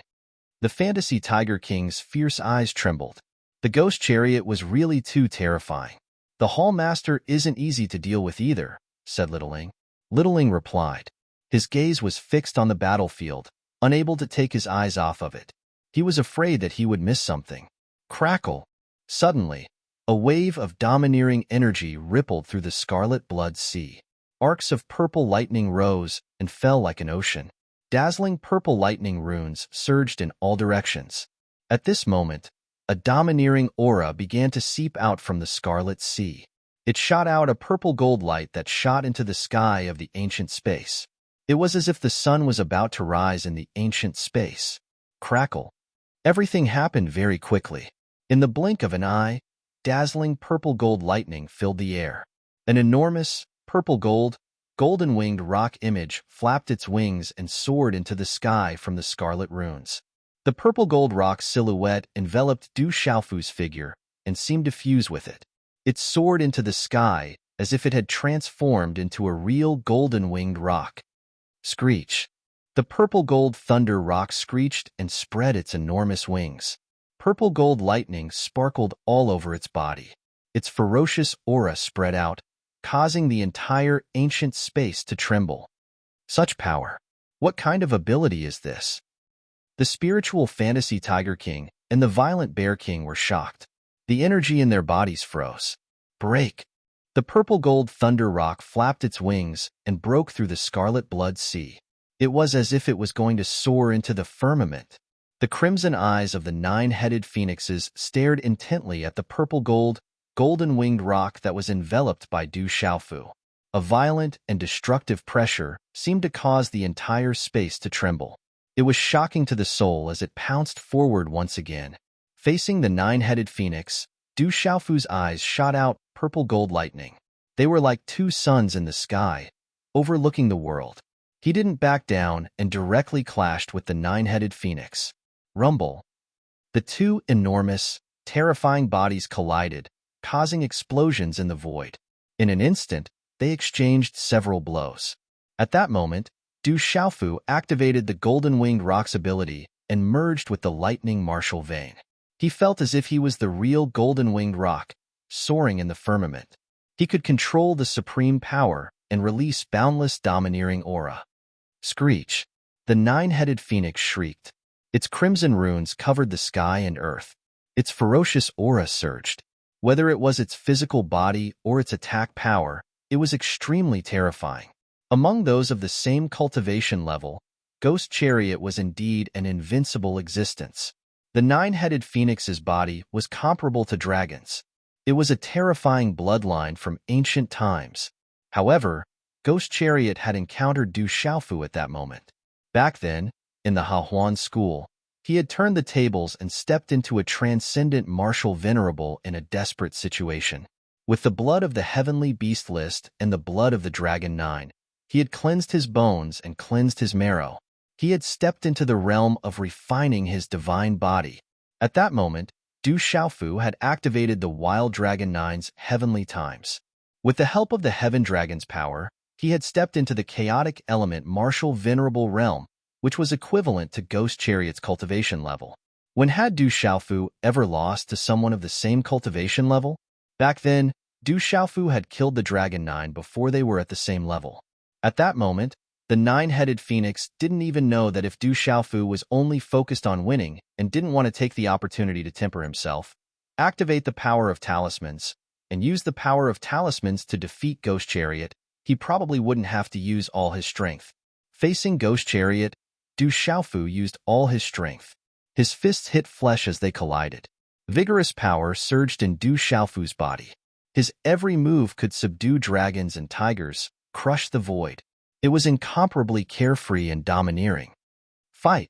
The Fantasy Tiger King's fierce eyes trembled. The Ghost Chariot was really too terrifying. The Hall Master isn't easy to deal with either, said Littling. Littling replied. His gaze was fixed on the battlefield, unable to take his eyes off of it. He was afraid that he would miss something. Crackle! Suddenly, a wave of domineering energy rippled through the scarlet blood sea. Arcs of purple lightning rose and fell like an ocean. Dazzling purple lightning runes surged in all directions. At this moment, a domineering aura began to seep out from the scarlet sea. It shot out a purple gold light that shot into the sky of the ancient space. It was as if the sun was about to rise in the ancient space. Crackle! Everything happened very quickly. In the blink of an eye, dazzling purple gold lightning filled the air. An enormous, purple golden-winged rock image flapped its wings and soared into the sky from the scarlet runes. The purple gold rock silhouette enveloped Du Xiaofu's figure and seemed to fuse with it. It soared into the sky as if it had transformed into a real golden-winged rock. Screech! The purple-gold thunder rock screeched and spread its enormous wings. Purple-gold lightning sparkled all over its body. Its ferocious aura spread out, causing the entire ancient space to tremble. Such power! What kind of ability is this? The spiritual fantasy Tiger King and the violent Bear King were shocked. The energy in their bodies froze. Break! The purple-gold thunder rock flapped its wings and broke through the scarlet blood sea. It was as if it was going to soar into the firmament. The crimson eyes of the nine-headed phoenixes stared intently at the purple-gold, golden-winged rock that was enveloped by Du Xiaofu. A violent and destructive pressure seemed to cause the entire space to tremble. It was shocking to the soul as it pounced forward once again. Facing the nine-headed phoenix, Du Xiaofu's eyes shot out purple-gold lightning. They were like two suns in the sky, overlooking the world. He didn't back down and directly clashed with the nine-headed phoenix. Rumble. The two enormous, terrifying bodies collided, causing explosions in the void. In an instant, they exchanged several blows. At that moment, Du Xiaofu activated the golden-winged rock's ability and merged with the lightning martial vein. He felt as if he was the real golden-winged rock, soaring in the firmament. He could control the supreme power and release boundless domineering aura. Screech! The nine-headed phoenix shrieked. Its crimson runes covered the sky and earth. Its ferocious aura surged. Whether it was its physical body or its attack power, it was extremely terrifying. Among those of the same cultivation level, Ghost Chariot was indeed an invincible existence. The nine-headed phoenix's body was comparable to dragons. It was a terrifying bloodline from ancient times. However, Ghost Chariot had encountered Du Xiaofu at that moment. Back then, in the Hahuan school, he had turned the tables and stepped into a transcendent martial venerable in a desperate situation. With the blood of the heavenly beast list and the blood of the Dragon Nine, he had cleansed his bones and cleansed his marrow. He had stepped into the realm of refining his divine body. At that moment, Du Xiaofu had activated the Wild Dragon Nine's heavenly times. With the help of the Heaven Dragon's power, he had stepped into the chaotic element martial venerable realm, which was equivalent to Ghost Chariot's cultivation level. When had Du Xiaofu ever lost to someone of the same cultivation level? Back then, Du Xiaofu had killed the Dragon Nine before they were at the same level. At that moment, the nine-headed phoenix didn't even know that if Du Xiaofu was only focused on winning and didn't want to take the opportunity to temper himself, activate the power of talismans, and use the power of talismans to defeat Ghost Chariot, he probably wouldn't have to use all his strength. Facing Ghost Chariot, Du Xiaofu used all his strength. His fists hit flesh as they collided. Vigorous power surged in Du Xiaofu's body. His every move could subdue dragons and tigers, crush the void. It was incomparably carefree and domineering. Fight!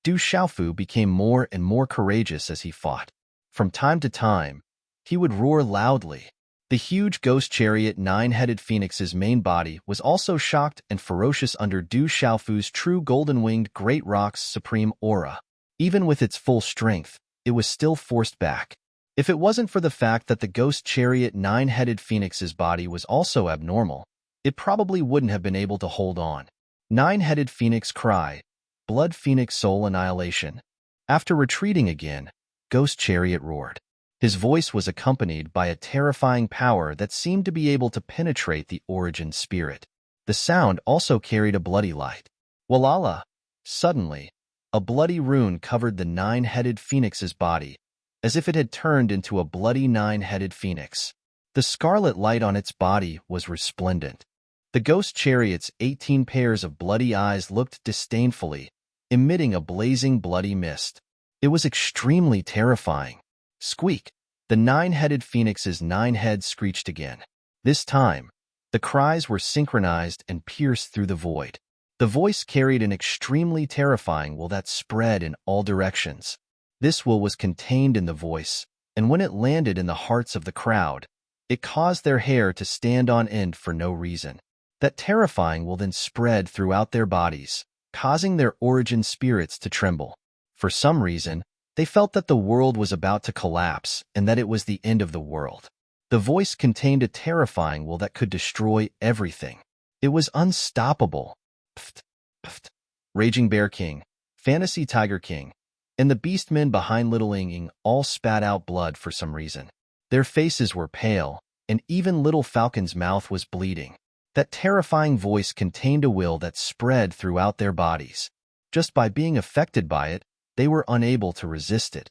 Du Xiaofu became more and more courageous as he fought. From time to time, he would roar loudly. The huge Ghost Chariot nine-headed phoenix's main body was also shocked and ferocious under Du Xiaofu's true golden-winged Great Rock's supreme aura. Even with its full strength, it was still forced back. If it wasn't for the fact that the Ghost Chariot nine-headed phoenix's body was also abnormal, it probably wouldn't have been able to hold on. Nine-headed phoenix cry, blood phoenix soul annihilation. After retreating again, Ghost Chariot roared. His voice was accompanied by a terrifying power that seemed to be able to penetrate the origin spirit. The sound also carried a bloody light. Walala! Suddenly, a bloody rune covered the nine-headed phoenix's body, as if it had turned into a bloody nine-headed phoenix. The scarlet light on its body was resplendent. The Ghost Chariot's 18 pairs of bloody eyes looked disdainfully, emitting a blazing bloody mist. It was extremely terrifying. Squeak! The nine-headed phoenix's nine heads screeched again. This time, the cries were synchronized and pierced through the void. The voice carried an extremely terrifying will that spread in all directions. This will was contained in the voice, and when it landed in the hearts of the crowd, it caused their hair to stand on end for no reason. That terrifying will then spread throughout their bodies, causing their origin spirits to tremble. For some reason, they felt that the world was about to collapse and that it was the end of the world. The voice contained a terrifying will that could destroy everything. It was unstoppable. Pft, pft. Raging Bear King, Fantasy Tiger King, and the beastmen behind Little Ing Ing all spat out blood for some reason. Their faces were pale, and even Little Falcon's mouth was bleeding. That terrifying voice contained a will that spread throughout their bodies. Just by being affected by it, they were unable to resist it.